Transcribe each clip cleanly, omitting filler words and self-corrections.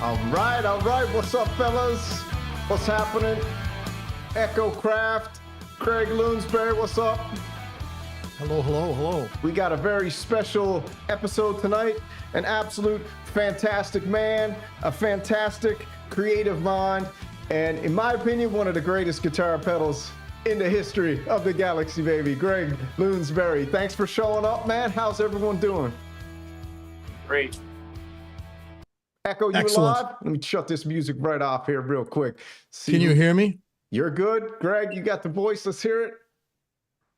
All right. What's up, fellas? What's happening? ECHOKRAFT, Craig Lounsberry, what's up? Hello. We got a very special episode tonight. An absolute fantastic man, a fantastic creative mind, and in my opinion, one of the greatest guitar pedals in the history of the galaxy, baby. Greg Lounsberry, thanks for showing up, man. How's everyone doing? Great. Echo, you Excellent. alive? Let me shut this music right off here real quick. Can you hear me? You're good. Greg, you got the voice. Let's hear it.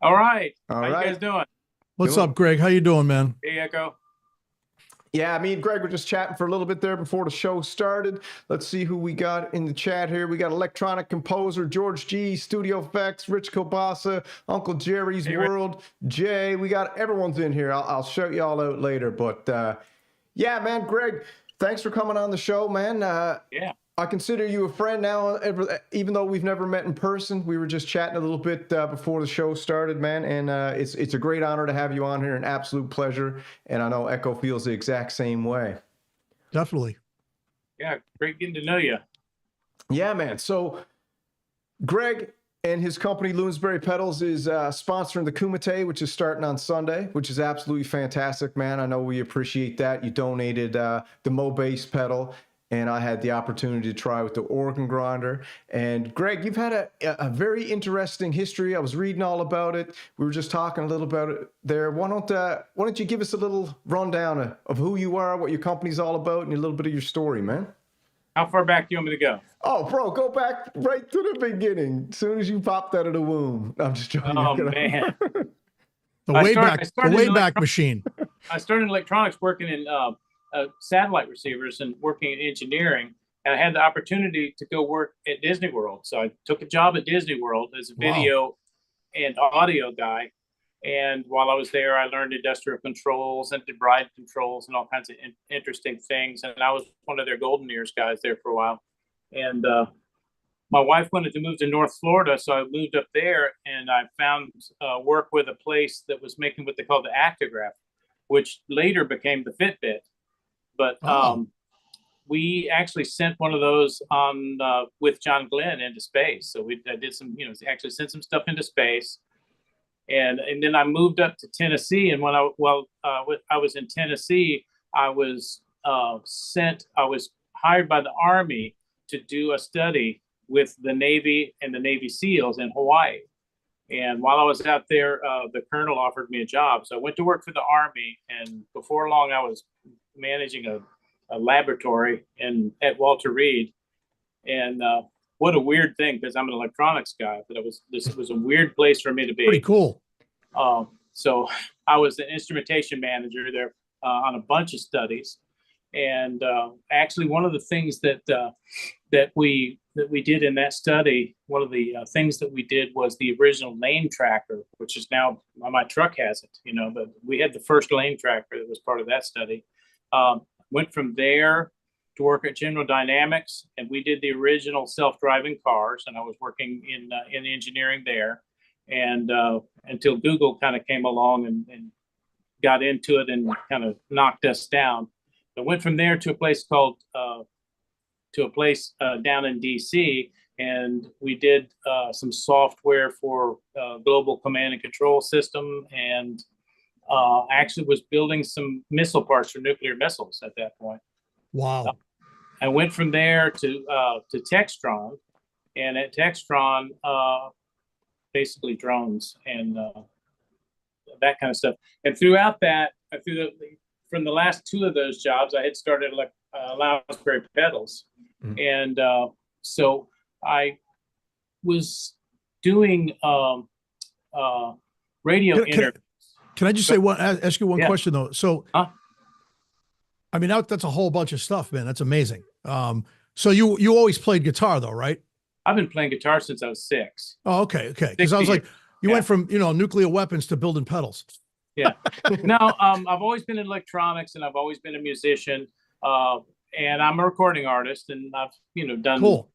All right. All How right. you guys doing? What's up, Greg? How you doing, man? Hey, Echo. Yeah, me and Greg were just chatting for a little bit there before the show started. Let's see who we got in the chat here. We got electronic composer George G, Studio Effects, Rich Kobasa, Uncle Jerry's World, Jay. We got everyone's in here. I'll shout you all out later. But yeah, man, Greg, thanks for coming on the show, man. Yeah. I consider you a friend now, even though we've never met in person. We were just chatting a little bit before the show started, man, and it's a great honor to have you on here, an absolute pleasure, and I know Echo feels the exact same way. Definitely. Yeah, great getting to know you. Yeah, man. So Greg and his company, Lounsberry Pedals, is sponsoring the Kumite, which is starting on Sunday, which is absolutely fantastic, man. I know we appreciate that. You donated the Mo-Bass pedal, and I had the opportunity to try with the organ grinder. And Greg, you've had a very interesting history. I was reading all about it. We were just talking a little about it there. Why don't you give us a little rundown of who you are, what your company's all about, and a little bit of your story, man? How far back do you want me to go? Oh, bro, go back right to the beginning. As soon as you popped out of the womb. I'm just joking. Oh, man. The I Wayback Machine. I started in electronics working in satellite receivers and working in engineering. And I had the opportunity to go work at Disney World. So I took a job at Disney World as a video and audio guy. And while I was there, I learned industrial controls and ride controls and all kinds of interesting things. And I was one of their golden ears guys there for a while. And my wife wanted to move to North Florida, so I moved up there, and I found work with a place that was making what they call the actograph, which later became the Fitbit. But we actually sent one of those on with John Glenn into space. So I did some, actually sent some stuff into space. And then I moved up to Tennessee. And when I was in Tennessee, I was hired by the Army to do a study with the Navy and the Navy SEALs in Hawaii. And while I was out there, the colonel offered me a job. So I went to work for the Army. And before long, I was managing a laboratory at Walter Reed. And what a weird thing, because I'm an electronics guy, but this was a weird place for me to be. Pretty cool. So I was the instrumentation manager there on a bunch of studies. And actually, one of the things that we did in that study, one of the things that we did was the original lane tracker, which is now my truck has it, but we had the first lane tracker that was part of that study. Went from there to work at General Dynamics, and we did the original self-driving cars, and I was working in engineering there, and until Google kind of came along and got into it and kind of knocked us down. I went from there to a place called down in DC, and we did some software for global command and control system, and actually was building some missile parts for nuclear missiles at that point. Wow. I went from there to Textron, and at Textron, basically drones and that kind of stuff. And throughout that, from the last two of those jobs, I had started Lounsberry pedals. Mm-hmm. And so I was doing radio interviews. Can I just ask you one question though? So, I mean, that's a whole bunch of stuff, man. That's amazing. So you always played guitar though, right? I've been playing guitar since I was 6. Oh, okay. Because I was like, you went from, nuclear weapons to building pedals. Yeah. No, I've always been in electronics, and I've always been a musician. And I'm a recording artist, and I've, done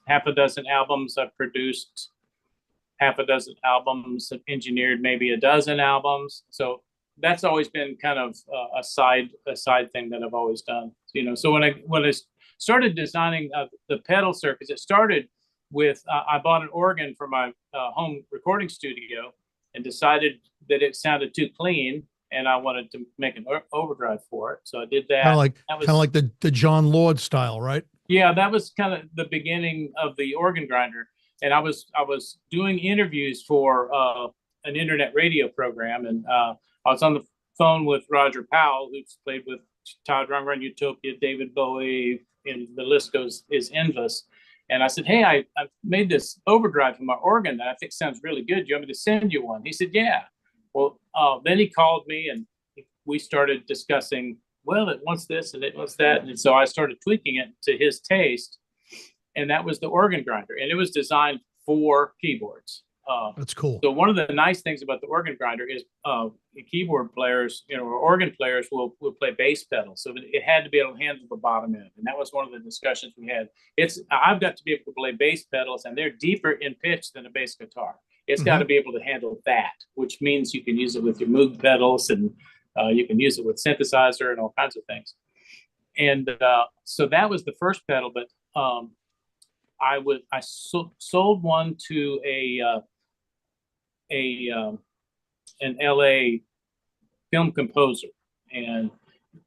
half a dozen albums. I've produced half a dozen albums, I've engineered maybe a dozen albums. So that's always been kind of a side thing that I've always done. you know. So when I started designing the pedal circuits, it started with I bought an organ for my home recording studio and decided that it sounded too clean, and I wanted to make an overdrive for it. So I did that. Kind of like the John Lord style, right? Yeah, that was kind of the beginning of the organ grinder. And I was doing interviews for an internet radio program, and I was on the phone with Roger Powell, who's played with Todd Rundgren, Utopia, David Bowie, and the list is endless. And I said, hey, I made this overdrive for my organ that I think sounds really good. Do you want me to send you one? He said, yeah. Well, then he called me, and we started discussing, well, it wants this and it wants that. And so I started tweaking it to his taste. And that was the organ grinder. And it was designed for keyboards. That's cool. So one of the nice things about the organ grinder is keyboard players, you know, or organ players will play bass pedals. So it had to be able to handle the bottom end. And that was one of the discussions we had. I've got to be able to play bass pedals, and they're deeper in pitch than a bass guitar. It's got to be able to handle that, which means you can use it with your Moog pedals, and you can use it with synthesizer and all kinds of things. And so that was the first pedal, but I sold one to an LA film composer, and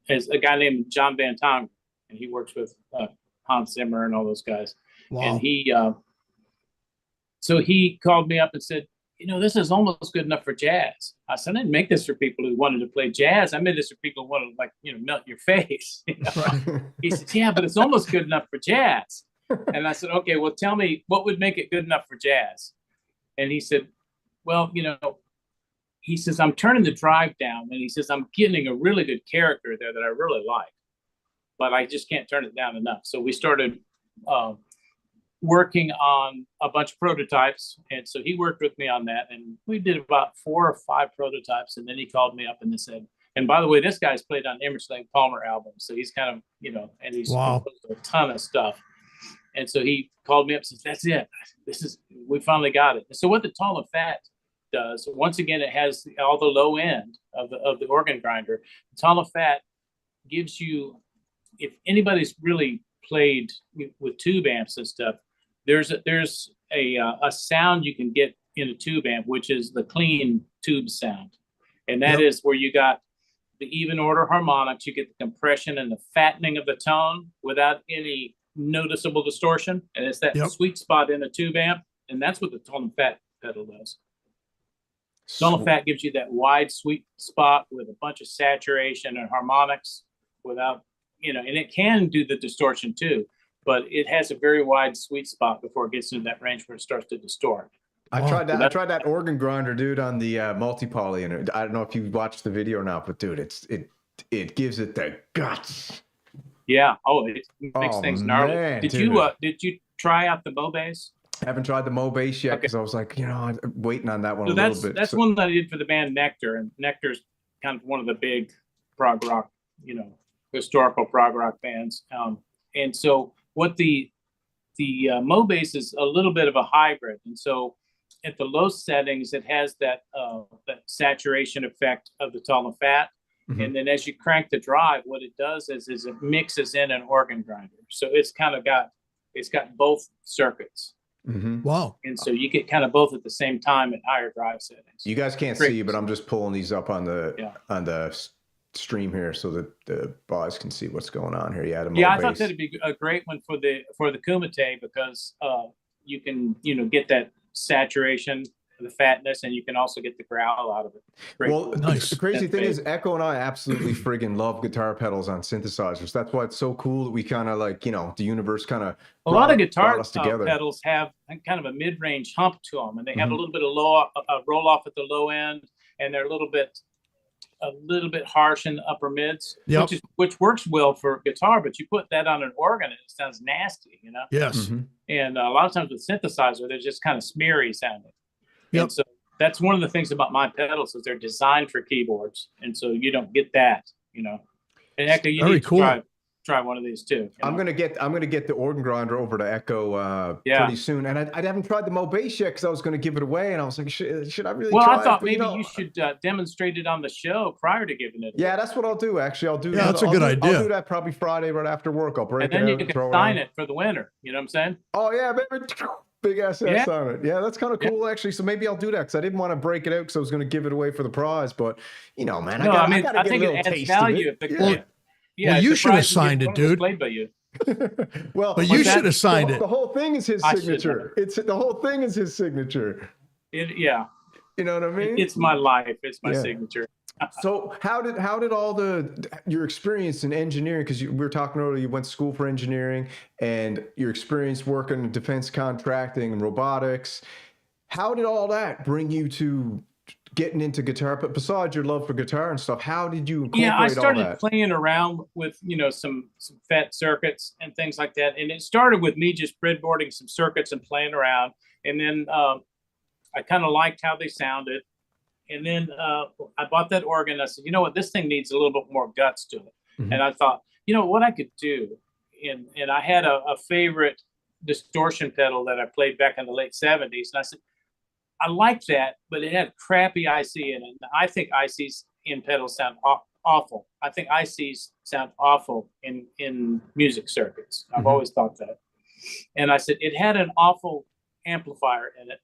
as a guy named John Van Tong, and he works with Hans Zimmer and all those guys. Wow. And so he called me up and said, you know, this is almost good enough for jazz. I said, I didn't make this for people who wanted to play jazz. I made this for people who wanted to, like, you know, melt your face. You know? Right. He said, yeah, but it's almost good enough for jazz. And I said, okay, well, tell me what would make it good enough for jazz. And he said, well, you know, he says, I'm turning the drive down. And he says, I'm getting a really good character there that I really like, but I just can't turn it down enough. So we started working on a bunch of prototypes. And so he worked with me on that. And we did about 4 or 5 prototypes. And then he called me up and said, and by the way, this guy's played on Emerson Lake Palmer albums. So he's kind of, you know, and he's composed a ton of stuff. And so he called me up and said, that's it. We finally got it. And so what the Tall and Fat does, once again, it has all the low end of the organ grinder. The Tall and Fat gives you, if anybody's really played with tube amps and stuff, there's a sound you can get in a tube amp, which is the clean tube sound. And that is where you got the even order harmonics, you get the compression and the fattening of the tone without any noticeable distortion. And it's that sweet spot in a tube amp. And that's what the Tall and Fat pedal does. Tall and Fat gives you that wide sweet spot with a bunch of saturation and harmonics without, you know, and it can do the distortion too, but it has a very wide sweet spot before it gets into that range where it starts to distort. I tried that. I tried that organ grinder, dude, on the multi-poly, and I don't know if you watched the video or not, but dude, it gives it the guts. Yeah. Oh, it makes things gnarly. Man, did you try out the Mobase? I haven't tried the Mobase yet because I was like, you know, I'm waiting on that one little bit. That's one that I did for the band Nectar, and Nectar's kind of one of the big prog rock, you know, historical prog rock bands. And so what the Mobase is a little bit of a hybrid, and so at the low settings, it has that saturation effect of the Tall and Fat. Mm-hmm. And then as you crank the drive, what it does is it mixes in an organ grinder. So it's got both circuits. Mm-hmm. Wow. And so you get kind of both at the same time at higher drive settings. You guys can't see, but I'm just pulling these up on the stream here so that the boys can see what's going on here. Yeah, I thought that'd be a great one for the Kumite because you can, you know, get that saturation, the fatness, and you can also get the growl out of it. Great. Well, nice. The crazy thing is Echo and I absolutely friggin' love guitar pedals on synthesizers. That's why it's so cool that we kind of like, you know, the universe kind of a lot of guitar pedals have kind of a mid-range hump to them, and they have a little bit of roll off at the low end, and they're a little bit harsh in the upper mids, which works well for guitar, but you put that on an organ and it sounds nasty, you know? Yes. Mm-hmm. And a lot of times with synthesizer, they're just kind of smeary sounding. Yep. And so that's one of the things about my pedals is they're designed for keyboards. And so you don't get that, you know. And actually, you need to try one of these too. I'm gonna get the organ grinder over to Echo pretty soon, and I haven't tried the Mo bass yet because I was gonna give it away, and I was like, should I really? Well, try I thought it? But, maybe you should demonstrate it on the show prior to giving it away. Yeah, that's what I'll do. Actually, I'll do. Yeah, that's a good idea. I'll do that probably Friday right after work. I'll break and then it you out, can sign it for the winner. You know what I'm saying? Oh yeah, baby. Big SS on it. Yeah, that's kind of cool actually. So maybe I'll do that because I didn't want to break it out because I was going to give it away for the prize. But you know, man, I think it adds value if the well, you should have signed it, dude. Played by you. Well, but you should have signed it. The whole thing is his signature. The whole thing is his signature. Yeah. You know what I mean? It's my life. It's my signature. So how did all your experience in engineering, because we were talking earlier, you went to school for engineering, and your experience working in defense contracting and robotics, how did all that bring you to getting into guitar? But besides your love for guitar and stuff, how did you incorporate all that? I started playing around with, some FET circuits and things like that. And it started with me just breadboarding some circuits and playing around. And then I kind of liked how they sounded. And then I bought that organ. I said, you know what, this thing needs a little bit more guts to it. Mm-hmm. And I thought, what I could do. And I had a favorite distortion pedal that I played back in the late 70s. And I said, I like that, but it had crappy IC in it. And I think ICs in pedals sound awful. I think ICs sound awful in music circuits. I've mm-hmm. always thought that. And I said, it had an awful amplifier in it.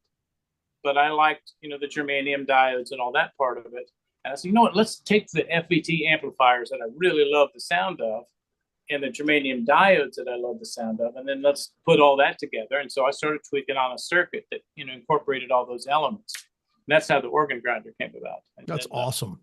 But I liked, the germanium diodes and all that part of it. And I said, you know what, let's take the FET amplifiers that I really love the sound of and the germanium diodes that I love the sound of, and then let's put all that together. And so I started tweaking on a circuit that, incorporated all those elements. And that's how the organ grinder came about. And that's awesome.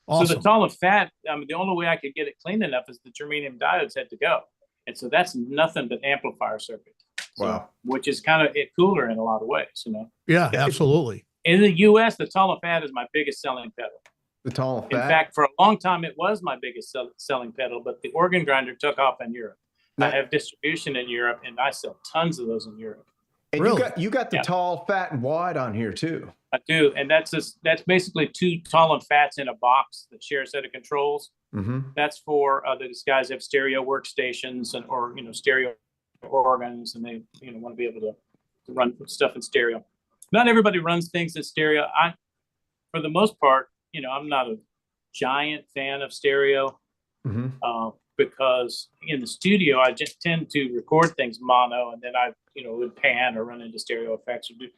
So the tall and fat, the only way I could get it clean enough is the germanium diodes had to go. And so that's nothing but amplifier circuit. So, wow. Which is kind of cooler in a lot of ways, Yeah, absolutely. In the U.S., the tall and fat is my biggest selling pedal. The tall and fat? In fact, for a long time, it was my biggest selling pedal, but the organ grinder took off in Europe. I have distribution in Europe, and I sell tons of those in Europe. And really? you got the tall, fat, and wide on here, too. I do, and that's basically two tall and fats in a box that share a set of controls. Mm-hmm. That's for these guys have stereo workstations or stereo organs, and they want to be able to run stuff in stereo. Not everybody runs things in stereo. For the most part, I'm not a giant fan of stereo mm-hmm. Because in the studio I just tend to record things mono, and then I would pan or run into stereo effects or do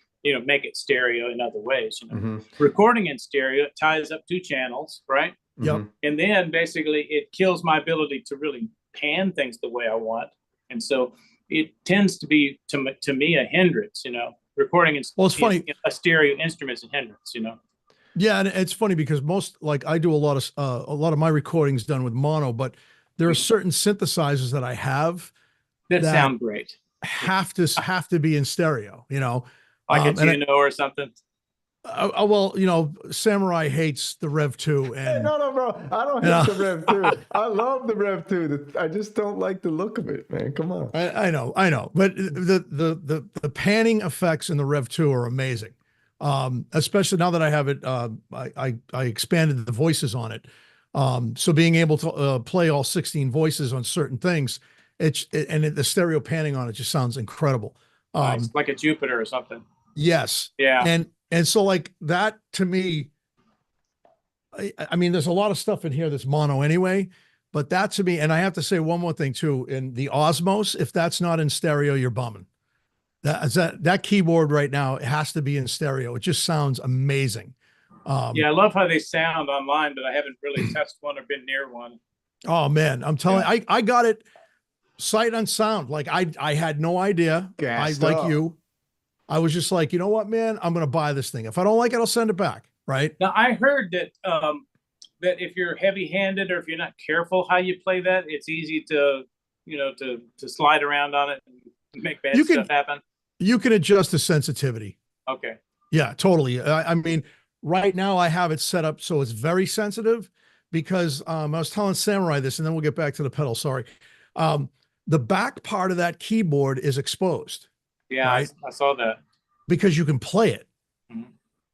make it stereo in other ways. Mm-hmm. Recording in stereo, it ties up two channels, right? Yep. And then basically it kills my ability to really pan things the way I want, and so it tends to be to me a hindrance. Recording it's funny. A stereo instrument's a hindrance. Yeah, and it's funny because I do a lot of my recordings done with mono, but there are certain synthesizers that I have that sound great. Have to be in stereo, like a Juno or something. Well, Samurai hates the Rev 2, and no, bro, I don't hate the Rev 2. I love the Rev 2. I just don't like the look of it, man. Come on. I know, but the panning effects in the Rev 2 are amazing. Especially now that I have it, I expanded the voices on it. So being able to play all 16 voices on certain things, the stereo panning on it just sounds incredible. Nice. Like a Jupiter or something. Yes. Yeah. And so like that to me, I mean, there's a lot of stuff in here that's mono anyway, but that to me, and I have to say one more thing too, in the Osmos, if that's not in stereo, you're bumming. That keyboard right now, it has to be in stereo. It just sounds amazing. I love how they sound online, but I haven't really touched one or been near one. Oh man, I'm telling you, I got it sight unsound. Like I had no idea. Like you, I was just like, you know what, man, I'm going to buy this thing. If I don't like it, I'll send it back. Right. Now I heard that, that if you're heavy handed or if you're not careful how you play that, it's easy to slide around on it and make bad stuff happen. You can adjust the sensitivity. Okay. Yeah, totally. I mean, right now I have it set up so it's very sensitive because I was telling Samurai this, and then we'll get back to the pedal. Sorry. The back part of that keyboard is exposed. Yeah, right? I saw that. Because you can play it. Mm-hmm.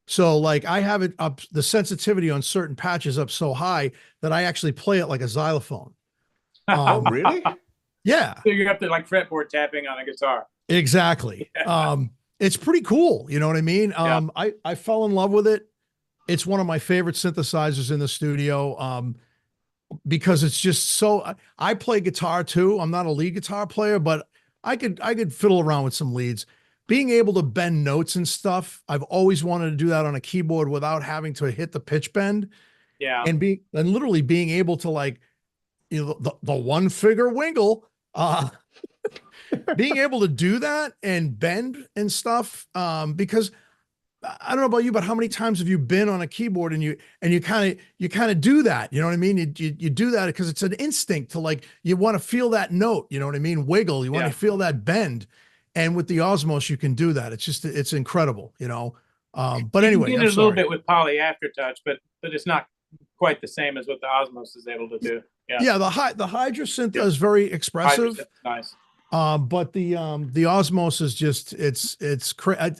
So like I have it up, the sensitivity on certain patches up so high that I actually play it like a xylophone. Oh, really? Yeah, So you're up to like fretboard tapping on a guitar. exactly. It's pretty cool. You know what I mean? Yeah. I fell in love with it. It's one of my favorite synthesizers in the studio. Because it's just so, I play guitar too. I'm not a lead guitar player, but I could fiddle around with some leads. Being able to bend notes and stuff, I've always wanted to do that on a keyboard without having to hit the pitch bend. Yeah. And literally being able to, like, you know, the one figure wiggle, being able to do that and bend and stuff. Because I don't know about you, but how many times have you been on a keyboard and you kind of do that? You know what I mean? You do that because it's an instinct to, like, you want to feel that note, you know what I mean? Wiggle, you want to feel that bend. And with the Osmos, you can do that. It's incredible, you know? But anyway, you can get it a little bit with Poly Aftertouch, but it's not quite the same as what the Osmos is able to do. Yeah. Yeah. The Hydra synth is very expressive. Nice. But the Osmos is just, it's crazy.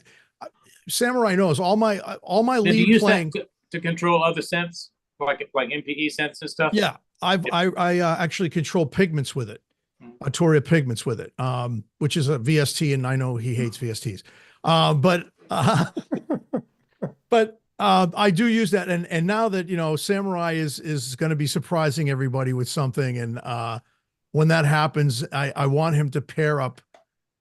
Samurai knows all my lead do you use playing that to control other synths, like MPE synths and stuff? Yeah, I actually control pigments with it, Arturia pigments with it, which is a VST, and I know he hates VSTs, but I do use that, and now that, you know, Samurai is going to be surprising everybody with something, and when that happens, I want him to pair up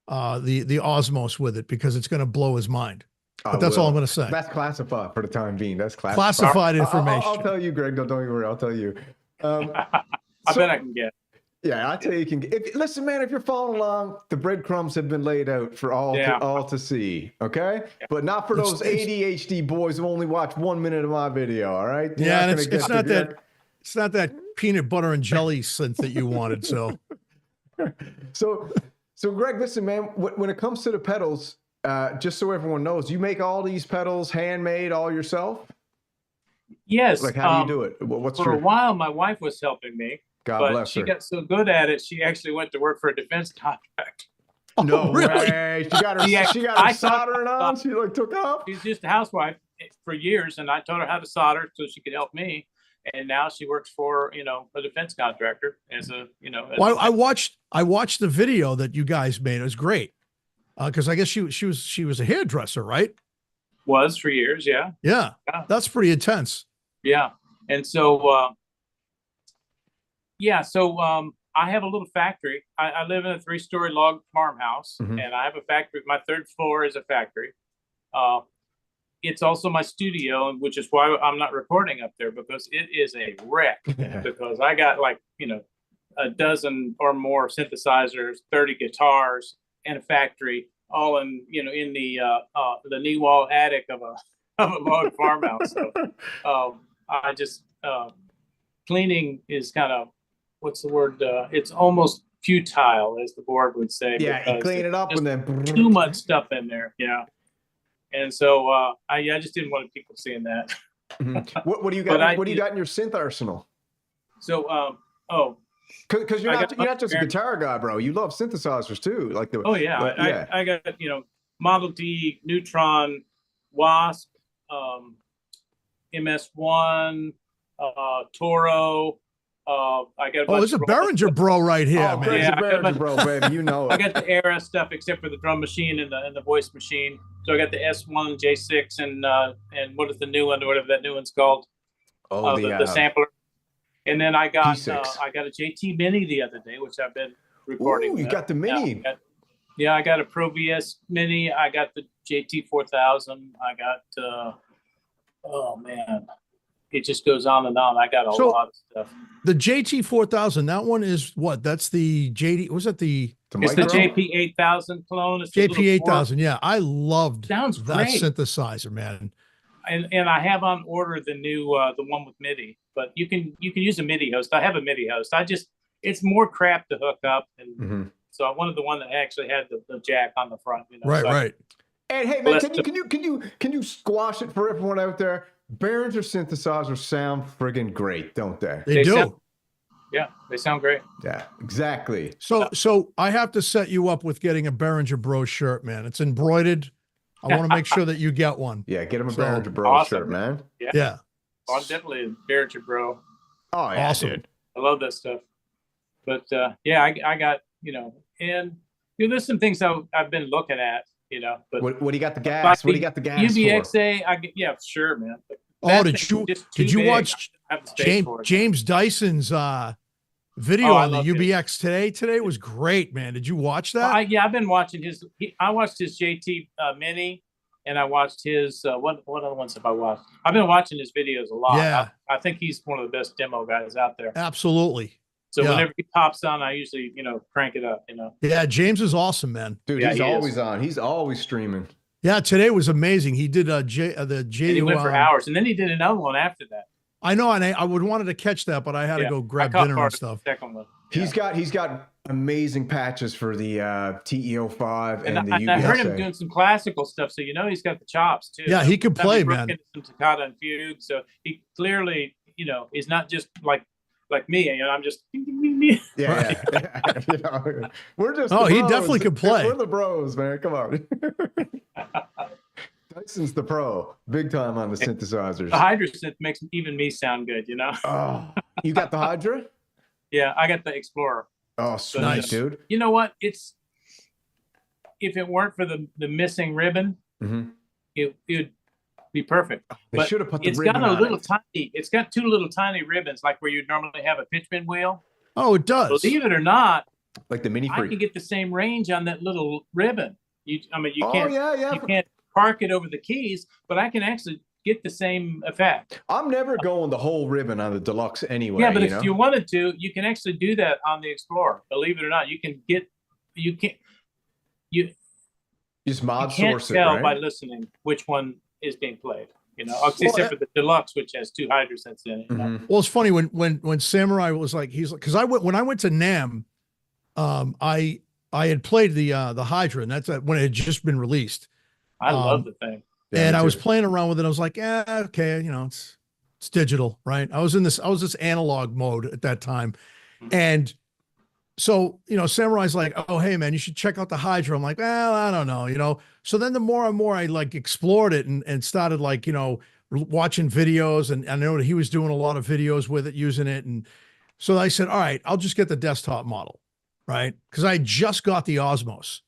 the Osmos with it, because it's going to blow his mind. But that's all I'm going to say. That's classified for the time being. That's classified information. I'll tell you, Greg. Don't you worry. I'll tell you. I bet I can get. Yeah, I tell you, you can. Listen, man. If you're following along, the breadcrumbs have been laid out for all to see. Okay, but not for those ADHD boys who only watch 1 minute of my video. All right. Yeah, and it's not that peanut butter and jelly synth that you wanted. So, so Greg, listen, man. When it comes to the pedals. Just so everyone knows, you make all these pedals handmade all yourself? Yes. Like, how do you do it? For a while, my wife was helping me. God bless her. She got so good at it, she actually went to work for a defense contract. No, really? Way. She got her soldering on. She like took off. She's just a housewife for years, and I taught her how to solder so she could help me. And now she works for, you know, a defense contractor as a, you know. Well, I watched the video that you guys made. It was great. Because I guess she was a hairdresser, right? Was for years, yeah. Yeah, that's pretty intense. Yeah, and so I have a little factory. I live in a 3-story log farmhouse, and I have a factory. My 3rd floor is a factory. It's also my studio, which is why I'm not recording up there, because it is a wreck. Because I got, like, you know, a dozen or more synthesizers, 30 guitars, and a factory, all in, you know, in the knee wall attic of a log farmhouse. So I just cleaning is kind of, what's the word? It's almost futile, as the board would say. Yeah, you clean it up and then too much stuff in there. Yeah, and so I just didn't want people seeing that. What do you got? What do you got in your synth arsenal? So because you're not just a guitar guy, bro. You love synthesizers too, like the. Oh yeah, I got, you know, Model T, Neutron, Wasp, MS1, Toro. I got. There's a Behringer bro right here, man. Greg's a Behringer bro, baby. You know it. I got the era stuff except for the drum machine and the voice machine. So I got the S1, J6, and what is the new one, or whatever that new one's called? The sampler. And then I got a JT Mini the other day, which I've been recording. Ooh, you got the Mini. I got a Pro VS Mini. I got the JT 4000. I got oh man, it just goes on and on. I got a lot of stuff. The JT 4000, that one is what? That's the JD. Was that the? It's the JP 8000 clone. It's JP 8000. Yeah, I loved that great synthesizer, man. And I have on order the new the one with MIDI, but you can use a MIDI host. I have a MIDI host. It's more crap to hook up, and so I wanted the one that actually had the jack on the front. You know, right. And hey, man, can you squash it for everyone out there? Behringer synthesizers sound friggin' great, don't they? They do. They sound great. Yeah, exactly. So I have to set you up with getting a Behringer Bro shirt, man. It's embroidered. I want to make sure that you get one. Yeah, get him a Behringer Bro shirt, man. Yeah. I'm definitely a Behringer Bro. Oh, yeah, awesome. dude. I love that stuff. But yeah, I got, and there's some things I've been looking at, but What do you got the gas? like What do you got the gas for? UBXA, yeah, sure, man. But Oh, that thing is just too did you big. watch I don't have the space for it. James Dyson's video Oh, I on the loved it. UBX today? Today was great, man. Did you watch that? Well, I've been watching I watched his JT Mini, and I watched his what other ones have I watched? I've been watching his videos a lot. Yeah. I think he's one of the best demo guys out there. Absolutely. So Yeah. whenever he pops on, I usually crank it up. Yeah, James is awesome, man. Dude, Yeah, he's he always is. on. He's always streaming. Yeah, today was amazing. He did the And J. he went for hours, and then he did another one after that. I know, and I would wanted to catch that, but I had to go grab I caught dinner part and of stuff. the second one. He's got amazing patches for the TE05 and the I heard him UBXA. doing some classical stuff, so he's got the chops too. Yeah, he could Sometimes play, broke man. into some toccata and fugue, so he clearly, is not just like me. I'm just. Yeah. We're just. Oh, the he bros. definitely could play. We're the bros, man. Come on. Dyson's the pro, big time on the synthesizers. The Hydra synth makes even me sound good, Oh, you got the Hydra? Yeah, I got the Explorer. Oh, sweet, Nice. dude. You know what? If it weren't for the missing ribbon, Mm-hmm. it would be perfect. They But should have put the it's ribbon got a on little it. tiny. It's got two little tiny ribbons, like where you normally have a pitch bend wheel. Oh, it does. Believe it or not, Like the mini I freak. can get the same range on that little ribbon. You Oh, can't. yeah. You can't park it over the keys, but I can actually get the same effect. I'm never going the whole ribbon on the Deluxe anyway. Yeah, but if know? you wanted to, you can actually do that on the Explorer. Believe it or not, you just mod can't source it, tell right? by listening which one is being played. Except for the Deluxe, which has two Hydra synths in it. Mhm. Well, it's funny when Samurai was like, because when I went to NAMM, I had played the Hydra, and that's when it had just been released. I love the thing. Yeah, And me I was too. playing around with it. I was like, yeah, okay, it's digital, right? I was this analog mode at that time. And so, Samurai's like, oh, hey man, you should check out the Hydra. I'm like, well, I don't know. So then the more and more I like explored it and started like, watching videos, and I know that he was doing a lot of videos with it, using it. And so I said, all right, I'll just get the desktop model, right? Because I just got the Osmos.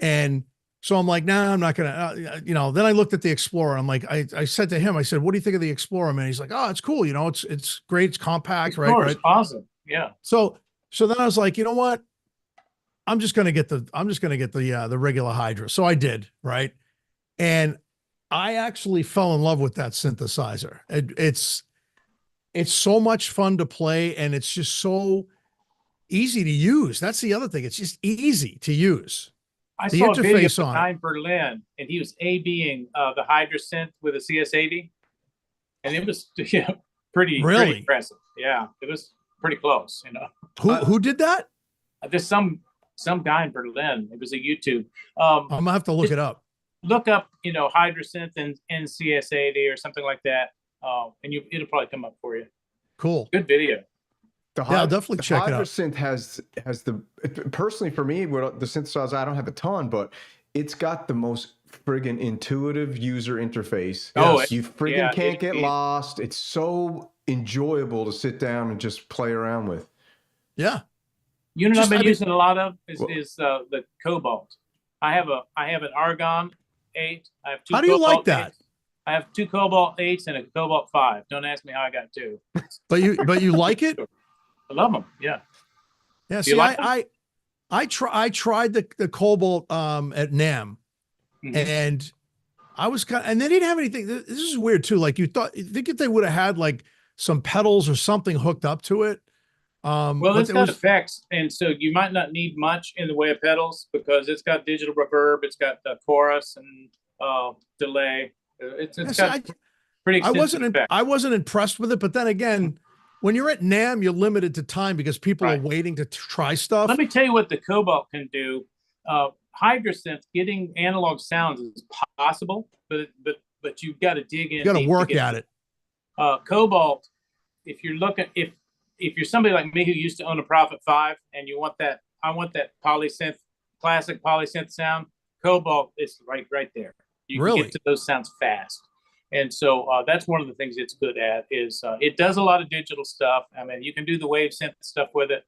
And so I'm like, nah, I'm not gonna, then I looked at the Explorer. I'm like, I said to him, I said, what do you think of the Explorer, man? He's like, oh, it's cool. It's great. It's compact, right? Right? Awesome. Yeah. So then I was like, you know what? I'm just gonna get the regular Hydra. So I did, right? And I actually fell in love with that synthesizer. It's so much fun to play, and it's just so easy to use. That's the other thing. It's just easy to use. I The saw a video interface of on it. Guy in Berlin, and he was A-Bing the Hydra synth with a CS80, and it was pretty impressive. Yeah, it was pretty close. Who did that? There's some guy in Berlin. It was a YouTube. I'm gonna have to look it up. Look up, Hydra synth and CS80 or something like that, and it'll probably come up for you. Cool. Good video. I'll definitely check it Hydra out. synth has personally for me, the synthesizer, I don't have a ton, but it's got the most friggin' intuitive user interface. Oh, You friggin' can't get lost. It's so enjoyable to sit down and just play around with. Yeah. I've been using a lot of is the Cobalt. I have an Argon 8. I have two. How do you like Cobalt that? 8s. I have two Cobalt 8s and a Cobalt 5. Don't ask me how I got two. But you like it? I love them. Yeah. Yeah. Do See, you like I tried the Cobalt at NAMM, Mhm. and I was and they didn't have anything. This is weird too. Like you think if they would have had like some pedals or something hooked up to it. Well, but it's got effects, and so you might not need much in the way of pedals because it's got digital reverb, it's got the chorus and delay. It's got pretty extensive effects. I wasn't impressed with it, but then again, when you're at NAMM, you're limited to time because people are waiting to try stuff. Let me tell you what the Cobalt can do. Hydra synth, getting analog sounds is possible, but you've got to dig in. You got to work at it. Cobalt, if you're looking, if you're somebody like me who used to own a Prophet 5 and you want that, I want that polysynth, classic polysynth sound, Cobalt is right there. You can get to those sounds fast. And so that's one of the things it's good at is it does a lot of digital stuff. I mean, you can do the wave synth stuff with it.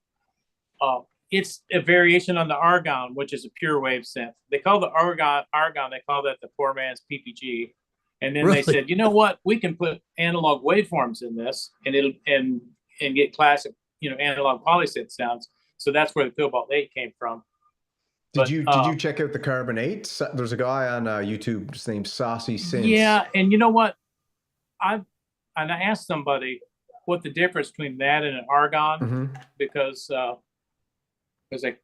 it's a variation on the argon, which is a pure wave synth. They call the argon. They call that the poor man's PPG. And then Really? they said, you know what? We can put analog waveforms in this, and it'll and get classic, analog polysynth sounds. So that's where the Cobalt 8 came from. Did you check out the Carbon 8? There's a guy on YouTube just named Saucy Synth. Yeah, and you know what? I asked somebody what the difference between that and an argon, because I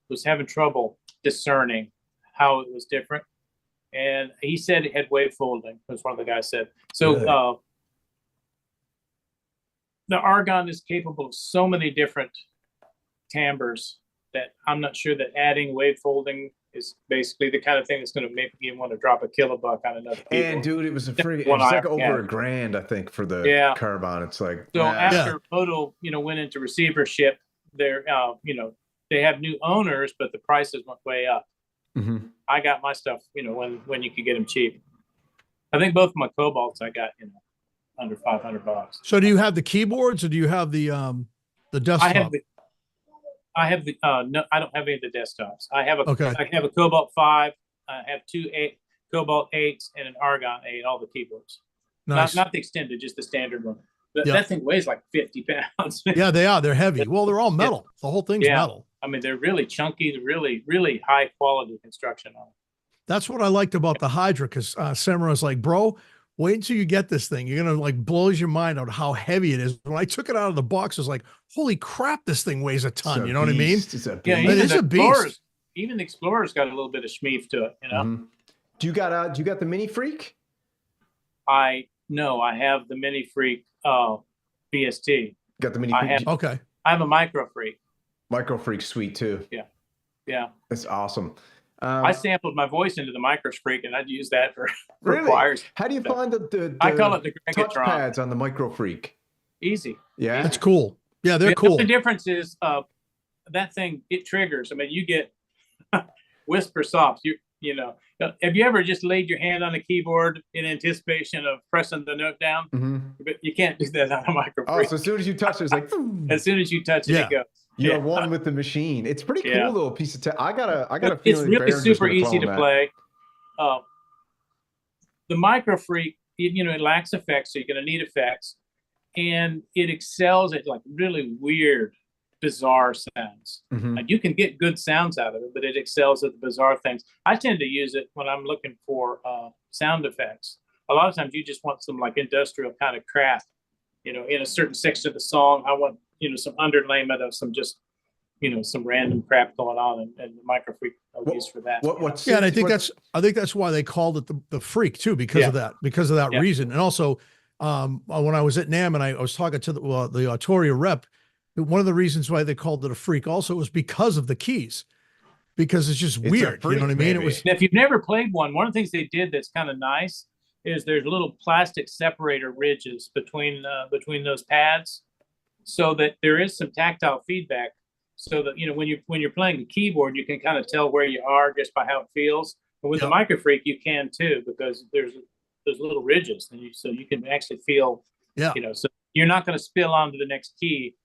was having trouble discerning how it was different, and he said it had wave folding. That's one of the guys said. So Really? The argon is capable of so many different timbres that I'm not sure that adding wave folding is basically the kind of thing that's going to make you want to drop a kilobuck on another keyboard. And dude, it was it was like over $1,000, I think, for the Carbon. It's like, so after Modal, went into receivership, they're they have new owners, but the prices went way up. I got my stuff, when you could get them cheap. I think both of my Cobalts I got, under $500. So do you have the keyboards, or do you have the desktop? I have the no, I don't have any of the desktops. I have a Cobalt 5. I have two Cobalt 8s and an Argon 8. All the keyboards, Nice. not the extended, just the standard one. That thing weighs like 50 pounds. Yeah, they are. They're heavy. Well, they're all metal. The whole thing's metal. I mean, they're really chunky. They're really, really high quality construction on them. That's what I liked about the Hydra, because Samurai's like, bro, wait until you get this thing. You're gonna blows your mind out how heavy it is. When I took it out of the box, I was like, holy crap, this thing weighs a ton. You know what I mean? It's a beast. Yeah, it is a beast. Even the Explorer's got a little bit of schmeef to it, Do you got the Mini Freak? I have the Mini Freak BST. Got the Mini Freak? I have a Micro Freak. Micro Freak's sweet too. Yeah. That's awesome. I sampled my voice into the Micro Freak, and I'd use that for really? wires. How do you find the I call it the touch pads on the Micro Freak? Easy. Yeah, that's cool. Yeah, they're cool. The difference is that thing, it triggers. I mean, you get whisper soft. Have you ever just laid your hand on the keyboard in anticipation of pressing the note down? But you can't do that on a Micro Freak. Oh, so as soon as you touch it, it's like as soon as you touch it, it goes. You're one with the machine. It's pretty cool little piece of tech. I got a feeling it's really super easy to play. The Micro Freak, it lacks effects, so you're going to need effects, and it excels at like really weird, bizarre sounds. Like you can get good sounds out of it, but it excels at the bizarre things. I tend to use it when I'm looking for sound effects. A lot of times you just want some like industrial kind of craft, in a certain section of the song. I want some underlayment of some just some random crap going on, and the Micro Freak I'll use for that. And I think that's why they called it the Freak too, because of that reason. And also when I was at NAMM and I was talking to the Arturia rep, one of the reasons why they called it a Freak also was because of the keys, because it's just weird. You know what I mean? It was. Now, if you've never played one of the things they did that's kind of nice is there's little plastic separator ridges between those pads, so that there is some tactile feedback, so that when you're playing the keyboard, you can kind of tell where you are just by how it feels. But with the Micro Freak, you can too, because there's little ridges, and so you can actually feel. So you're not going to spill onto the next key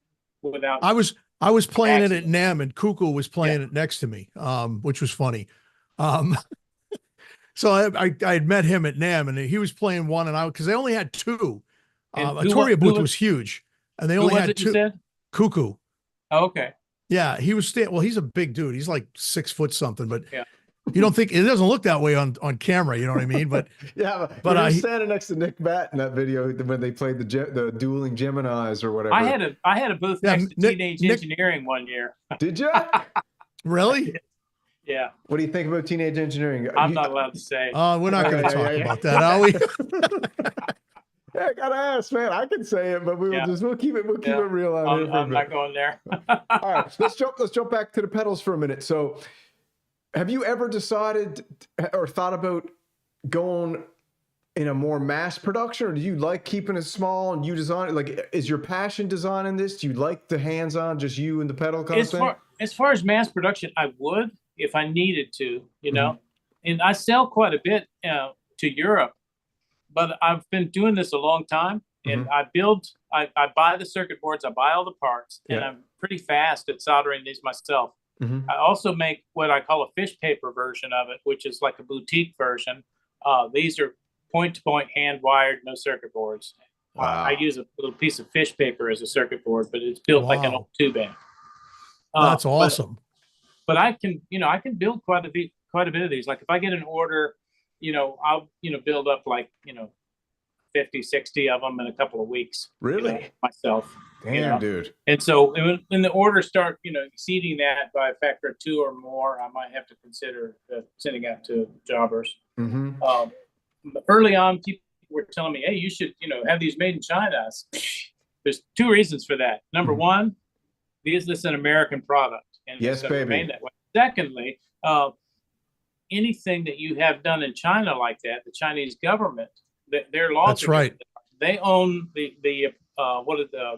without. I was playing it at NAMM, and Cuckoo was playing it next to me, which was funny. So I had met him at NAMM, and he was playing one, and because they only had two. Arturia booth was huge. And they only had two. Cuckoo. Oh, okay. Yeah, he was he's a big dude. He's like 6 foot something, but you don't think it doesn't look that way on camera. You know what I mean? But but I was standing next to Nick Batt in that video when they played the dueling Geminis or whatever. I had a booth next to Teenage Engineering one year. Did you? Really? Yeah. What do you think about Teenage Engineering? I'm not allowed to say. We're not going to talk about that, are we? I gotta ask, man. I can say it, but we'll keep it real on here. I'm not going there. All right, let's jump back to the pedals for a minute. So, have you ever decided or thought about going in a more mass production, or do you like keeping it small and you design it? Like, is your passion designing this? Do you like the hands-on, just you and the pedal kind of thing? As far as mass production, I would if I needed to, and I sell quite a bit to Europe. But I've been doing this a long time, and I build I buy the circuit boards, I buy all the parts, and I'm pretty fast at soldering these myself. I also make what I call a fish paper version of it, which is like a boutique version. These are point-to-point hand-wired, no circuit boards. Wow. I use a little piece of fish paper as a circuit board, but it's built like an old tube amp. That's awesome. But I can, I can build quite a bit of these. Like if I get an order, I'll, build up like, 50, 60 of them in a couple of weeks. Really? Myself. Damn, dude. And so when the orders start, exceeding that by a factor of 2 or more, I might have to consider sending out to jobbers. Early on, people were telling me, hey, you should, have these made in China. There's 2 reasons for that. Number one, is this an American product? And yes, baby. Remain that way. Secondly, anything that you have done in China like that, the Chinese government, their laws. That's right. They own the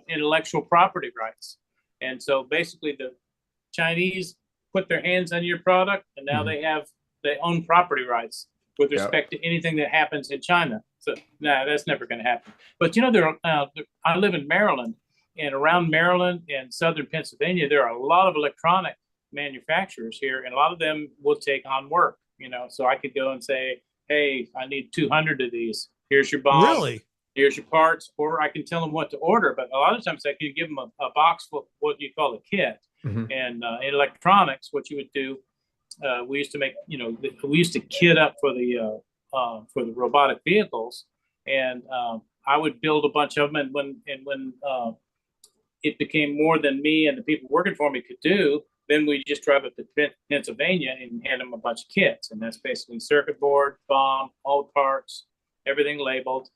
intellectual property rights, and so basically the Chinese put their hands on your product, and now they own property rights with respect to anything that happens in China. So that's never going to happen. But I live in Maryland, and around Maryland and southern Pennsylvania, there are a lot of electronic manufacturers here, and a lot of them will take on work. So I could go and say, hey, I need 200 of these. Here's your bomb. Really? Here's your parts. Or I can tell them what to order. But a lot of times I can give them a box full of what you call a kit. And in electronics, what you would do, we used to make, we used to kit up for the robotic vehicles, and I would build a bunch of them. And when it became more than me and the people working for me could do, then we just drive up to Pennsylvania and hand them a bunch of kits. And that's basically circuit board, bomb, all the parts, everything labeled.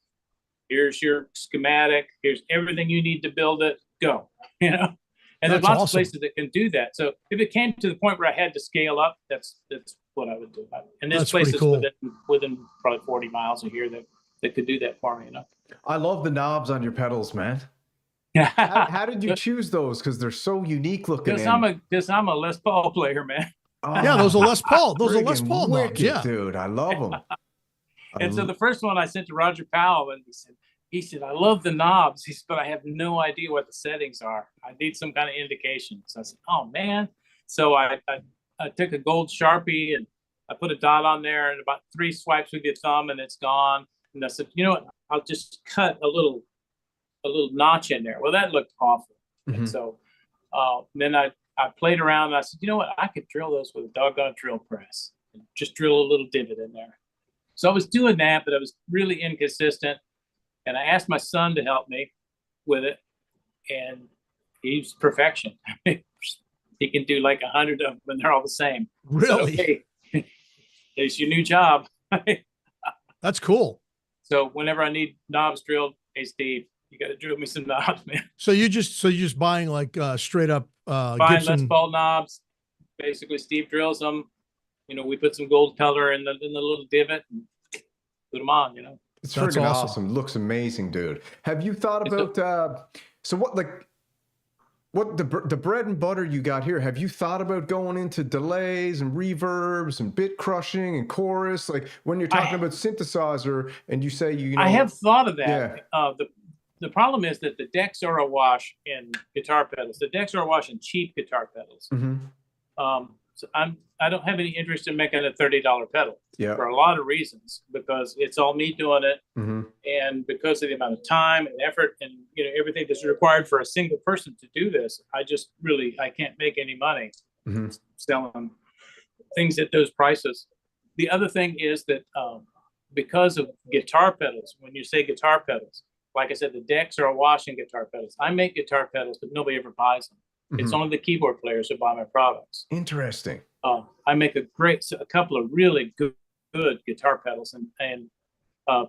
Here's your schematic. Here's everything you need to build it. Go. And there's lots of places that can do that. So if it came to the point where I had to scale up, that's what I would do. And there's places within probably 40 miles of here that could do that for me. I love the knobs on your pedals, man. How did you choose those? Because they're so unique looking. Because I'm a Les Paul player, man. Yeah, those are Les Paul. Those are Les Paul knobs. Yeah, dude, I love them. And so the first one I sent to Roger Powell, and he said, I love the knobs. He said, but I have no idea what the settings are. I need some kind of indication. So I said, oh man. So I took a gold Sharpie and I put a dot on there, and about 3 swipes with your thumb and it's gone. And I said, you know what? I'll just cut a little notch in there. Well, that looked awful. And so then I played around and I said, you know what? I could drill those with a doggone drill press and just drill a little divot in there. So I was doing that, but I was really inconsistent. And I asked my son to help me with it. And he's perfection. He can do like 100 of them and they're all the same. Really? So, hey, it's your new job. That's cool. So whenever I need knobs drilled, hey, Steve, you got to drill me some knobs, man. So you're just buying like straight up buying Gibson Les Paul knobs. Basically, Steve drills them. We put some gold color in the little divot and put them on. It's freaking awesome. Looks amazing, dude. Have you thought about so what the bread and butter you got here? Have you thought about going into delays and reverbs and bit crushing and chorus? Like when you're talking about synthesizer and you say I have thought of that. Yeah. The problem is that the decks are awash in guitar pedals. The decks are awash in cheap guitar pedals. So I don't have any interest in making a $30 pedal for a lot of reasons, because it's all me doing it, and because of the amount of time and effort and everything that's required for a single person to do this. I can't make any money selling things at those prices. The other thing is that because of guitar pedals, when you say guitar pedals, like I said, the decks are awash in guitar pedals. I make guitar pedals, but nobody ever buys them. It's only the keyboard players who buy my products. Interesting. I make a couple of really good guitar pedals, and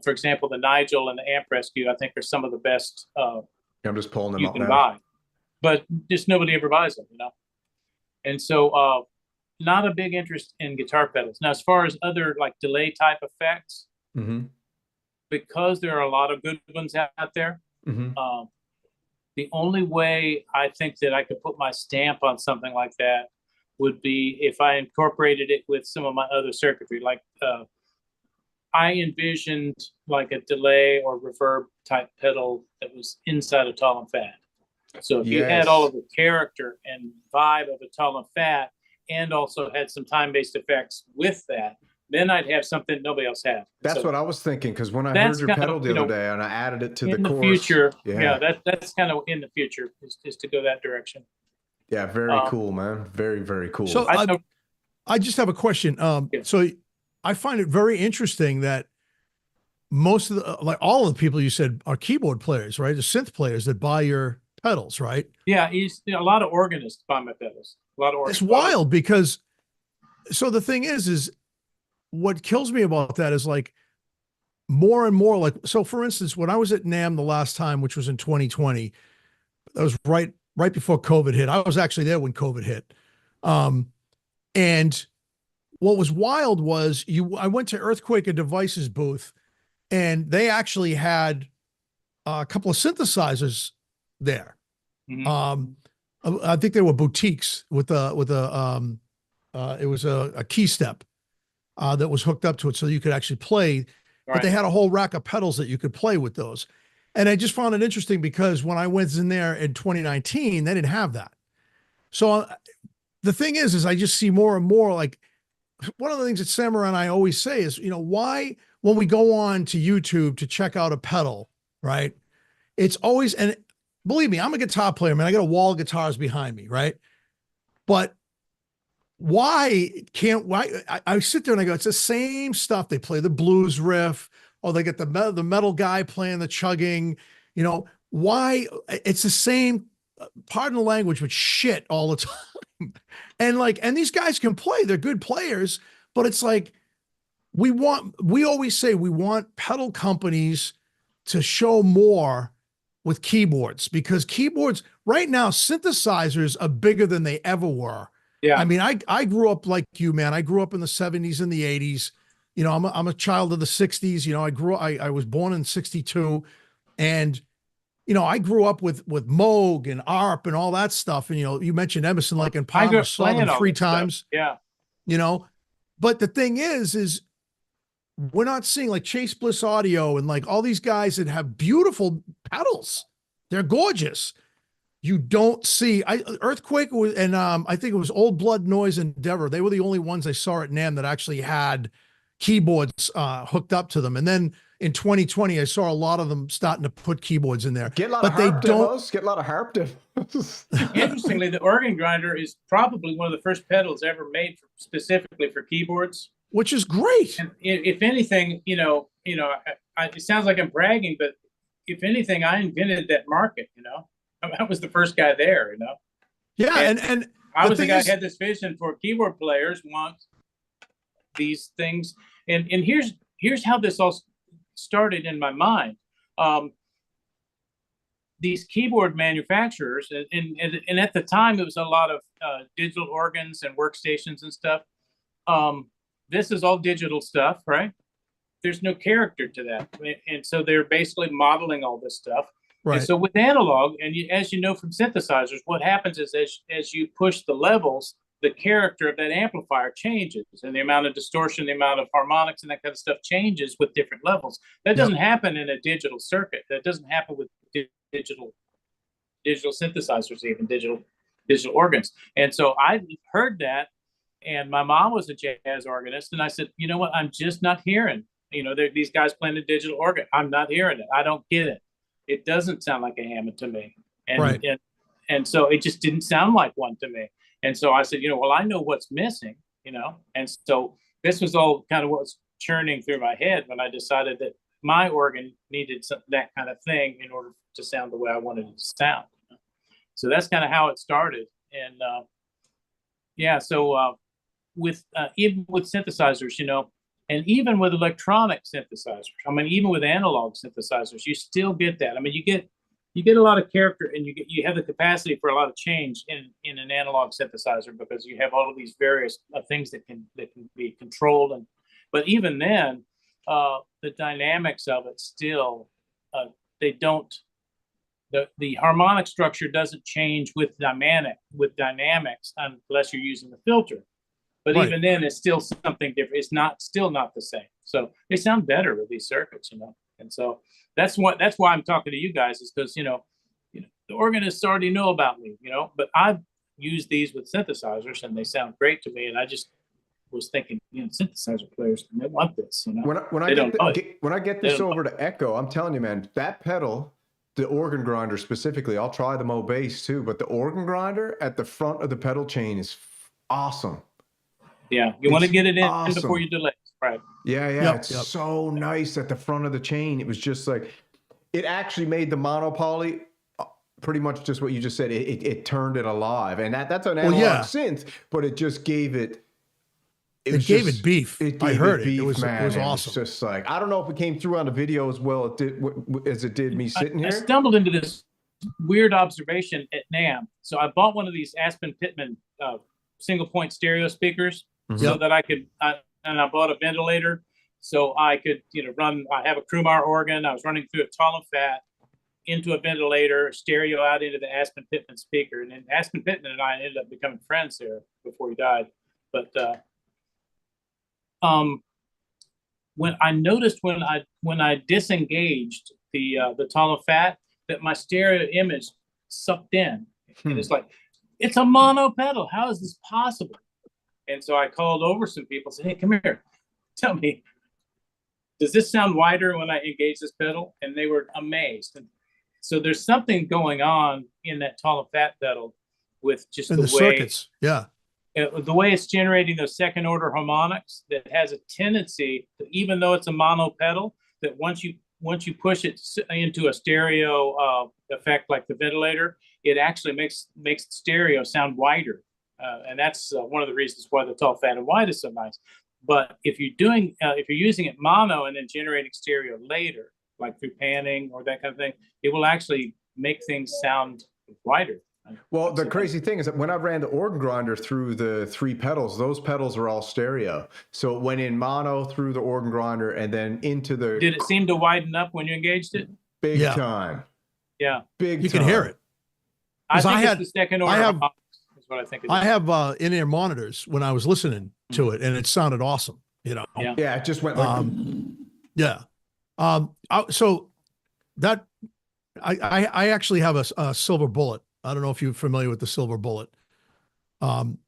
for example, the Nigel and the Amp Rescue, I think are some of the best. I'm just pulling them you up can now. buy, but just nobody ever buys them, And so, not a big interest in guitar pedals. Now, as far as other like delay type effects, because there are a lot of good ones out there. The only way I think that I could put my stamp on something like that would be if I incorporated it with some of my other circuitry. Like I envisioned like a delay or reverb type pedal that was inside a tall and fat. So if you had all of the character and vibe of a tall and fat, and also had some time-based effects with that, then I'd have something nobody else had. That's so what I was thinking, because when I heard your pedal the other day and I added it to the chorus. Future, that's kind of in the future, is to go that direction. Yeah, very cool, man. Very, very cool. So I just have a question. So I find it very interesting that most of the, like all of the people you said are keyboard players, right? The synth players that buy your pedals, right? Yeah, a lot of organists buy my pedals. A lot of organists. It's wild because, so the thing is what kills me about that is like more and more like, so for instance, when I was at NAMM the last time, which was in 2020, that was right before COVID hit. I was actually there when COVID hit. And what was wild was I went to Earthquake and Devices booth, and they actually had a couple of synthesizers there. Mm-hmm. I think they were boutiques with it was a key step that was hooked up to it so you could actually play, right. But they had a whole rack of pedals that you could play with those. And I just found it interesting because when I went in there in 2019, they didn't have that. So the thing is I just see more and more, like, one of the things that Samurai and I always say is, why, when we go on to YouTube to check out a pedal, right? It's always, and believe me, I'm a guitar player, man. I got a wall of guitars behind me, right? But why I sit there and I go, it's the same stuff. They play the blues riff, or they get the metal guy playing the chugging, why it's the same, pardon the language, but shit all the time. And these guys can play, they're good players, but it's like, we always say we want pedal companies to show more with keyboards, because keyboards right now, synthesizers are bigger than they ever were. Yeah. I mean, I grew up like you, man. I grew up in the 70s and the 80s. I'm a child of the 60s. I was born in 62, and I grew up with Moog and ARP and all that stuff. And, you mentioned Emerson, Lake and Palmer, saw them 3 times. Stuff. Yeah. But the thing is we're not seeing like Chase Bliss Audio and like all these guys that have beautiful pedals. They're gorgeous. You don't see Earthquake and I think it was Old Blood Noise Endeavor. They were the only ones I saw at NAMM that actually had keyboards hooked up to them. And then in 2020, I saw a lot of them starting to put keyboards in there. Get a lot of harp demos. Interestingly, the organ grinder is probably one of the first pedals ever made specifically for keyboards, which is great. And if anything, it sounds like I'm bragging, but if anything, I invented that market. I was the first guy there. Yeah, and I was the guy who had this vision for keyboard players want these things, and here's how this all started in my mind. These keyboard manufacturers, and at the time it was a lot of digital organs and workstations and stuff. This is all digital stuff, right? There's no character to that, and so they're basically modeling all this stuff. Right. And so with analog, and as you know from synthesizers, what happens is as you push the levels, the character of that amplifier changes, and the amount of distortion, the amount of harmonics, and that kind of stuff changes with different levels. That doesn't happen in a digital circuit. That doesn't happen with digital synthesizers, even digital organs. And so I heard that, and my mom was a jazz organist, and I said, you know what? I'm just not hearing. These guys playing the digital organ. I'm not hearing it. I don't get it. It doesn't sound like a Hammond to me. And so it just didn't sound like one to me. And so I said, well, I know what's missing, And so this was all kind of what was churning through my head when I decided that my organ needed that kind of thing in order to sound the way I wanted it to sound. So that's kind of how it started. And with even with synthesizers, and even with electronic synthesizers, even with analog synthesizers, you still get that. You get a lot of character, and you have the capacity for a lot of change in an analog synthesizer, because you have all of these various things that can be controlled. But even then, the dynamics of it still, the harmonic structure doesn't change with dynamics unless you're using the filter. But Right. even then, it's still something different. It's still not the same. So they sound better with these circuits, And so that's why I'm talking to you guys, is because the organists already know about me, But I've used these with synthesizers, and they sound great to me. And I just was thinking, synthesizer players, they want this, When I get this over to Echo, I'm telling you, man, that pedal, the organ grinder specifically, I'll try the Mo bass too, but the organ grinder at the front of the pedal chain is awesome. Yeah, you want to get it in before you delay, right? Yeah, it's so nice at the front of the chain. It was just like, it actually made the monopoly pretty much just what you just said. It turned it alive, and that's an analog synth, but it just gave it. It gave it beef. I heard it. It was man. It was awesome. It was just like, I don't know if it came through on the video as well as it did me sitting here. I stumbled into this weird observation at NAMM. So I bought one of these Aspen Pittman single point stereo speakers so that I could, and I bought a ventilator so I could, run. I have a Krumar organ. I was running through a tall and fat into a ventilator, stereo out into the Aspen Pittman speaker, and then Aspen Pittman and I ended up becoming friends there before he died. But when I noticed when I disengaged the tall and fat, that my stereo image sucked in, and it's like, it's a mono pedal. How is this possible? And so I called over some people, said, "Hey, come here, tell me, does this sound wider when I engage this pedal?" And they were amazed. And so there's something going on in that tall and fat pedal with just the way circuits, the way it's generating those second order harmonics, that has a tendency to, even though it's a mono pedal, that once you push it into a stereo effect like the ventilator, it actually makes the stereo sound wider. And that's one of the reasons why the tall, fat, and wide is so nice. But if you're using it mono and then generating stereo later, like through panning or that kind of thing, it will actually make things sound wider. Well, the crazy thing is that when I ran the organ grinder through the 3 pedals, those pedals are all stereo. So it went in mono through the organ grinder and then into the... Did it seem to widen up when you engaged it? Big time. Yeah. Big time. You can hear it. I think it's the second order. Is what I think. I have in-ear monitors when I was listening to it, and it sounded awesome. Yeah, it just went like... So that I actually have a Silver Bullet. I don't know if you're familiar with the Silver Bullet.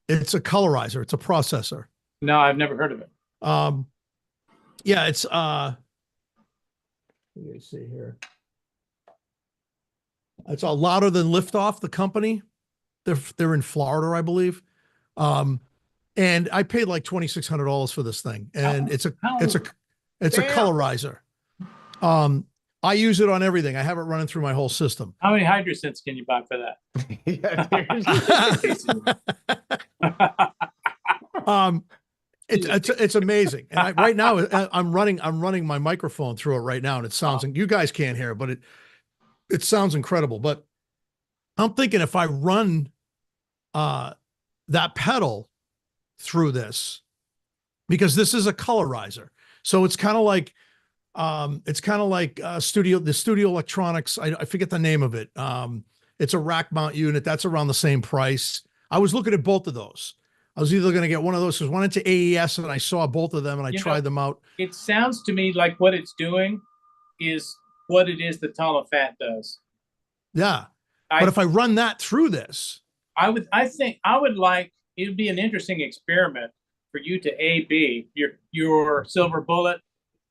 It's a colorizer. It's a processor. No, I've never heard of it. Yeah, it's let me see here. It's a Louder Than Liftoff, the company. They're in Florida, I believe. And I paid like $2,600 for this thing, and it's a colorizer. I use it on everything. I have it running through my whole system. How many Hydrosynths can you buy for that? It's amazing. And right now I'm running my microphone through it right now, and it sounds, and you guys can't hear it, but it sounds incredible. But I'm thinking, if I run that pedal through this, because this is a colorizer, so it's kind of like the studio electronics. I forget the name of it. It's a rack mount unit that's around the same price. I was looking at both of those. I was either going to get one of those, because went into AES and I saw both of them and I tried them out. It sounds to me like what it's doing is what it is that tall and fat does. Yeah. But if I run that through this, I think it would be an interesting experiment for you to A/B your Silver Bullet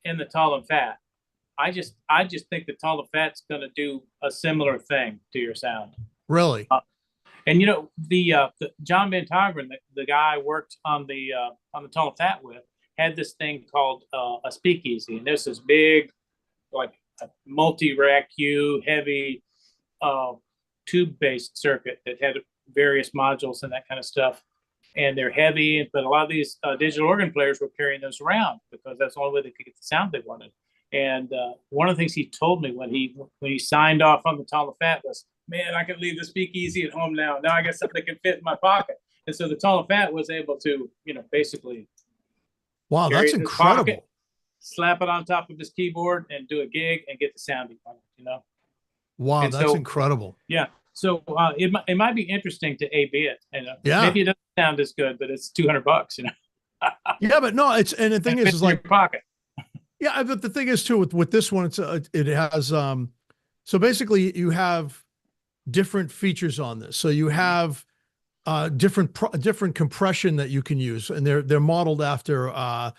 and the tall and fat. I just think the tall and fat's going to do a similar thing to your sound. Really? And the John Van Tongeren, the guy I worked on the tall and fat with, had this thing called a speakeasy, and this is big, like a multi-rack Q heavy tube-based circuit that had various modules and that kind of stuff. And they're heavy, but a lot of these digital organ players were carrying those around because that's the only way they could get the sound they wanted. And one of the things he told me when he signed off on the tall and fat was, "Man, I can leave the speakeasy at home now. Now I got something that can fit in my pocket." And so the tall and fat was able to, basically. Wow, that's incredible. Pocket, slap it on top of his keyboard and do a gig and get the sound he wanted. Wow, and that's incredible. Yeah. So it might be interesting to A/B it, and Yeah. maybe it doesn't sound as good, but it's $200, you know. Yeah, but no, and the thing It fits is in your like, pocket. yeah, but the thing is too with this one, it has so basically you have different features on this. So you have different compression that you can use, and they're modeled after a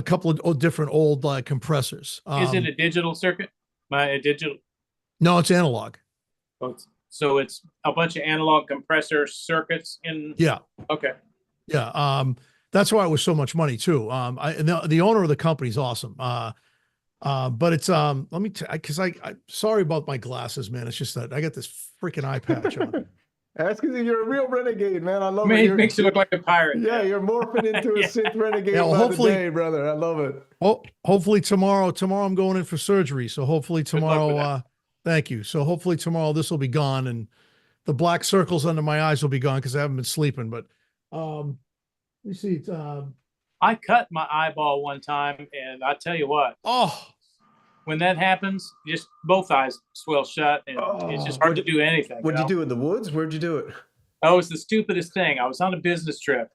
couple of different old compressors. Is it a digital circuit? A digital? No, it's analog. So it's a bunch of analog compressor circuits in. Yeah. Okay. Yeah. That's why it was so much money too. And the owner of the company is awesome. But it's let me because I sorry about my glasses, man. It's just that I got this freaking eye patch on. That's because you're a real renegade, man. I love it. it. Makes you look like a pirate. Yeah, you're morphing into a synth renegade Yeah, well, by hopefully, the day, brother. I love it. Oh, hopefully tomorrow I'm going in for surgery. So hopefully tomorrow, thank you. So hopefully tomorrow this will be gone and the black circles under my eyes will be gone because I haven't been sleeping. But let me see. I cut my eyeball one time, and I tell you what. Oh, when that happens, just both eyes swell shut, and it's just hard to do anything. What'd you do in the woods? Where'd you do it? Oh, it's the stupidest thing. I was on a business trip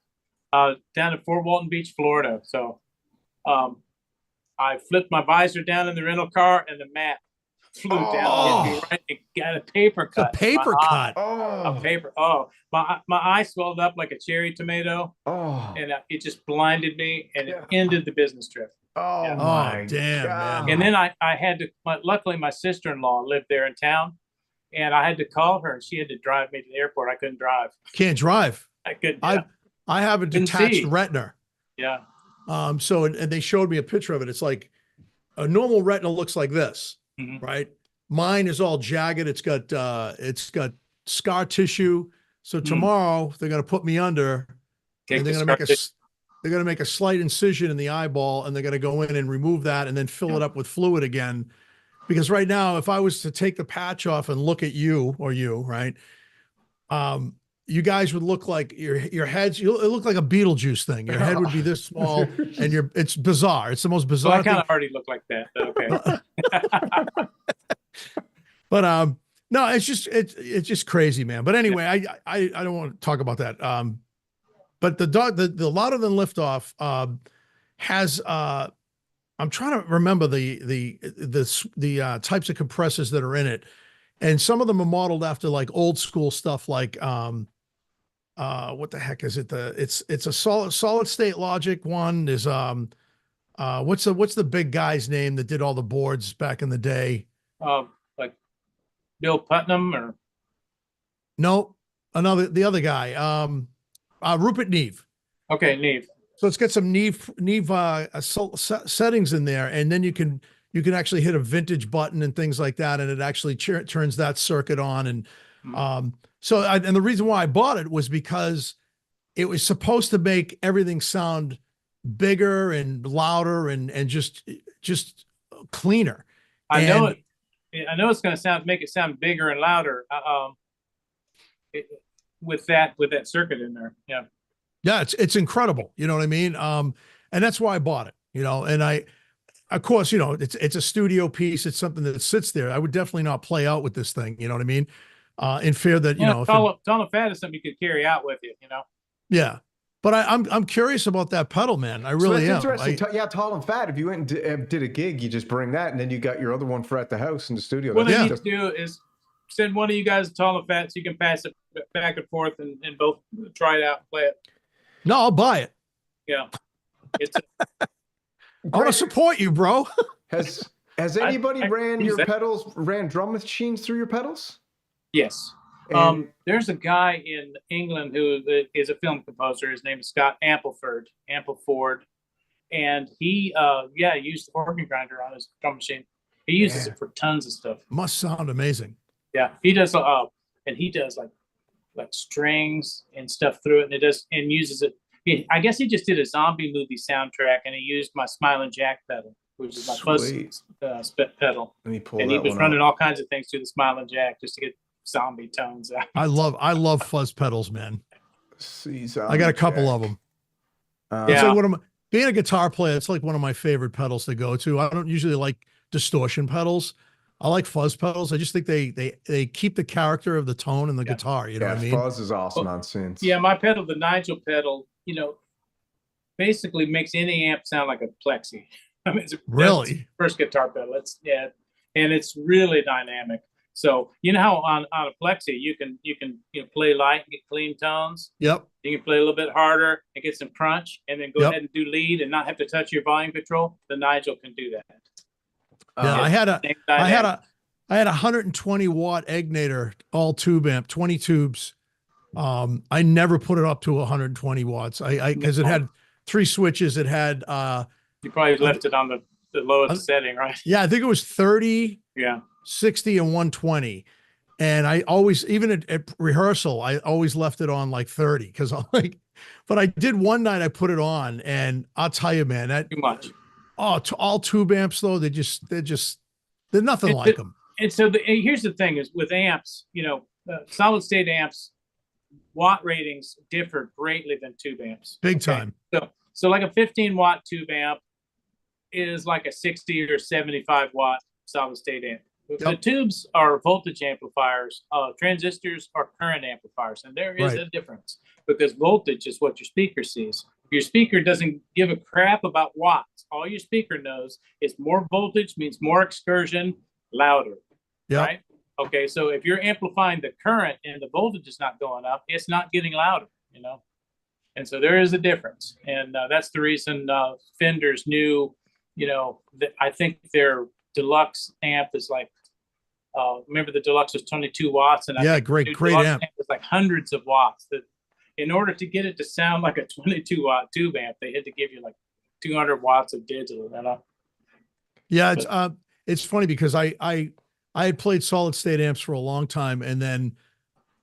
down at Fort Walton Beach, Florida. So I flipped my visor down in the rental car, and the mat flew down. Hit me right, it got a paper cut. A paper cut. A paper. Oh, my eye swelled up like a cherry tomato. Oh. And it just blinded me, and it ended the business trip. Oh, yeah. my damn, God. man. And then I had to, luckily my sister-in-law lived there in town, and I had to call her, and she had to drive me to the airport. I couldn't drive. Can't drive. I couldn't. I have a detached retina. Yeah. So, and they showed me a picture of it. It's like a normal retina looks like this, right? Mine is all jagged. It's got scar tissue. So tomorrow they're going to put me under, and they're going to make a slight incision in the eyeball, and they're going to go in and remove that and then fill it up with fluid again. Because right now, if I was to take the patch off and look at you, right? You guys would look like your heads, it look like a Beetlejuice thing. Your head would be this small, and it's bizarre. It's the most bizarre I kind of already look like that, but okay. But no, it's just crazy, man. But anyway, I don't want to talk about that. But the Louder Than Liftoff has I'm trying to remember the types of compressors that are in it, and some of them are modeled after like old school stuff, like what the heck is it? It's a solid state logic one. There's what's the big guy's name that did all the boards back in the day? Like Bill Putnam or no, the other guy, Rupert Neve. Okay, Neve. So it's got some Neve settings in there, and then you can actually hit a vintage button and things like that, and it actually turns that circuit on. And and the reason why I bought it was because it was supposed to make everything sound bigger and louder and just cleaner. I know it's going to make it sound bigger and louder with that circuit in there. Yeah. Yeah, it's incredible. You know what I mean? And that's why I bought it, and of course, it's a studio piece. It's something that sits there. I would definitely not play out with this thing. You know what I mean? In fear that, tall and fat is something you could carry out with you, Yeah. But I'm curious about that pedal, man. I really am. Interesting. Tall and Fat. If you went and did a gig, you just bring that, and then you got your other one for at the house in the studio. What they need to do is send one of you guys Tall and Fat so you can pass it back and forth and both try it out and play it. No, I'll buy it. Yeah. I want to support you, bro. Has anybody ran drum machines through your pedals? Yes. There's a guy in England who is a film composer. His name is Scott Ampleford, and he used the organ grinder on his drum machine. He uses it for tons of stuff. Must sound amazing. Yeah, he does. And he does like strings and stuff through it, and uses it. I guess he just did a zombie movie soundtrack, and he used my Smiling Jack pedal, which is my fuzz pedal. Let me pull and that he was running all kinds of things through the Smiling Jack just to get zombie tones out. I love fuzz pedals, man. I got a couple of them. It's like being a guitar player, it's like one of my favorite pedals to go to. I don't usually like distortion pedals, I like fuzz pedals. I just think they keep the character of the tone and the guitar. You know what I mean? Fuzz is awesome on synths. Yeah, my pedal, the Nigel pedal, you know, basically makes any amp sound like a plexi. I mean, Really? first guitar pedal. It's and it's really dynamic. So you know how on a plexi you can play light and get clean tones. Yep. You can play a little bit harder and get some crunch, and then go ahead and do lead and not have to touch your volume control. The Nigel can do that. Yeah, I had a 120 watt Egnator all tube amp, 20 tubes. I never put it up to 120 watts. Because it had 3 switches. It had you probably left it on the lowest setting, right? Yeah, I think it was 30, 60, and 120. And I always, even at rehearsal, I always left it on like 30 because I'm like, but I did one night, I put it on, and I'll tell you, man, that too much. Oh, all tube amps though, they're nothing like them. And so here's the thing: is with amps, you know, solid state amps, watt ratings differ greatly than tube amps. Big time. So like a 15 watt tube amp is like a 60 or 75 watt solid state amp. The tubes are voltage amplifiers. Transistors are current amplifiers, and there is a difference because voltage is what your speaker sees. If your speaker doesn't give a crap about watts, all your speaker knows is more voltage means more excursion, louder. Right? Okay, so if you're amplifying the current and the voltage is not going up, it's not getting louder, you know? And so there is a difference. And that's the reason Fender's new, you know, I think their deluxe amp is like, remember the deluxe was 22 watts, and great amp. It's like hundreds of watts. That in order to get it to sound like a 22 watt tube amp, they had to give you like 200 watts of digital. You know? Yeah, it's funny because I had played solid state amps for a long time, and then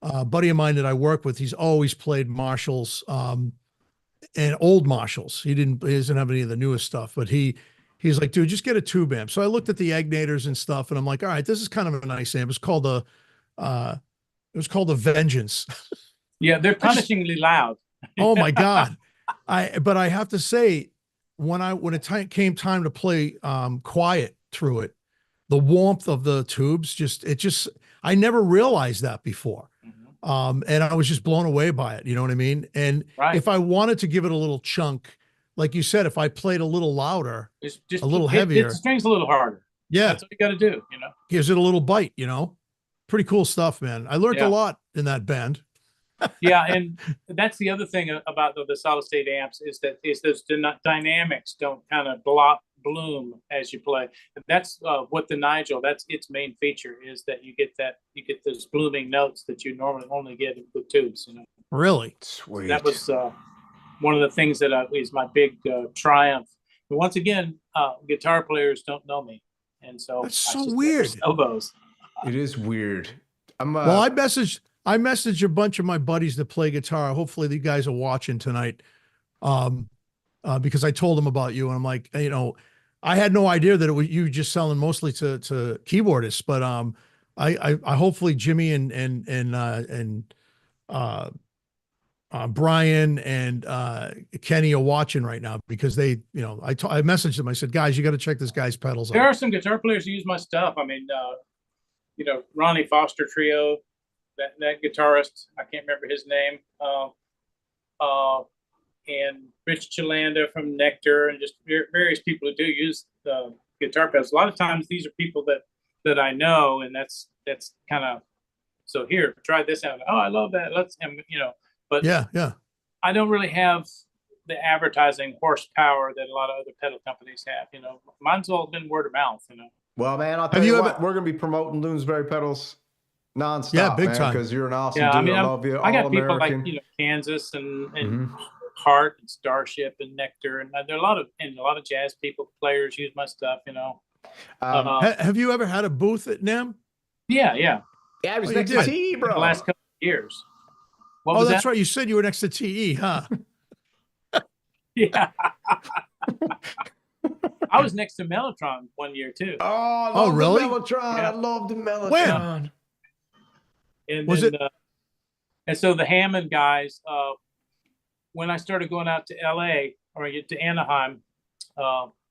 a buddy of mine that I work with, he's always played Marshalls, and old Marshalls. He doesn't have any of the newest stuff, but he's like, dude, just get a tube amp. So I looked at the Egnators and stuff, and I'm like, all right, this is kind of a nice amp. It's called the Vengeance. Yeah, they're punishingly loud. Oh my God. But I have to say, when it came time to play quiet through it, the warmth of the tubes, I never realized that before. And I was just blown away by it. You know what I mean? And if I wanted to give it a little chunk, like you said, if I played a little louder, just a little heavier, hit the strings a little harder. Yeah. That's what you got to do, you know? Gives it a little bite, you know? Pretty cool stuff, man. I learned a lot in that band. Yeah, and that's the other thing about the solid state amps is those dynamics don't kind of bloom as you play. And that's what the Nigel, that's its main feature, is that you get those blooming notes that you normally only get with tubes. You know, really sweet. That was one of the things that is my big triumph. But once again, guitar players don't know me, and so that's so weird. Elbows. It is weird. Well, I messaged a bunch of my buddies that play guitar. Hopefully the guys are watching tonight. Because I told them about you, and I'm like, you know, I had no idea that it was you just selling mostly to keyboardists, but I hopefully Jimmy and Brian and Kenny are watching right now, because they, you know, I messaged them. I said, guys, you got to check this guy's pedals out. There are some guitar players who use my stuff. I mean, you know, Ronnie Foster Trio, that guitarist, I can't remember his name, and Rich Chalanda from Nectar, and just various people who do use the guitar pedals. A lot of times these are people that I know, and that's kind of, so here, try this out. Oh, I love that. You know, but yeah. I don't really have the advertising horsepower that a lot of other pedal companies have. You know, mine's all been word of mouth, you know. Well, man, I'll tell you what, we're going to be promoting Lounsberry pedals nonstop, yeah, big time, because you're an awesome dude. I mean, I love you. I got people like, you know, Kansas and Heart and Starship and Nectar, and there are a lot of jazz people, players use my stuff, you know. Have you ever had a booth at NAMM? Yeah. I was next to TE, bro. The last couple of years. Oh, that's right. You said you were next to TE, huh? Yeah. I was next to Mellotron one year too. Oh, really? The Mellotron. Yeah. I love the Mellotron. When? And was then, it? And so the Hammond guys, when I started going out to LA or to Anaheim,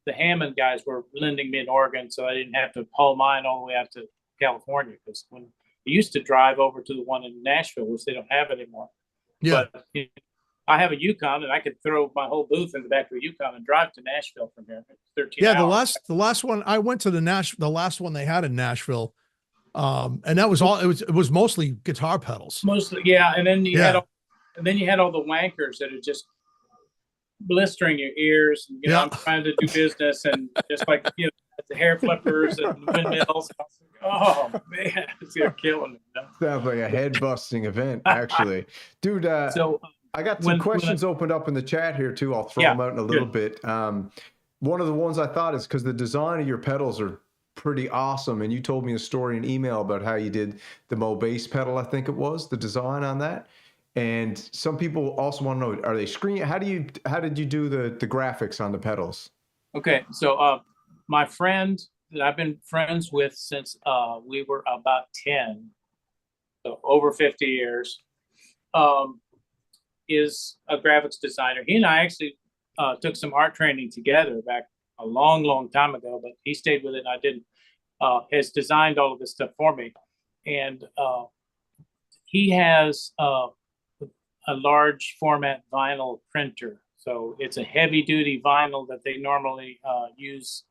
the Hammond guys were lending me an organ, so I didn't have to haul mine all the way out to California, because when I used to drive over to the one in Nashville, which they don't have anymore. Yeah. But I have a Yukon, and I could throw my whole booth in the back of a Yukon and drive to Nashville from here. 13 Yeah. hours. The last one I went to the last one they had in Nashville. And that was all, it was mostly guitar pedals. Mostly. Yeah. And then you had all the wankers that are just blistering your ears. And, you know, I'm trying to do business, and just like, you know, the hair flippers and windmills. Oh man, it's gonna kill me. You know? Sounds like a head busting event, actually, dude. So I got some questions opened up in the chat here too. I'll throw them out in a little bit. One of the ones I thought is because the design of your pedals are pretty awesome, and you told me a story in email about how you did the Mo bass pedal. I think it was the design on that. And some people also want to know: are they screen? How did you do the graphics on the pedals? Okay, so my friend that I've been friends with since we were about 10, so over 50 years, is a graphics designer. He and I actually took some art training together back a long, long time ago, but he stayed with it and I didn't. Has designed all of this stuff for me. And he has a large format vinyl printer. So it's a heavy duty vinyl that they normally use,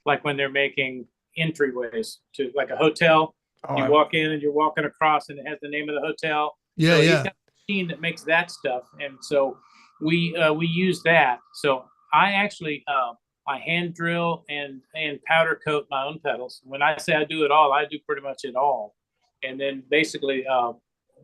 like when they're making entryways to like a hotel. You walk in and you're walking across and it has the name of the hotel. Yeah, so yeah. He's got a machine that makes that stuff. And so we use that. So I actually, I hand drill and powder coat my own pedals. When I say I do it all, I do pretty much it all. And then basically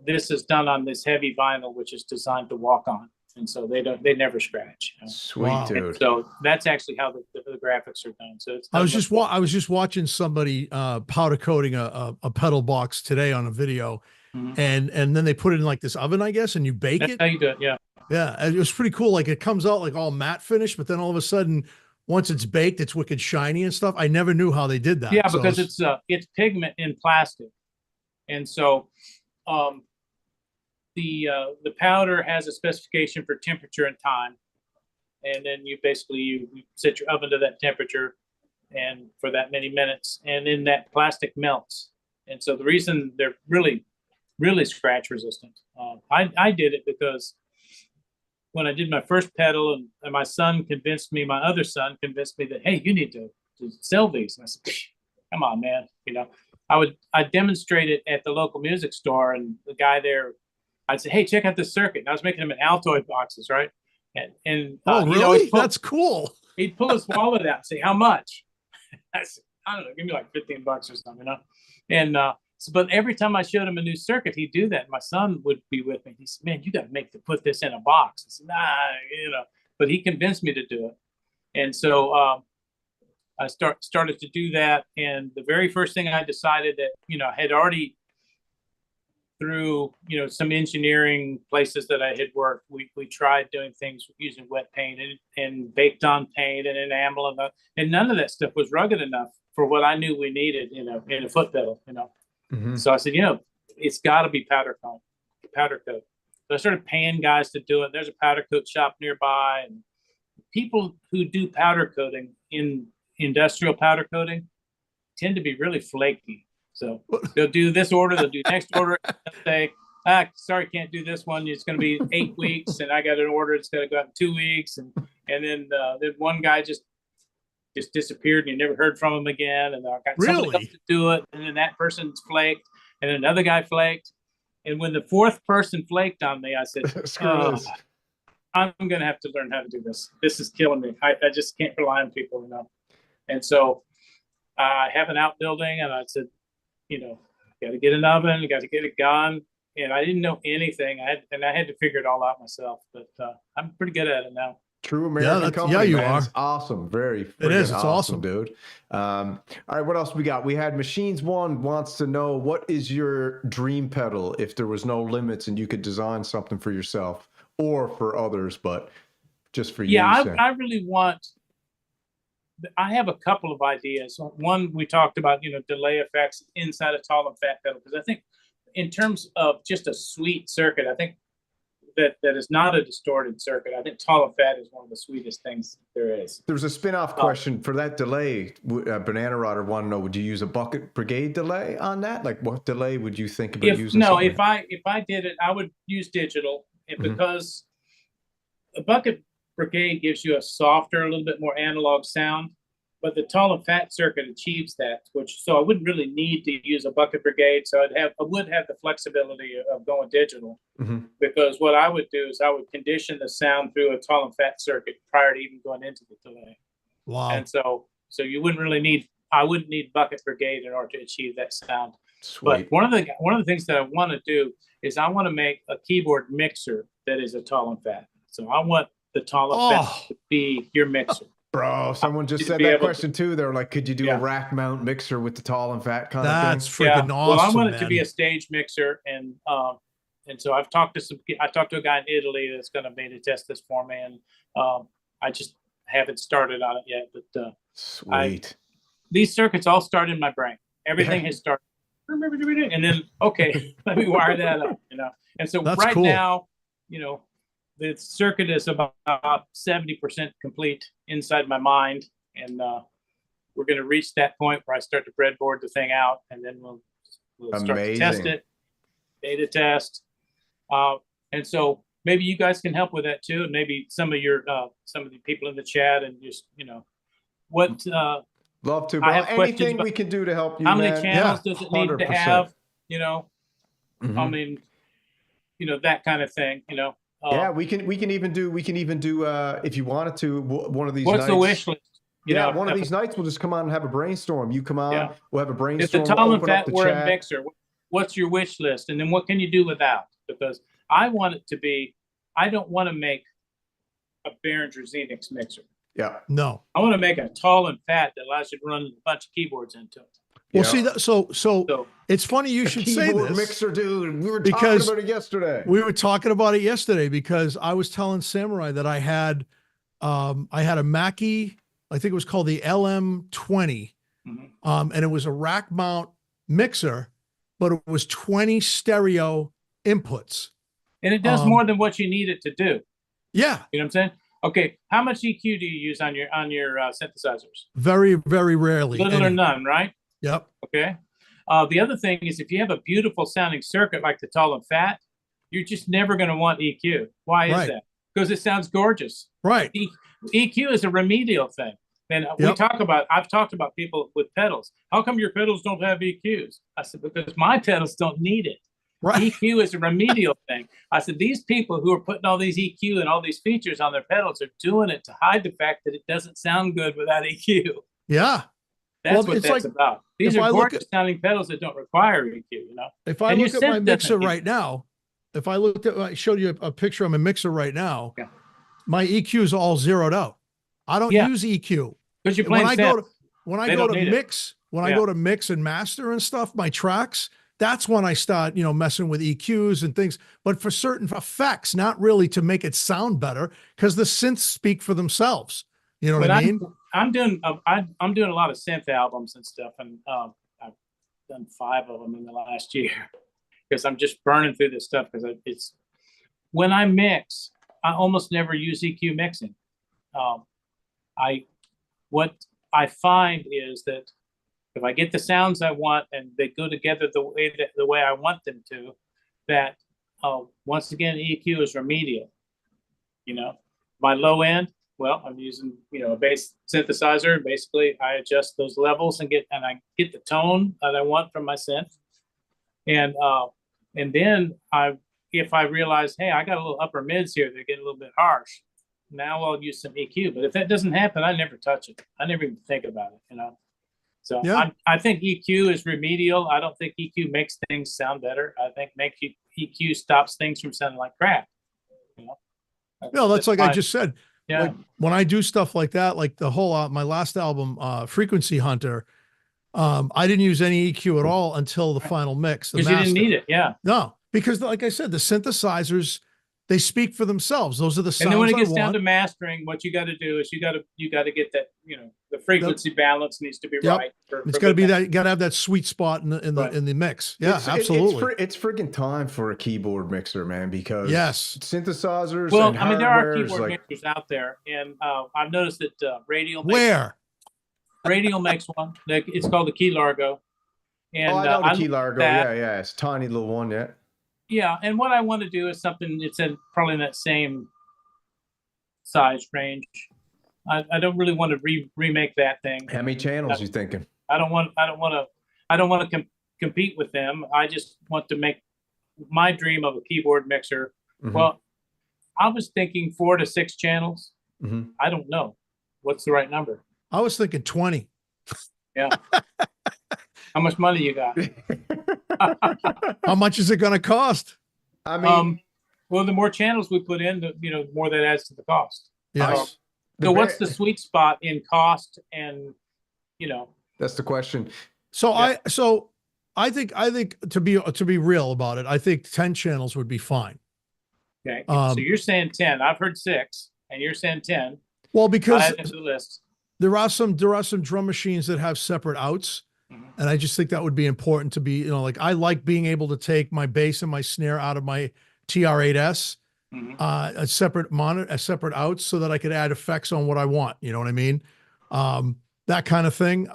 this is done on this heavy vinyl, which is designed to walk on. And so they never scratch. You know? Sweet, dude. And so that's actually how the graphics are done. So it's I was just watching somebody powder coating a pedal box today on a video, and then they put it in like this oven, I guess, and you bake that's it. how you do it, yeah. Yeah, it was pretty cool. Like it comes out like all matte finish, but then all of a sudden, once it's baked, it's wicked shiny and stuff. I never knew how they did that. Yeah, because it's pigment in plastic, and so the powder has a specification for temperature and time, and then you set your oven to that temperature and for that many minutes, and then that plastic melts. And so the reason they're really, really scratch resistant, I did it because when I did my first pedal, and my other son convinced me that, hey, you need to sell these. And I said, come on, man. You know, I demonstrate it at the local music store, and the guy there, I'd say, hey, check out this circuit. And I was making them in Altoid boxes, right? And oh, really? That's cool. He'd pull his wallet out and say, how much? I said, I don't know, give me like $15 or something, you know? And but every time I showed him a new circuit, he'd do that. My son would be with me. He said, man, you got to put this in a box. I said, nah, you know, but he convinced me to do it. And so I started to do that. And the very first thing I decided that, you know, I had already, through, you know, some engineering places that I had worked, we tried doing things using wet paint and baked on paint and enamel, and none of that stuff was rugged enough for what I knew we needed, you know, in a foot pedal, you know. So I said, you know, it's got to be powder coat. So I started paying guys to do it. There's a powder coat shop nearby, and people who do powder coating in industrial powder coating tend to be really flaky. So they'll do this order, they'll do next order, they'll say, sorry, can't do this one. It's going to be 8 weeks, and I got an order. It's going to go out in 2 weeks, and then one guy just disappeared, and you never heard from him again. And I got somebody else to do it, and then that person's flaked, and then another guy flaked. And when the fourth person flaked on me, I said, I'm going to have to learn how to do this. This is killing me. I just can't rely on people, you know. And so I have an outbuilding, and I said, you know, got to get an oven, you got to get a gun. And I didn't know anything. I had to figure it all out myself, but I'm pretty good at it now. True American company. Yeah, you man. are. It's awesome. It is. It's awesome, dude. All right, what else we got? We had Machines One wants to know, what is your dream pedal if there was no limits and you could design something for yourself or for others, but just for you? Yeah, I really want. I have a couple of ideas. One, we talked about, you know, delay effects inside a tall and fat pedal, because I think in terms of just a sweet circuit, I think that is not a distorted circuit. I think tall and fat is one of the sweetest things there is. There's a spin-off question for that delay. Banana Rodder want to know: would you use a bucket brigade delay on that? Like, what delay would you think about using? No, if I did it, I would use digital, because a bucket brigade gives you a softer, a little bit more analog sound. But the tall and fat circuit achieves that, so I wouldn't really need to use a bucket brigade. So I would have the flexibility of going digital, because what I would do is I would condition the sound through a tall and fat circuit prior to even going into the delay. Wow. And so you wouldn't really I wouldn't need bucket brigade in order to achieve that sound. Sweet. But one of the things that I want to do is I want to make a keyboard mixer that is a tall and fat. So I want the tall and fat to be your mixer. Bro, someone just said that question too. They're like, could you do a rack mount mixer with the tall and fat kind of thing? That's freaking awesome. Well, I want it to be a stage mixer, and so I talked to a guy in Italy that's going to beta test this for me, and I just haven't started on it yet. But sweet. These circuits all start in my brain. Everything has started, and then let me wire that up, And so that's right cool. now, the circuit is about 70% complete inside my mind, and we're going to reach that point where I start to breadboard the thing out, and then we'll start to test it, beta test, and so maybe you guys can help with that too, and maybe some of the people in the chat, and just what. Love to, bro. Anything we can do to help you. How many channels does it need to have? I mean, that kind of thing. Yeah, we can even do if you wanted to, one of these what's nights. the wish list? One of these nights we'll just come on and have a brainstorm. You come on, we'll have a brainstorm. If the tall and open up fat the were chat. a mixer, what's your wish list? And then what can you do without? Because I want it to be, I don't want to make a Behringer Xenix mixer. Yeah. No. I want to make a tall and fat that allows you to run a bunch of keyboards into it. Well, see that. So it's funny you should say this. Mixer, dude. We were talking about it yesterday. We were talking about it yesterday because I was telling Samurai that I had a Mackie, I think it was called the LM20, and it was a rack mount mixer, but it was 20 inputs, and it does more than what you need it to do. Yeah, you know what I'm saying. Okay, how much EQ do you use on your synthesizers? Very, very rarely. Little or none, right? Yep. Okay. The other thing is, if you have a beautiful sounding circuit like the tall and fat, you're just never going to want EQ. Why is that? Because it sounds gorgeous. Right. EQ is a remedial thing. And I've talked about people with pedals. How come your pedals don't have EQs? I said, because my pedals don't need it. Right. EQ is a remedial thing. I said, these people who are putting all these EQ and all these features on their pedals are doing it to hide the fact that it doesn't sound good without EQ. Yeah. That's what that's about. These are gorgeous sounding pedals that don't require EQ, If I look at my mixer right now, I showed you a picture of my mixer right now, my EQ is all zeroed out. I don't use EQ. Because you're playing when I go to mix and master and stuff, my tracks, that's when I start, messing with EQs and things, but for certain effects, not really to make it sound better, because the synths speak for themselves. You know what I mean? I'm doing a lot of synth albums and stuff, and I've done 5 of them in the last year because I'm just burning through this stuff. Because it's when I mix, I almost never use EQ mixing. What I find is that if I get the sounds I want and they go together the way I want them to, that once again EQ is remedial. My low end. Well, I'm using, a bass synthesizer, and basically I adjust those levels and I get the tone that I want from my synth. And then if I realize, hey, I got a little upper mids here that get a little bit harsh, now I'll use some EQ. But if that doesn't happen, I never touch it. I never even think about it, So I think EQ is remedial. I don't think EQ makes things sound better. I think EQ stops things from sounding like crap. That's like I just said. Yeah. Like when I do stuff like that, like the whole my last album, Frequency Hunter, I didn't use any EQ at all until the final mix. Because you didn't need it, yeah. No, because like I said, the synthesizers they speak for themselves. Those are the sounds And then when it I gets down want. to mastering, what you got to do is you got to get that, the frequency balance needs to be Yep. right. It's got to be that, you got to have that sweet spot in the Right. in the mix. Yeah, It's absolutely. it's freaking time for a keyboard mixer, man, because Yes. synthesizers Well, and I mean, there are hardware is keyboard like, mixers out there, and I've noticed that Radial makes one. It's called the Key Largo. And oh, I know the Key looked at Largo. that. Yeah, it's a tiny little one, yeah. Yeah, and what I want to do is something it's in probably in that same size range. I don't really want to remake that thing. How many channels you thinking? I don't want to compete with them. I just want to make my dream of a keyboard mixer. Mhm. Well, I was thinking 4 to 6 channels. Mhm. I don't know what's the right number. I was thinking 20. Yeah. How much money you got? How much is it going to cost? I mean, well, the more channels we put in, the more that adds to the cost. Yes. So what's the sweet spot in cost and, that's the question. So Yeah. I think to be real about it, I think 10 channels would be fine. Okay. So you're saying 10. I've heard 6, and you're saying 10. Well, I'll because add it to the list. there are some drum machines that have separate outs. Mhm. And I just think that would be important to be, like I like being able to take my bass and my snare out of my TR-8S, Mhm. a separate outs so that I could add effects on what I want. You know what I mean? That kind of thing.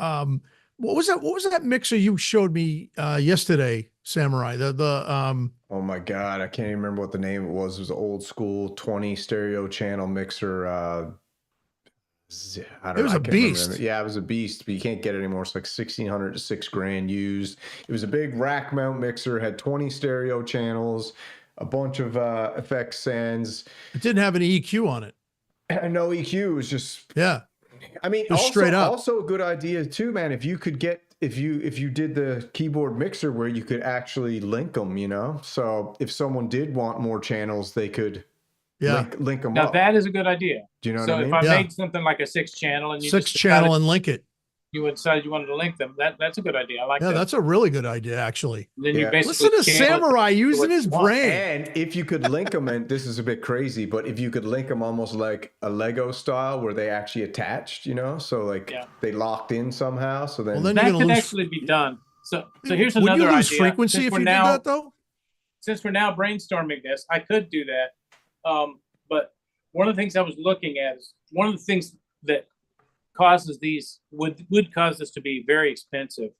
What was that mixer you showed me yesterday, Samurai? Oh my God, I can't even remember what the name it was. It was an old school 20 stereo channel mixer. I don't know. It was I a can't beast. remember. Yeah, it was a beast, but you can't get it anymore. It's like 1,600 to $6,000 used. It was a big rack mount mixer, had 20 stereo channels, a bunch of effects sends. It didn't have any EQ on it. No EQ. It was just, Yeah. I mean, Just straight up. also a good idea too, man. If you could get, if you did the keyboard mixer where you could actually link them, so if someone did want more channels, they could link them Now up. that is a good idea. Do you know So what I if mean? I Yeah. made something like a 6-channel and you 6-channel and link it. you decided you wanted to link them, that's a good idea. I like Yeah, that. that's a really good idea, actually. Then you Yeah. basically Listen to channel it Samurai to using what his you want. brain. And if you could link them, and this is a bit crazy, but if you could link them almost like a Lego style where they actually attached, so like Yeah. they locked in somehow. So then, Well, then That you're could gonna lose. actually be done. So here's Would another you lose idea. frequency Since if we're you now- did that, though? Since we're now brainstorming this, I could do that. But one of the things I was looking at is one of the things that causes these would cause this to be very expensive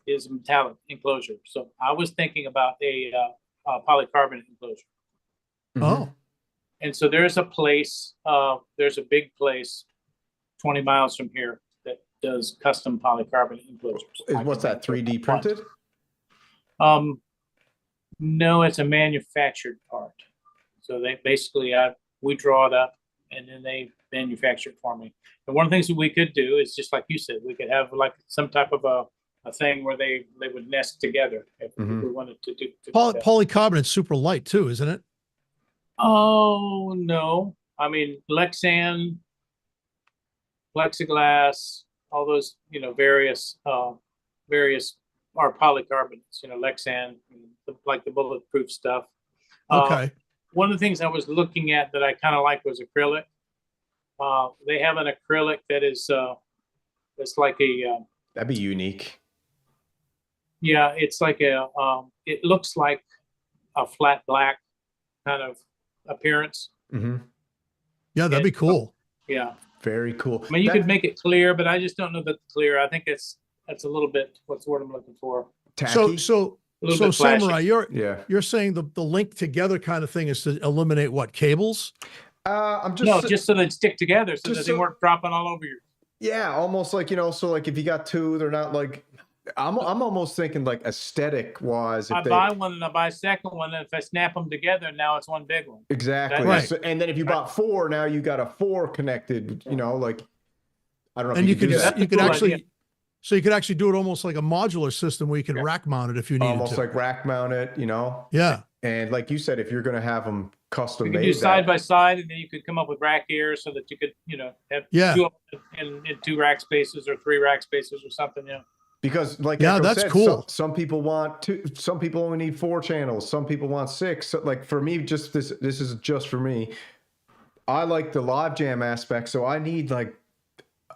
is a metallic enclosure. So I was thinking about a polycarbonate enclosure. Mhm. Oh, And so there's a big place 20 miles from here that does custom polycarbonate enclosures. What's that, 3D printed? No, it's a manufactured part. So they basically, we draw it up and then they manufacture it for me. And one of the things that we could do is just like you said, we could have like some type of a thing where they would nest together if Mhm. we wanted to do. that. Polycarbonate's super light too, isn't it? Oh, no. I mean, Lexan, plexiglass, all those, various are polycarbonates, Lexan, like the bulletproof stuff. Okay. One of the things I was looking at that I kind of like was acrylic. They have an acrylic that is, it's like That'd be unique. it's like it looks like a flat black kind of appearance. Mm-hmm. Yeah, that'd be cool. Yeah. Very cool. I mean, you could make it clear, but I just don't know that clear. I think that's a little bit, what's the word I'm looking for? Tacky. So A little bit flashy. Samurai, Yeah. you're saying the link together kind of thing is to eliminate what, cables? I'm just No, just so they'd stick together so just that they so- weren't dropping all over you. yeah, almost like so like if you got two, they're not like. I'm almost thinking like aesthetic wise. I buy one and I buy a second one, and if I snap them together, now it's one big one. Exactly. Right. So, and then if you bought 4, now you got a 4 connected. Like I don't know. And if you could do that. That's a cool idea. so you could actually do it almost like a modular system where you can Yeah. rack mount it if you needed almost to. like rack mount it. Yeah. And like you said, if you're gonna have them custom You made, could do side by side, and then you could come up with rack ears so that you could, have Yeah. 2 in 2 rack spaces or 3 rack spaces or something. Yeah. Because like Yeah, Echo that's said, cool. some people want 2, some people only need 4 channels, some people want 6. So like for me, just this is just for me. I like the live jam aspect, so I need like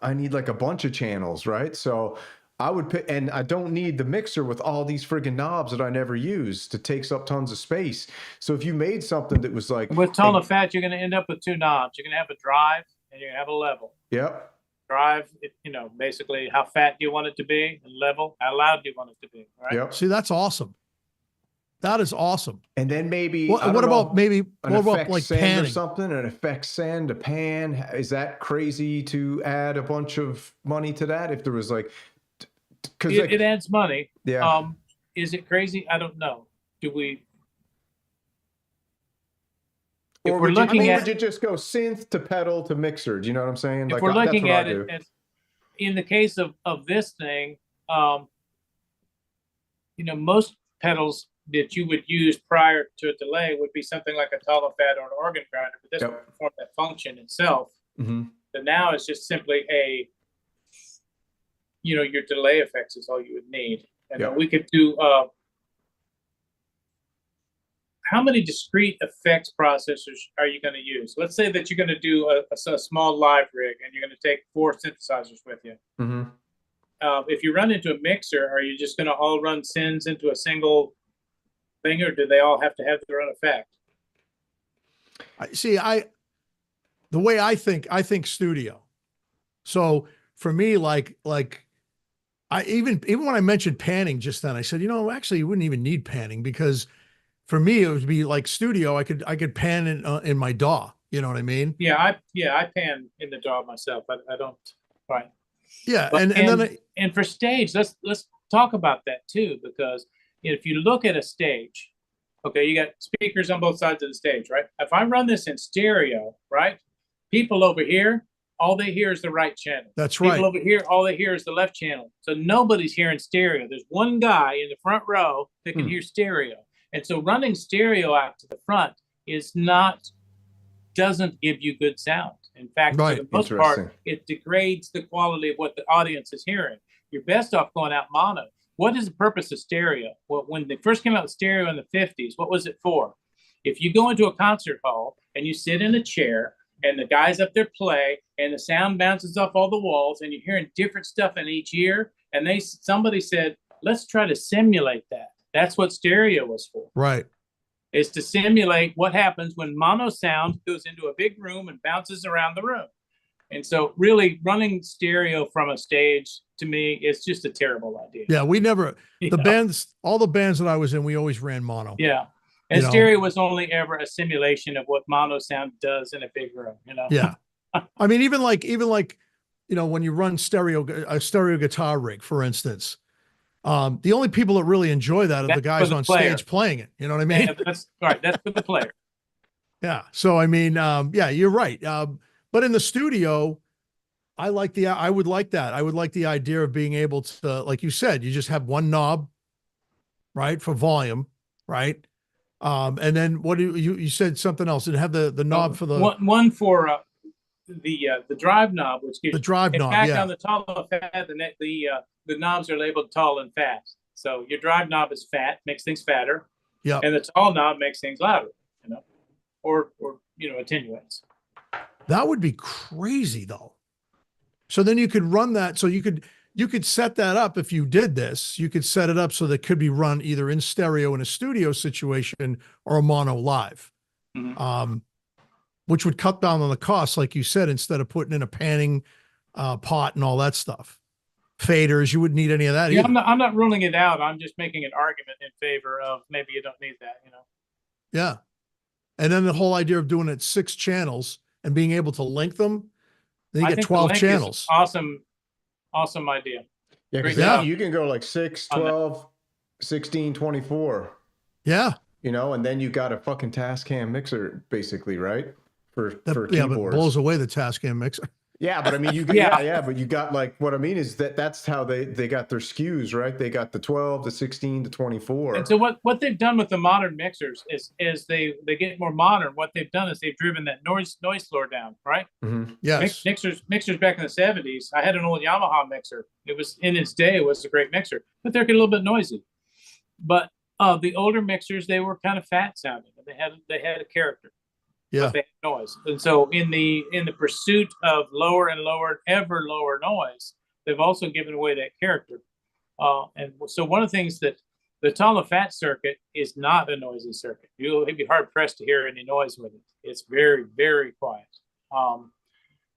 a bunch of channels, right? So I would pick, and I don't need the mixer with all these friggin' knobs that I never use that takes up tons of space. So if you made something that was like With tall and fat, you're going to end up with 2 knobs. You're going to have a drive and you're going to have a level. Yep. Drive, you know, basically how fat do you want it to be, and level, how loud do you want it to be, right? Yep. See, that's awesome. That is awesome. And then maybe what about maybe what about like send panning or something? An effect send, a pan. Is that crazy to add a bunch of money to that? If there was like, because it adds money. Yeah. Is it crazy? I don't know. Do we? Or would you just go synth to pedal to mixer? Do you know what I'm saying? If we're looking at it, in the case of this thing, you know, most pedals that you would use prior to a delay would be something like a tall and fat or an organ grinder, but this would perform that function itself. Mm-hmm. So now it's just simply you know, your delay effects is all you would need. And we could do, how many discrete effects processors are you going to use? Let's say that you're going to do a small live rig and you're going to take 4 synthesizers with you. Mm-hmm. If you run into a mixer, are you just going to all run synths into a single thing, or do they all have to have their own effect? The way I think studio. So for me, like I even when I mentioned panning just then, I said, you know, actually you wouldn't even need panning, because for me it would be like studio. I could pan in my DAW. You know what I mean? Yeah, I pan in the DAW myself. I don't. Right. Yeah, but, and for stage, let's talk about that too, because if you look at a stage, okay, you got speakers on both sides of the stage, right? If I run this in stereo, right, people over here, all they hear is the right channel. That's right. People over here, all they hear is the left channel. So nobody's hearing stereo. There's one guy in the front row that can hear stereo. And so running stereo out to the front doesn't give you good sound. In fact, for the most part, it degrades the quality of what the audience is hearing. You're best off going out mono. What is the purpose of stereo? Well, when they first came out with stereo in the 50s, what was it for? If you go into a concert hall and you sit in a chair and the guys up there play and the sound bounces off all the walls and you're hearing different stuff in each ear, and somebody said, let's try to simulate that. That's what stereo was for. Right. Is to simulate what happens when mono sound goes into a big room and bounces around the room. And so really running stereo from a stage, to me, is just a terrible idea. Yeah, we never, all the bands that I was in, we always ran mono. Yeah. And stereo was only ever a simulation of what mono sound does in a big room, you know? Yeah. I mean, even like, you know, when you run a stereo guitar rig, for instance, the only people that really enjoy that are the guys on stage playing it. You know what I mean? Yeah, that's right. That's for the player. Yeah. So, I mean, yeah, you're right. But in the studio, I would like that. I would like the idea of being able to, like you said, you just have one knob, right, for volume, right? And then what do you said something else? And have the knob for the one for the drive knob, which gives the drive knob. In fact, on the tall and fat, the knobs are labeled tall and fat. So your drive knob is fat, makes things fatter. Yeah. And the tall knob makes things louder, you know, or you know, attenuates. That would be crazy though. So then you could run that. So you could set that up. If you did this, you could set it up so that it could be run either in stereo in a studio situation or a mono live. Mm-hmm. Which would cut down on the cost, like you said, instead of putting in a panning pot and all that stuff. Faders, you wouldn't need any of that either. I'm not ruling it out. I'm just making an argument in favor of maybe you don't need that, you know? Yeah. And then the whole idea of doing it 6 channels and being able to link them, then you get 12 channels. Awesome idea. Yeah, because you can go like 6, 12, 16, 24. Yeah. You know, and then you got a fucking Tascam mixer, basically, right? For yeah, keyboards. but it blows away the Tascam mixer. Yeah, but I mean, you got, Yeah. yeah, but you got like, what I mean is that's how they got their SKUs, right? They got the 12, the 16, the 24. And so what they've done with the modern mixers is as they get more modern, what they've done is they've driven that noise floor down, right? Mm-hmm. Yes. Mixers back in the 70s. I had an old Yamaha mixer. It was in its day, it was a great mixer, but they're a little bit noisy. But the older mixers, they were kind of fat sounding. They had a character. Yeah. But they had noise. And so in the pursuit of lower and lower, ever lower noise, they've also given away that character. And so one of the things that the tall and fat circuit is not a noisy circuit. You'll be hard pressed to hear any noise with it. It's very, very quiet.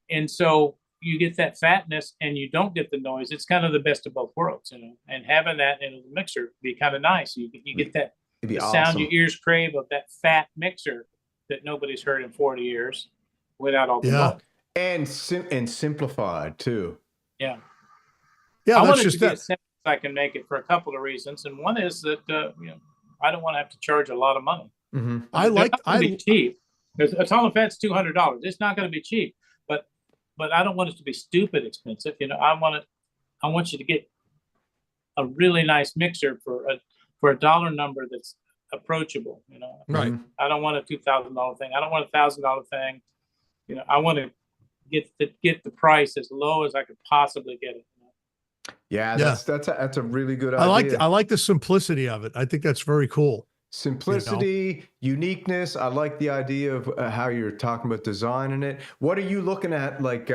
And so you get that fatness and you don't get the noise. It's kind of the best of both worlds, you know. And having that in a mixer would be kind of nice. You get that the sound your ears crave of that fat mixer that nobody's heard in 40 years without all the noise. And simplified too. Yeah. Yeah, I that's want it just to be that. as simple as I can make it for a couple of reasons. And one is that, you know, I don't want to have to charge a lot of money. Mm-hmm. Be cheap. A ton of fat's $200. It's not going to be cheap, but I don't want it to be stupid expensive. You know, I want you to get a really nice mixer for a dollar number that's approachable. You know, Right. I don't want a $2,000 thing. I don't want a $1,000 thing. You know, I want to get the price as low as I could possibly get it. Yeah, that's a really good idea. I like the simplicity of it. I think that's very cool. Simplicity, uniqueness. I like the idea of how you're talking about designing it. What are you looking at? Like,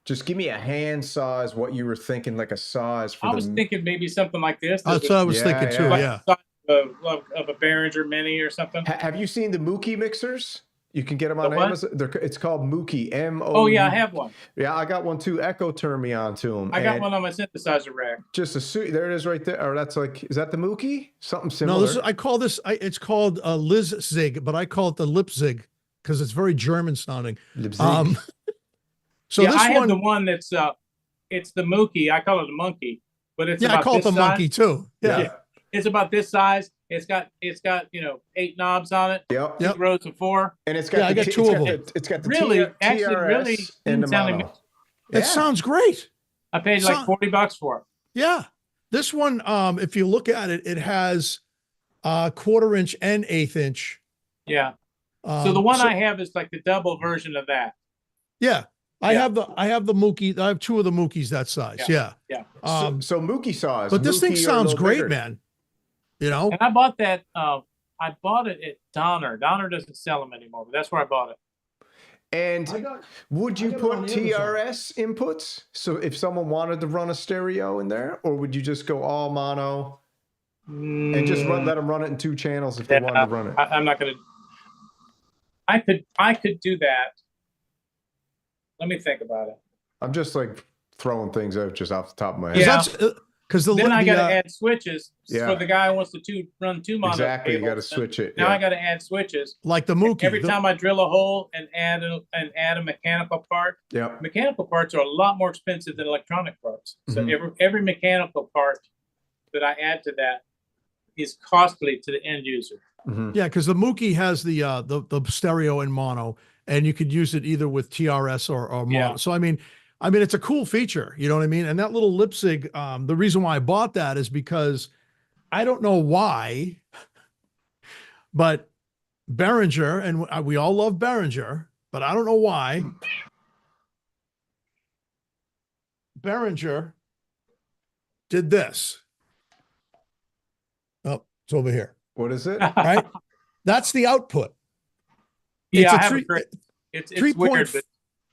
just give me a hand size. What you were thinking, like a size for. I was thinking maybe something like this. That's what I was thinking too. Like Yeah. of a Behringer Mini or something. Have you seen the Mookie mixers? You can get them on Amazon. It's called Mookie. M-O. Oh yeah, I have one. Yeah, I got one too. Echo turned me on to them. I got one on my synthesizer rack. Just a suit. There it is, right there. Or that's like, is that the Mookie? Something similar. No, I call this. It's called Liz Zig, but I call it the Lipzig because it's very German sounding. Lipzig. So yeah, this I have one, the one that's it's the Mookie. I call it a monkey, but it's I call it the monkey too. Yeah. It's about this size. It's got 8 knobs on it. Yep. 2 rows of 4. And it's got I got 2 of them. It's got the really TRS and the mono. It sounds great. I paid like $40 for it. Yeah. This one, if you look at it, it has 1/4 inch and 1/8 inch. Yeah. So the one I have is like the double version of that. Yeah. I have the Mookie. I have 2 of the Mookies that size. Yeah. Yeah. So Mookie size. But this thing sounds great, bigger. man. You know? And I bought that. I bought it at Donner. Donner doesn't sell them anymore, but that's where I bought it. And would you put TRS inputs? So if someone wanted to run a stereo in there, or would you just go all mono and just let them run it in 2 channels if they wanted to run it? I'm not going to. I could do that. Let me think about it. I'm just like throwing things out just off the top of my head. Yeah. Because then I got to add switches for the guy who wants to run 2 mono Exactly, cables. you got to switch it. Now I got to add switches. Like the Mookie. Every time I drill a hole and add a mechanical part. Yep. Mechanical parts are a lot more expensive than electronic parts. So every mechanical part that I add to that is costly to the end user. Yeah, because the Mookie has the stereo and mono, and you could use it either with TRS or mono. Yeah. So I mean, it's a cool feature, you know what I mean? And that little Lipzig, the reason why I bought that is because I don't know why, but Behringer, and we all love Behringer, but I don't know why. Behringer did this. Oh, it's over here. What is it? Right? That's the output. Yeah, it's it's weird, but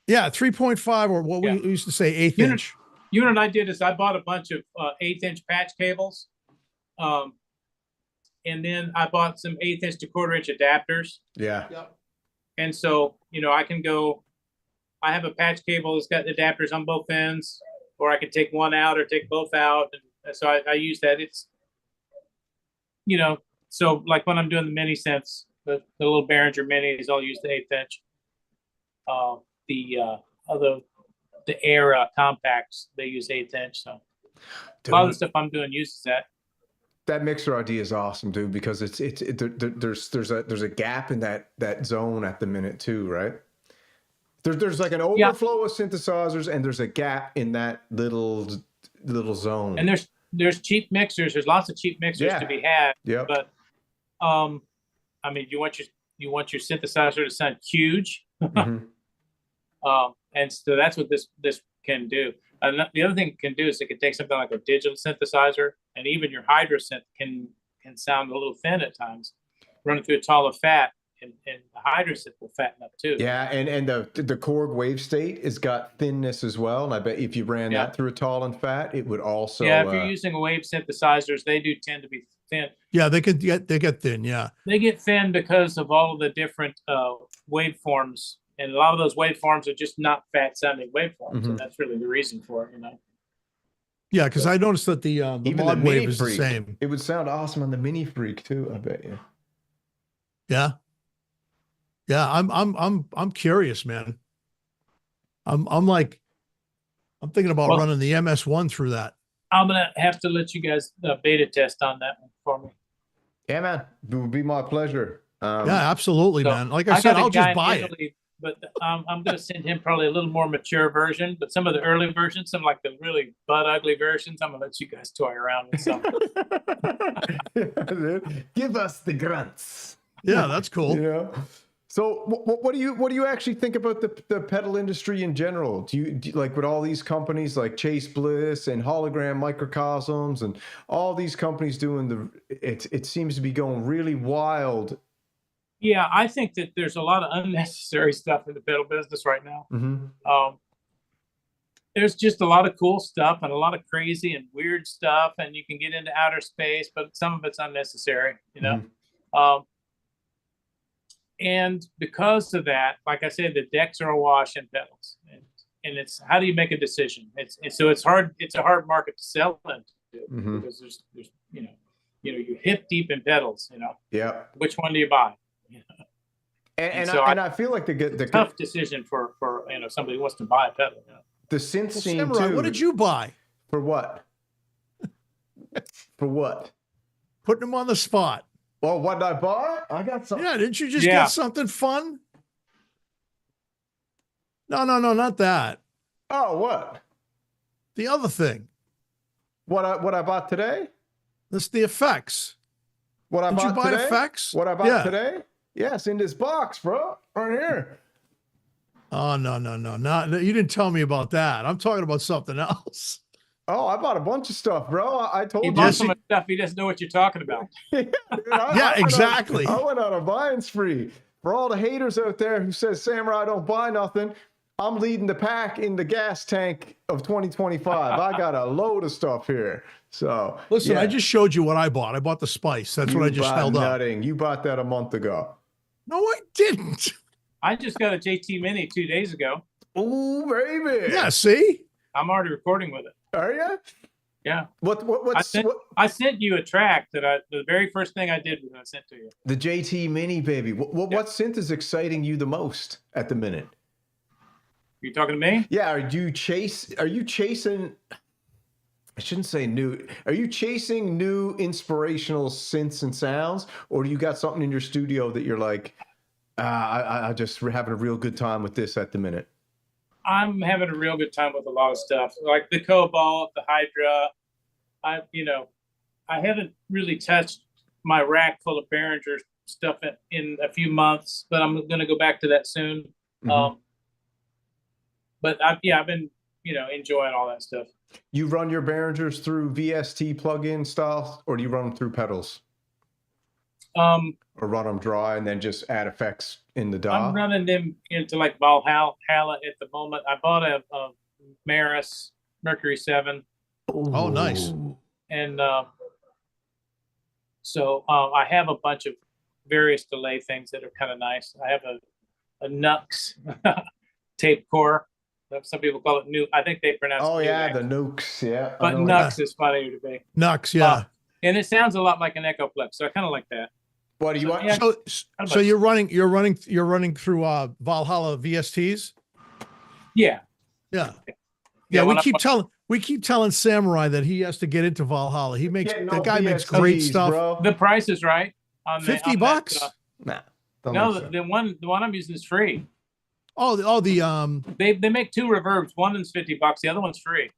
yeah, 3.5 or what we used to say 1/8 inch. You know what I did is I bought a bunch of 1/8 inch patch cables. And then I bought some 1/8 inch to 1/4 inch adapters. Yeah. And so, I can go, I have a patch cable that's got adapters on both ends, or I can take one out or take both out. And so I use that. It's, so like when I'm doing the mini synths, the little Behringer minis, I'll use the 1/8 inch. The Era compacts, they use 1/8 inch. So a lot of the stuff I'm doing uses that. That mixer idea is awesome, dude, because there's a gap in that zone at the minute too, right? There's like an overflow of synthesizers, and there's a gap in that little zone. And there's cheap mixers. There's lots of cheap mixers to be had. Yeah. But I mean, you want your synthesizer to sound huge. Mm-hmm. And so that's what this can do. And the other thing it can do is it can take something like a digital synthesizer, and even your hydro synth can sound a little thin at times. Run it through a tall of fat, and the hydro synth will fatten up too. Yeah, and the Korg wave state has got thinness as well. And I bet if you ran that through a tall and fat, it would also. Yeah, if you're using wave synthesizers, they do tend to be thin. Yeah, they get thin. Yeah, they get thin because of all of the different waveforms. And a lot of those waveforms are just not fat sounding waveforms. And that's really the reason for it, you know? Yeah, because I noticed that the mod wave is the same. It would sound awesome on the Mini Freak too, I bet you. Yeah. Yeah, I'm curious, man. I'm thinking about running the MS1 through that. I'm gonna have to let you guys beta test on that one for me. Yeah, man. It would be my pleasure. Yeah, absolutely, man. Like I said, I'll just buy it. But I'm going to send him probably a little more mature version. But some of the early versions, some like the really butt ugly versions, I'm going to let you guys toy around with some. Give us the grunts. Yeah, that's cool. Yeah. So what do you actually think about the pedal industry in general? Do you like with all these companies like Chase Bliss and Hologram Microcosms and all these companies doing it seems to be going really wild. Yeah, I think that there's a lot of unnecessary stuff in the pedal business right now. Mm-hmm. There's just a lot of cool stuff and a lot of crazy and weird stuff, and you can get into outer space, but some of it's unnecessary, you know. Mm-hmm. And because of that, like I said, the decks are awash in pedals, and it's how do you make a decision? It's hard. It's a hard market to sell into because there's you know you're hip deep in pedals, you know. Yeah. Which one do you buy? And I feel like the tough decision for somebody who wants to buy a pedal. You know? The synth scene Samurai, too. what did you buy? For what? For what? Putting them on the spot. Well, what did I buy? I got something. Yeah, didn't you just get something fun? No, not that. Oh, what? The other thing. What I bought today? That's the effects. What I Did bought you buy today? effects? What I bought today? Yes, in this box, bro. Right here. Oh, no. You didn't tell me about that. I'm talking about something else. Oh, I bought a bunch of stuff, bro. I told you. He bought so much stuff, he doesn't know what you're talking about. Exactly. I went on a buying spree. For all the haters out there who says, Samurai, don't buy nothing, I'm leading the pack in the gas tank of 2025. I got a load of stuff here. So listen, I just showed you what I bought. I bought the Spice. That's what I just held up. You bought that a month ago. No, I didn't. I just got a JT Mini 2 days ago. Ooh, baby. Yeah, see? I'm already recording with it. Are you? Yeah. I sent you a track that the very first thing I did was I sent to you. The JT Mini, baby. What synth is exciting you the most at the minute? You talking to me? Yeah. Are you chasing? I shouldn't say new. Are you chasing new inspirational synths and sounds, or do you got something in your studio that you're like, I just having a real good time with this at the minute? I'm having a real good time with a lot of stuff, like the Cobalt, the Hydra. I haven't really touched my rack full of Behringer stuff in a few months, but I'm going to go back to that soon. Mm-hmm. But I've been, enjoying all that stuff. You run your Behringers through VST plugin style, or do you run them through pedals? Or run them dry and then just add effects in the DAW? I'm running them into like Valhalla at the moment. I bought a Maris Mercury 7. Oh, nice. And so I have a bunch of various delay things that are kind of nice. I have a Nux tape core. Some people call it Nuke. I think they pronounce it. Oh, yeah, the Nukes. Yeah. But Nux is funnier to me. Nux, yeah. And it sounds a lot like an Echoplex, so I kind of like that. What do you want? Yeah, so you're running through Valhalla VSTs? Yeah. Yeah. Yeah, we keep telling Samurai that he has to get into Valhalla. The guy makes great stuff. Bro. The price is right on $50. Nah. No, the one I'm using is free. They make two reverbs. One is $50. The other one's free.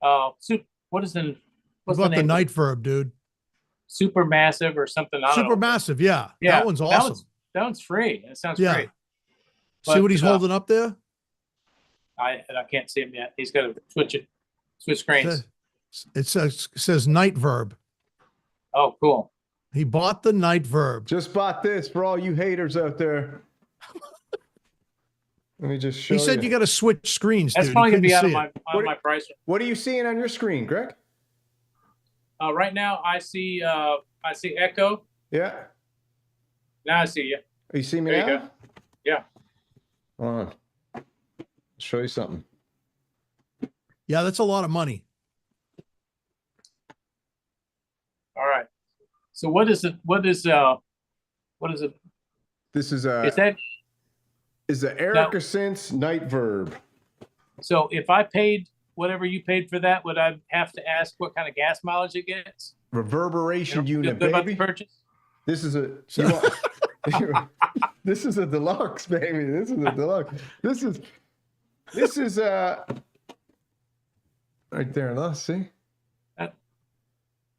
What is the what's the about the name? night verb, dude. Super massive or something. I don't know. Super massive, yeah. Yeah, That one's awesome. That one's free. It sounds Yeah. great. See But, what he's holding up there? I can't see him yet. He's got to switch screens. It says night verb. Oh, cool. He bought the night verb. Just bought this for all you haters out there. Let me just show you. He said you got to switch screens, That's dude. probably You gonna be out couldn't of see it. my price. What are you seeing on your screen, Greg? Right now, I see Echo. Yeah. Now I see you. You see me There you now? go. Yeah. Hold on. I'll show you something. Yeah, that's a lot of money. All right. So what is it? What is it? This is the Erica Synth's night verb. So if I paid whatever you paid for that, would I have to ask what kind of gas mileage it gets? Reverberation You know, unit, good about the baby. purchase? This is a this is a deluxe, baby. This is a deluxe. This is right there. Let's see.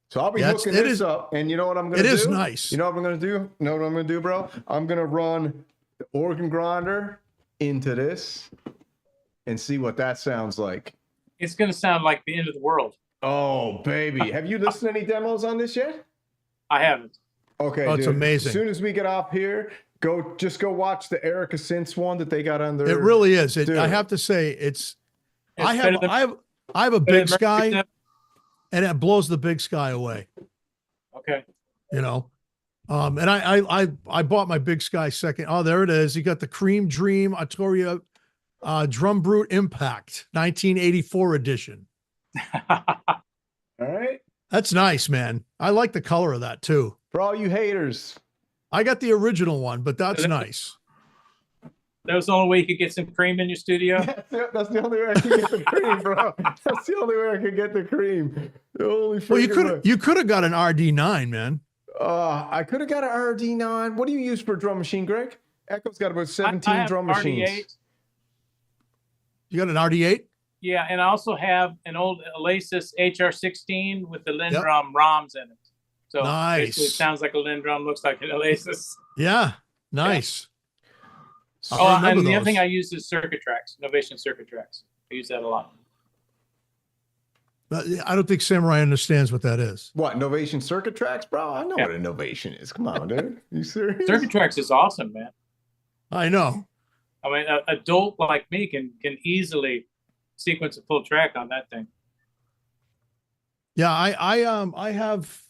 So I'll be hooking this up, and you know what I'm gonna do? It is nice. You know what I'm gonna do? You know what I'm gonna do, bro? I'm gonna run the organ grinder into this and see what that sounds like. It's gonna sound like the end of the world. Oh, baby. Have you listened to any demos on this yet? I haven't. Okay, Oh, it's dude. amazing. As soon as we get off here, go watch the Erica Synths one that they got on their. It really is. Dude. I have to say, I better than- have a big than sky, Mercury. and it blows the big sky away. Okay. You know, and I bought my big sky second. Oh, there it is. You got the Cream Dream Arturia Drum Brute Impact 1984 edition. All right. That's nice, man. I like the color of that too. For all you haters. I got the original one, but that's nice. That was the only way you could get some cream in your studio. That's the only way I can get the cream, bro. That's the only way I can get the cream. The only Well, way. you could have got an RD9, man. I could have got an RD9. What do you use for a drum machine, Greg? Echo's got about 17 I have drum RD8. machines. You got an RD8? Yeah, and I also have an old Oasis HR16 with the Lindrum ROMs in it. So basically it sounds like a Lindrum, looks like an Oasis. Yeah, nice. Yeah. Oh, and the other thing I use is circuit tracks, Novation circuit tracks. I use that a lot. I don't think Samurai understands what that is. What, Novation circuit tracks, bro? I know what a Novation is. Come on, dude. You serious? Circuit tracks is awesome, man. I know. I mean, an adult like me can easily sequence a full track on that thing. Yeah, I have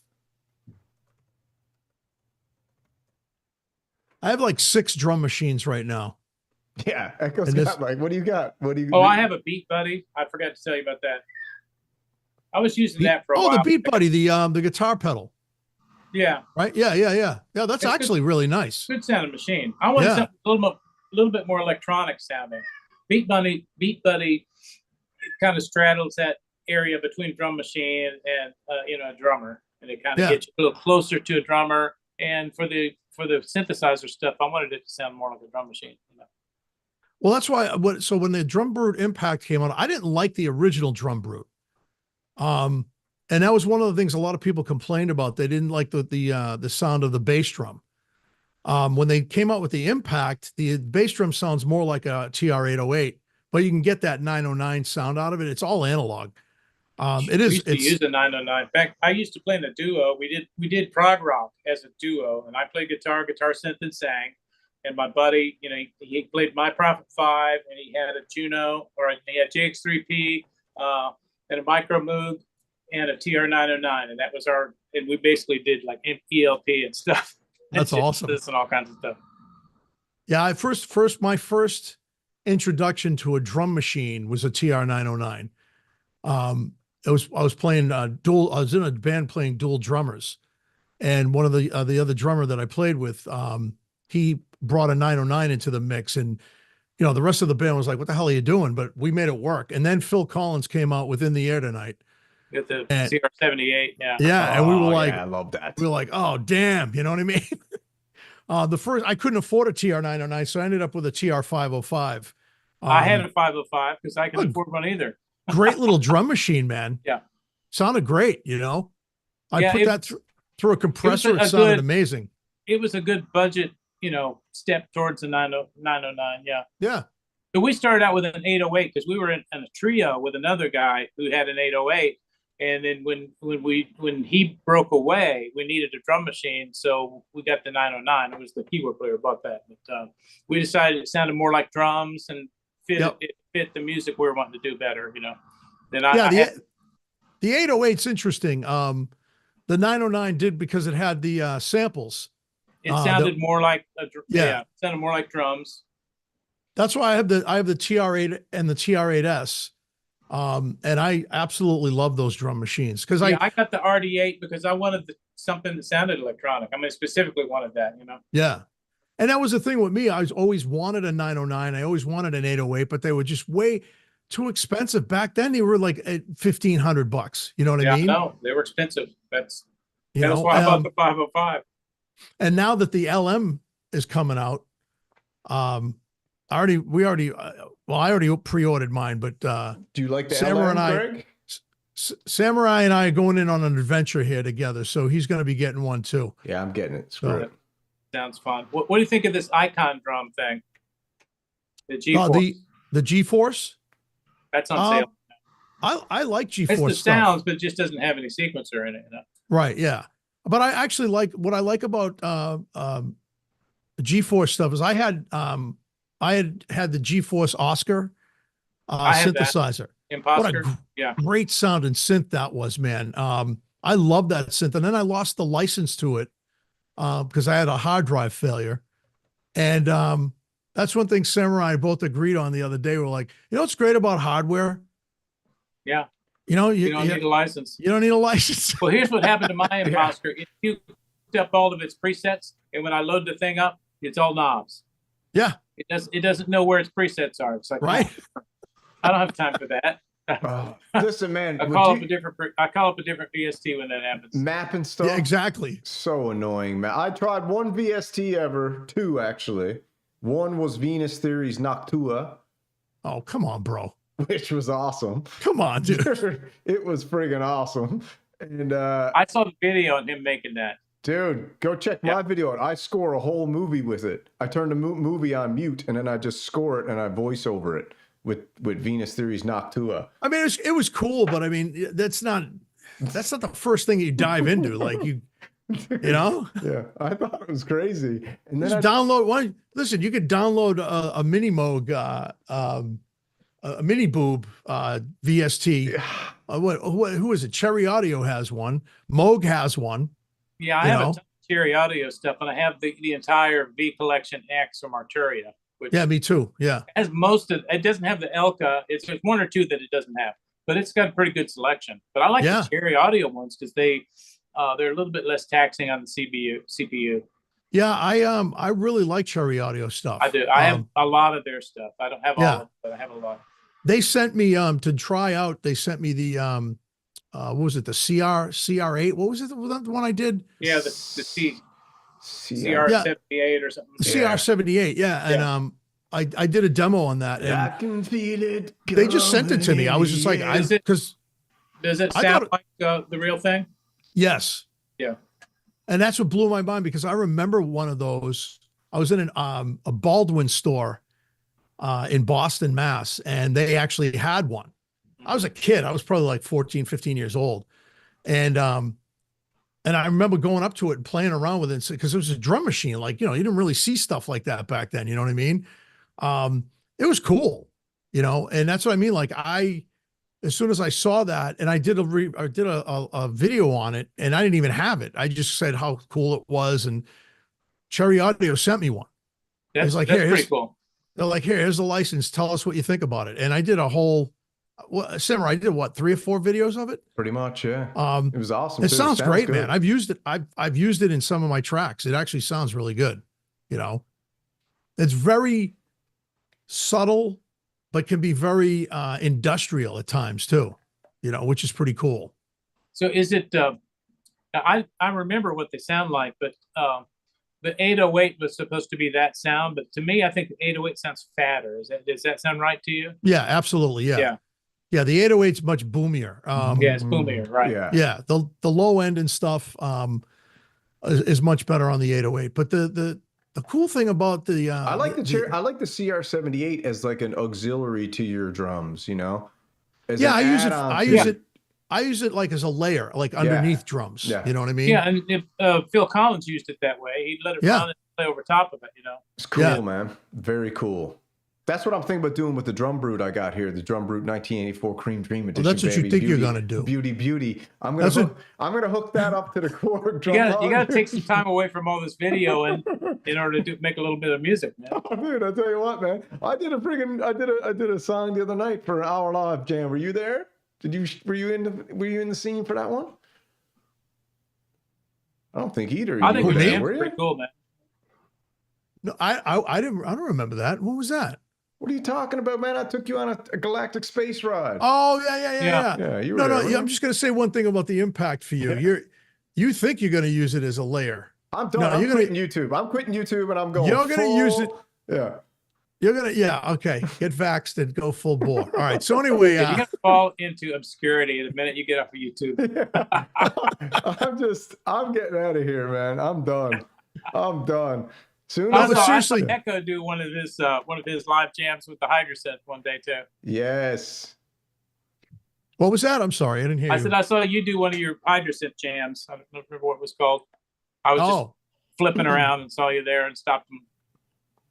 like 6 drum machines right now. Yeah, Echo's got like, what do you got? Oh, I have a Beat Buddy. I forgot to tell you about that. I was using that for a while. Oh, the Beat Buddy, the guitar pedal. Yeah. Right? Yeah. Yeah, that's actually really nice. Good sounding machine. I want something a little bit more electronic sounding. Beat Buddy kind of straddles that area between drum machine and a drummer, and it kind of gets you a little closer to a drummer. And for the synthesizer stuff, I wanted it to sound more like a drum machine. You know? Well, that's why. So when the Drum Brute Impact came out, I didn't like the original Drum Brute. And that was one of the things a lot of people complained about. They didn't like the sound of the bass drum. When they came out with the Impact, the bass drum sounds more like a TR-808, but you can get that 909 sound out of it. It's all analog. It is. We used to use the 909. In fact, I used to play in a duo. We did prog rock as a duo, and I played guitar, synth, and sang. And my buddy, he played My Prophet 5, and he had a Juno, or he had JX3P, and a Micro Moog, and a TR-909, and that was and we basically did like ELP and stuff. That's awesome. And all kinds of stuff. Yeah, my first introduction to a drum machine was a TR-909. I was playing I was in a band playing dual drummers, and one of the other drummer that I played with, he brought a 909 into the mix, and the rest of the band was like, "What the hell are you doing?" But we made it work. And then Phil Collins came out with In the Air Tonight. With the CR78, yeah. Yeah, and we were like, I love that. We were like, "Oh, damn," you know what I mean? The first, I couldn't afford a TR-909, so I ended up with a TR-505. I had a 505 because I oh, couldn't afford one either. Great little drum machine, man. Yeah. Sounded great, you know? I Yeah, put that through a compressor. It sounded amazing. It was a good budget, you know, step towards the 909. Yeah. Yeah. So we started out with an 808 because we were in a trio with another guy who had an 808. And then when he broke away, we needed a drum machine, so we got the 909. It was the keyboard player bought that, but we decided it sounded more like drums and it fit the music we were wanting to do better, you know. Then the 808's interesting. The 909 did because it had the samples. It sounded more like it sounded more like drums. That's why I have the TR8 and the TR8S. And I absolutely love those drum machines because I got the RD8 because I wanted something that sounded electronic. I mean, specifically wanted that, you know? Yeah. And that was the thing with me. I always wanted a 909. I always wanted an 808, but they were just way too expensive. Back then they were like at $1,500. You know what I mean? No, they were expensive. That's why I bought the 505. And now that the LM is coming out, I already pre-ordered mine, but do you like the Samurai LM, Greg? Samurai and I are going in on an adventure here together, so he's going to be getting one too. Yeah, I'm getting it. Screw it. Sounds fun. What do you think of this Icon drum thing? The G-Force. The G-Force? That's on sale. I like G-Force stuff. It's the sounds, but it just doesn't have any sequencer in it. You know? Right, yeah. But I actually like, what I like about G-Force stuff is I had the G-Force Oscar synthesizer. Imposter. What a great sounding synth that was, man. I love that synth. And then I lost the license to it because I had a hard drive failure. And that's one thing Samurai both agreed on the other day. We're like, you know what's great about hardware? Yeah. You know, you don't need a license. You don't need a license. Well, here's what happened to my Imposter. It hooked up all of its presets, and when I load the thing up, it's all knobs. Yeah. It doesn't know where its presets are. It's like, right. I don't have time for that. Listen, man. I call up a different VST when that happens. Mapping stuff. Yeah, exactly. So annoying, man. I tried one VST ever, two actually. One was Venus Theory's Noctua. Oh, come on, bro. Which was awesome. Come on, dude. It was friggin' awesome. And I saw the video on him making that. Dude, go check my video out. I score a whole movie with it. I turn the movie on mute and then I just score it and I voice over it with Venus Theory's Noctua. I mean, it was cool, but I mean, that's not the first thing you dive into. Like you know? Yeah, I thought it was crazy. And then download one. Listen, you could download a mini Moog, a mini boob VST. Who is it? Cherry Audio has one. Moog has one. Yeah, I have a ton of Cherry Audio stuff, and I have the entire V Collection X from Arturia. Which me too. Yeah, has it doesn't have the Elka. It's one or two that it doesn't have, but it's got a pretty good selection. But I like the Cherry Audio ones because they're a little bit less taxing on the CPU. Yeah, I really like Cherry Audio stuff. I do. I have a lot of their stuff. I don't have all of it, but I have a lot. They sent me to try out. They sent me the what was it? The CR8. What was it? The one I did? Yeah, the CR78 or something. CR78. Yeah, and I did a demo on that. And I can feel it. They just sent it to me. I was just like, does it sound like the real thing? Yes. Yeah. And that's what blew my mind because I remember one of those. I was in a Baldwin store in Boston, Mass, and they actually had one. I was a kid. I was probably like 14, 15 years old. And I remember going up to it and playing around with it because it was a drum machine. Like, you didn't really see stuff like that back then. You know what I mean? It was cool, and that's what I mean. Like as soon as I saw that and I did a video on it and I didn't even have it. I just said how cool it was. And Cherry Audio sent me one. That's pretty cool. They're like, here's the license. Tell us what you think about it. And I did a whole, Samurai, I did 3 or 4 videos of it. Pretty much. Yeah. It was awesome. It sounds great, man. I've used it. I've used it in some of my tracks. It actually sounds really good. It's very subtle, but can be very industrial at times too, which is pretty cool. So is it, I remember what they sound like, but the 808 was supposed to be that sound, but to me, I think the 808 sounds fatter. Does that sound right to you? Yeah, absolutely. Yeah. Yeah. Yeah. The 808's much boomier. Yeah, it's boomier, right? Yeah. Yeah. The low end and stuff is much better on the 808. But the cool thing about the I like I like the CR78 as like an auxiliary to your drums, you know? As yeah, an I use it. add-on I to- use it. I use it like as a layer, like underneath drums. Yeah. You know what I mean? Yeah, and if, Phil Collins used it that way. He'd let it Yeah. run and play over top of it, you know? It's cool, Yeah. man. Very cool. That's what I'm thinking about doing with the Drum Brute I got here, the Drum Brute 1984 Cream Dream Edition. that's what you baby. think you're Beauty, gonna do. Beauty. I'm That's gonna hook that up to the core drum. You gotta take some time away from all this video and in order to make a little bit of music, man. Oh, dude, I tell you what, man. I did a song the other night for an hour live jam. Were you there? Were you in the scene for that one? I don't think either. I think you it were was there, were you? pretty cool, man. No, I don't remember that. What was that? What are you talking about, man? I took you on a galactic space ride. Oh yeah. Yeah, you were No, there, yeah, weren't I'm you? just gonna say one thing about the impact for you. Yeah. You think you're gonna use it as a layer. I'm done. No, I'm you're gonna- quitting YouTube. I'm quitting YouTube and I'm going. You're gonna use it- Yeah. Okay. Get vaxxed and go full bore. All right. So anyway, Yeah, you're gonna fall into obscurity the minute you get off of YouTube. I'm getting out of here, man. I'm done. Soon No, as but I saw seriously- Echo do one of his live jams with the Hydra set one day too. Yes. what was that? I'm sorry, I didn't hear I you. said I saw you do one of your Hydra set jams. I don't remember what it was called. I was just Oh, flipping around and saw you there and stopped them.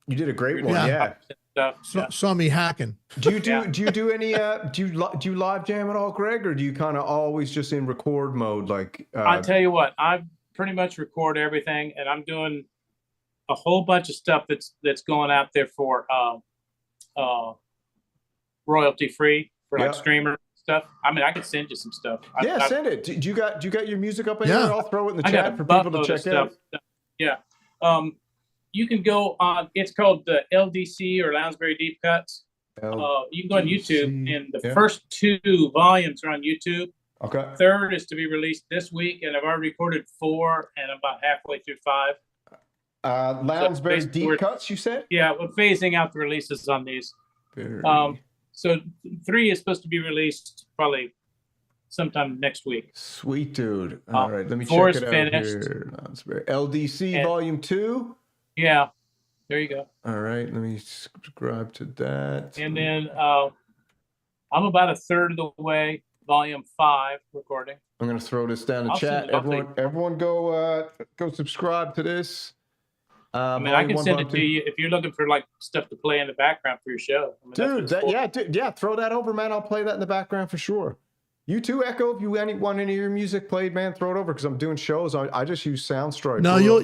You did a great one. Yeah. Yeah. Stuff. so, saw me hacking. Do you do Yeah. do you do any do you live jam at all, Greg, or do you kind of always just in record mode like I tell you what, I pretty much record everything, and I'm doing a whole bunch of stuff that's going out there for royalty free for like Yeah. streamer stuff. I mean, I could send you some stuff. yeah, I, send it. Do you got your music up anywhere? Yeah. I'll throw it in the I got chat a for people to buttload of check stuff. out. Yeah. You can go on. It's called the LDC or Lounsberry Deep Cuts. You can go on YouTube, and the yeah. first 2 volumes are on YouTube. Okay. Third is to be released this week, and I've already recorded 4, and I'm about halfway through 5. Lounsberry basically deep we're- cuts, you said? Yeah, we're phasing out the releases on these. Very- So 3 is supposed to be released probably sometime next week. Sweet dude. All right, let me 4 check is it out finished. here. Lounsberry. LDC And- Volume 2. Yeah, there you go. All right, let me subscribe to that. And then I'm about a third of the way, volume 5 recording. I'm gonna throw this down in I'll chat. send it off to Everyone, go subscribe to this. I mean, I can send it to you if you're looking for like stuff to play in the background for your show. I mean, that's what Dude, it's for. yeah, throw that over, man. I'll play that in the background for sure. You too, Echo. If you want any of your music played, man, throw it over because I'm doing shows. I just use Soundstripe. No, you'll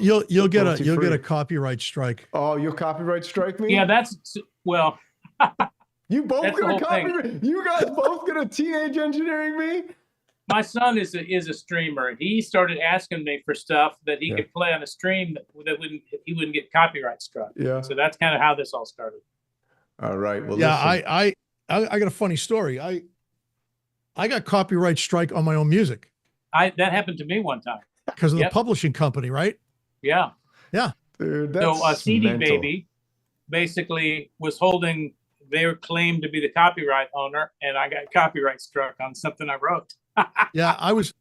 get royalty-free. a copyright strike. Oh, you'll copyright strike me? Yeah, well, You both that's the gonna whole thing. copyright? You guys both gonna teenage engineering me? my son is a streamer. He started asking me for stuff that he Yeah. could play on a stream that he wouldn't get copyright struck. Yeah. So that's kind of how this all started. All right. Well, Yeah, listen. I got a funny story. I got copyright strike on my own music That happened to me one time. because of Yep. the publishing company, right? Yeah. Dude, So that's CD mental. Baby basically was holding. They were claimed to be the copyright owner, and I got copyright struck on something I wrote. Yeah, I was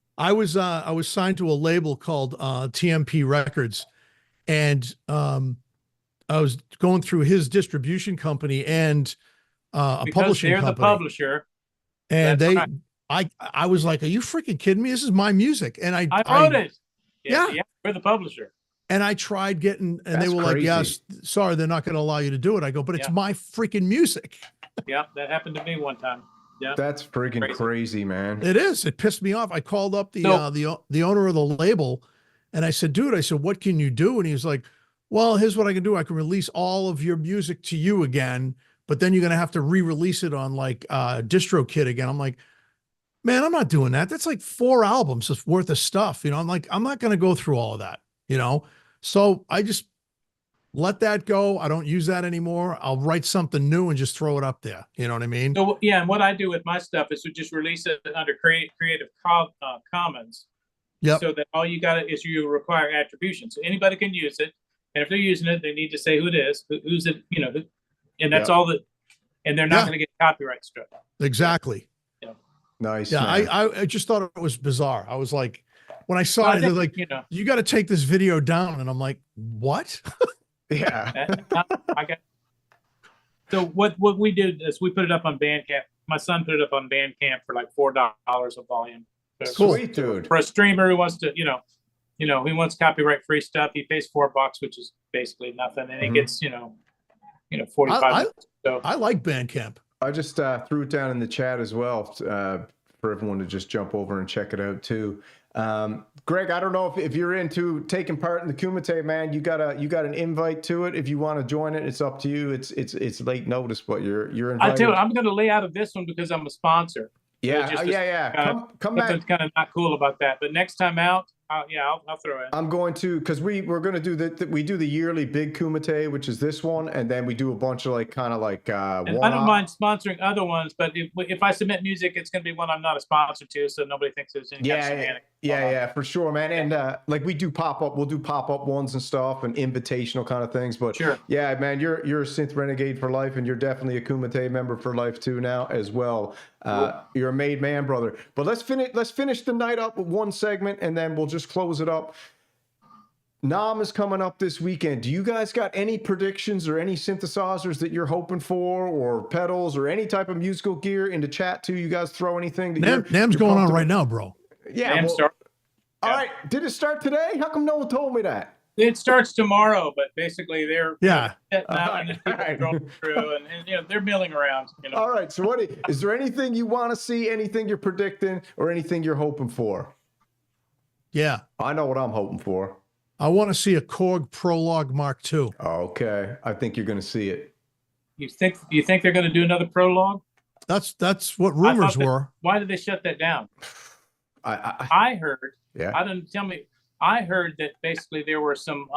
signed to a label called TMP Records, and I was going through his distribution company and a Because publishing they're company. the publisher. And That's they, I was like, "Are you freaking kidding me? This is my music." And I wrote it. Yeah. We're the publisher. And I tried getting, and they That's were like, crazy. "Yes, sorry, they're not going to allow you to do it." I go, "But it's Yeah. my freaking music." Yeah, that happened to me one time. Yeah. That's freaking crazy, man. It is. It pissed me off. I called up the So- the owner of the label, and I said, "Dude," I said, "what can you do?" And he was like, "Well, here's what I can do. I can release all of your music to you again, but then you're gonna have to re-release it on like DistroKid again." I'm like, "Man, I'm not doing that. That's like 4 albums worth of stuff." I'm like, I'm not gonna go through all of that. So I just let that go. I don't use that anymore. I'll write something new and just throw it up there. You know what I mean? So yeah, and what I do with my stuff is to just release it under Creative Commons. Yep. So that all you got is you require attribution. So anybody can use it. And if they're using it, they need to say who it is, who's it, you know, and that's Yep. all that, and they're not going to get copyright struck. Exactly. Nice. Yeah. man. I just thought it was bizarre. I was like, when I saw Well, I it, they're think, like, you know, you got to take this video down. And I'm like, what? Yeah. I got. So what we did is we put it up on Bandcamp. My son put it up on Bandcamp for like $4 a volume. So Cool. Sweet, dude. for a streamer who wants to, you know, he wants copyright free stuff. He pays $4, which is basically nothing, and he Mhm. gets, 45 minutes. So I like Bandcamp. I just threw it down in the chat as well for everyone to just jump over and check it out too. Greg, I don't know if you're into taking part in the Kumite, man. You got an invite to it. If you want to join it, it's up to you. It's late notice, but you're invited. I tell you, I'm going to lay out of this one because I'm a sponsor. Yeah, just yeah. Come back. Something's kind of not cool about that. But next time out, I'll throw in. I'm going to, because we're going to do we do the yearly big Kumite, which is this one, and then we do a bunch of like I don't mind sponsoring other ones, but if I submit music, it's going to be one I'm not a sponsor to, so nobody thinks there's any kind of shenanigans. Yeah, for sure, man. And like we'll do pop-up ones and stuff and invitational kind of things. But Sure. Yeah, man, you're a Synth Renegade for life, and you're definitely a Kumite member for life too now as well. You're a made man, brother. But let's finish the night up with one segment, and then we'll just close it up. Nam is coming up this weekend. Do you guys got any predictions or any synthesizers that you're hoping for, or pedals, or any type of musical gear in the chat too? You guys throw anything? NAMM's going on right now, bro. Yeah. All right. Did it start today? How come no one told me that? It starts tomorrow, but basically they're Yeah. setting up and people are going through, and they're milling around. All right. So is there anything you want to see? Anything you're predicting, or anything you're hoping for? Yeah. I know what I'm hoping for. I want to see a Korg Prologue Mark II. Okay. I think you're going to see it. You think they're going to do another prologue? That's what rumors were. Why did they shut that down? I heard. Yeah. I didn't tell me. I heard that basically there were some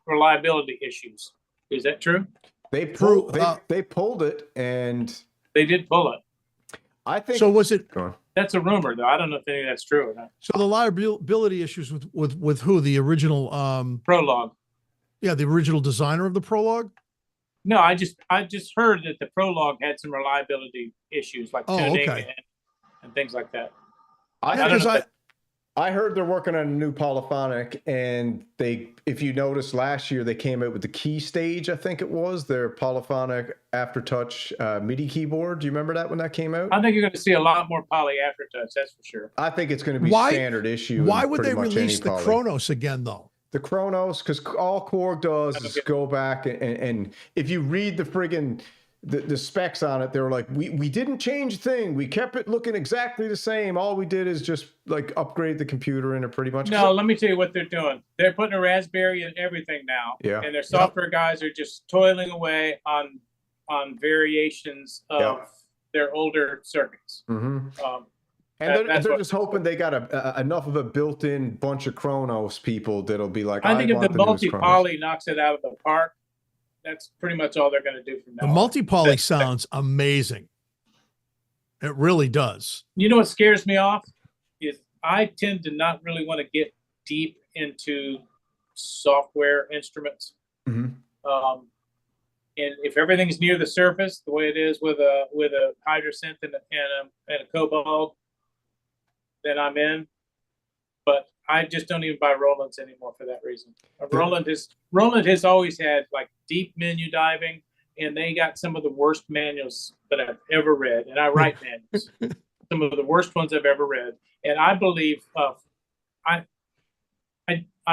reliability issues. Is that true? They pulled it, and they did pull it. I think. So was it? Go on. That's a rumor, though. I don't know if any of that's true or not. So the liability issues with who? The original prologue. Yeah, the original designer of the prologue. No, I just heard that the prologue had some reliability issues, like tuning and things like that. I heard they're working on a new polyphonic, and if you notice, last year they came out with the Key Stage, I think it was, their polyphonic aftertouch MIDI keyboard. Do you remember that when that came out? I think you're going to see a lot more poly aftertouch, that's for sure. I think it's going to be standard issue. Why would they release the Kronos again, though? The Kronos, because all Korg does is go back and if you read the friggin' the specs on it, they were like, we didn't change a thing. We kept it looking exactly the same. All we did is just like upgrade the computer in it pretty much. No, let me tell you what they're doing. They're putting a Raspberry in everything now. Yeah. And their software guys are just toiling away on variations of their older circuits. Mm-hmm. And they're just hoping they got enough of a built-in bunch of Kronos people that'll be like, I think if the multi-poly knocks it out of the park, that's pretty much all they're going to do from now on. The multi-poly sounds amazing. It really does. You know what scares me off is I tend to not really want to get deep into software instruments. Mm-hmm. And if everything's near the surface, the way it is with a Hydrosynth and a Cobalt, then I'm in. But I just don't even buy Roland's anymore for that reason. Roland has always had like deep menu diving, and they got some of the worst manuals that I've ever read. And I write manuals, some of the worst ones I've ever read. And I believe I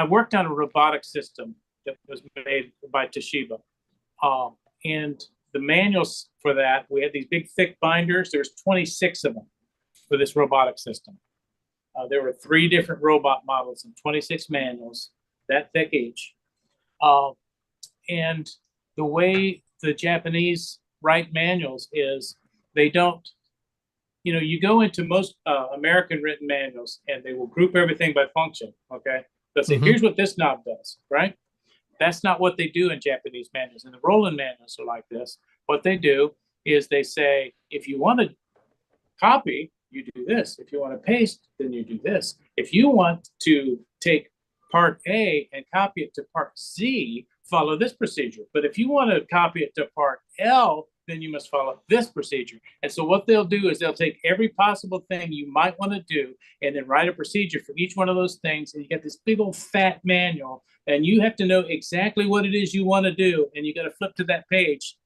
worked on a robotic system that was made by Toshiba, and the manuals for that, we had these big thick binders. There's 26 of them for this robotic system. There were 3 different robot models and 26 manuals, that thick each. And the way the Japanese write manuals is they don't, you go into most American written manuals and they will group everything by function, okay? They'll say, here's what this knob does, right? That's not what they do in Japanese manuals. And the Roland manuals are like this. What they do is they say, if you want to copy, you do this. If you want to paste, then you do this. If you want to take part A and copy it to part Z, follow this procedure. But if you want to copy it to part L, then you must follow this procedure. And so what they'll do is they'll take every possible thing you might want to do and then write a procedure for each one of those things. And you get this big old fat manual, and you have to know exactly what it is you want to do. And you got to flip to that page.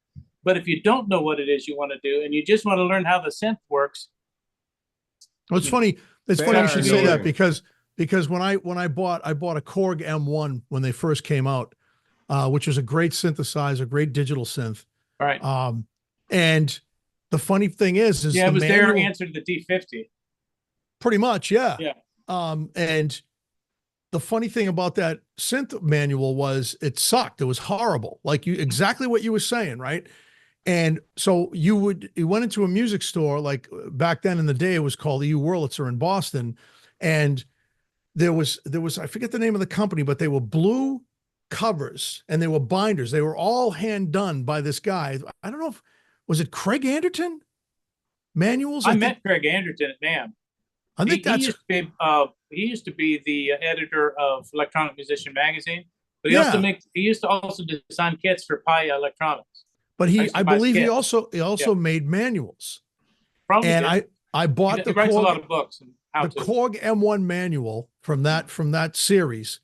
But if you don't know what it is you want to do, and you just want to learn how the synth works. Well, it's funny. It's funny you should say that, because when I bought a Korg M1 when they first came out, which was a great synthesizer, great digital synth. Right. And the funny thing is it was their answer to the D50. Pretty much, yeah. Yeah. And the funny thing about that synth manual was it sucked. It was horrible. Like exactly what you were saying, right? And so you went into a music store, like back then in the day, it was called EU Wurlitzer in Boston. And there was, I forget the name of the company, but they were blue covers and they were binders. They were all hand done by this guy. I don't know was it Craig Anderton manuals? I met Craig Anderton at NAMM. I think he used to be the editor of Electronic Musician magazine, but he used to also design kits for Pi Electronics. But I believe he also made manuals. Probably and did. I bought he writes a lot of books. Korg M1 manual from that series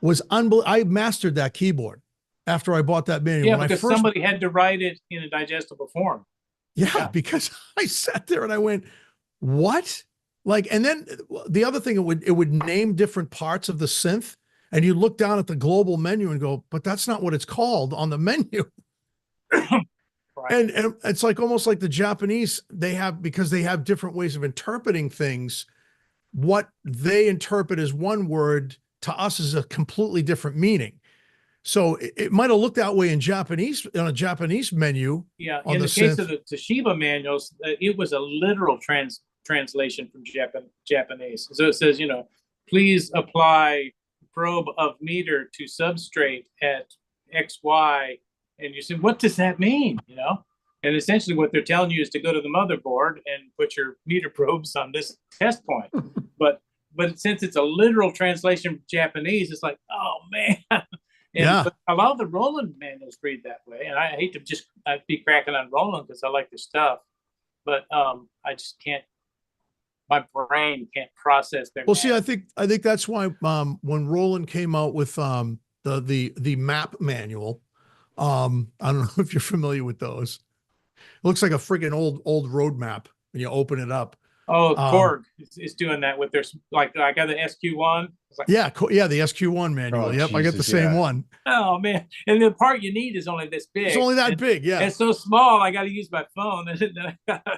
was unbelievable. I mastered that keyboard after I bought that manual. Yeah, because somebody had to write it in a digestible form. Yeah, because I sat there and I went, what? Like, and then the other thing, it would name different parts of the synth, and you look down at the global menu and go, but that's not what it's called on the menu. Right. And it's like almost like the Japanese, because they have different ways of interpreting things. What they interpret as one word to us is a completely different meaning. So it might have looked that way in Japanese, on a Japanese menu. Yeah, in the case of the Toshiba manuals, it was a literal translation from Japanese. So it says, please apply probe of meter to substrate at XY. And you say, what does that mean? And essentially what they're telling you is to go to the motherboard and put your meter probes on this test point. But since it's a literal translation from Japanese, it's like, oh man. But a lot of the Roland manuals read that way. And I hate to just be cracking on Roland because I like their stuff. But I just can't, my brain can't process their Well, see, I think that's why when Roland came out with the map manual, I don't know if you're familiar with those. It looks like a freaking old road map when you open it up. Oh, Korg is doing that with their, like, I got the SQ1. Like, the SQ1 manual. Yep, Jesus, I got the same one. Oh man, and the part you need is only this big. It's only that big, yeah. It's so small. I got to use my phone.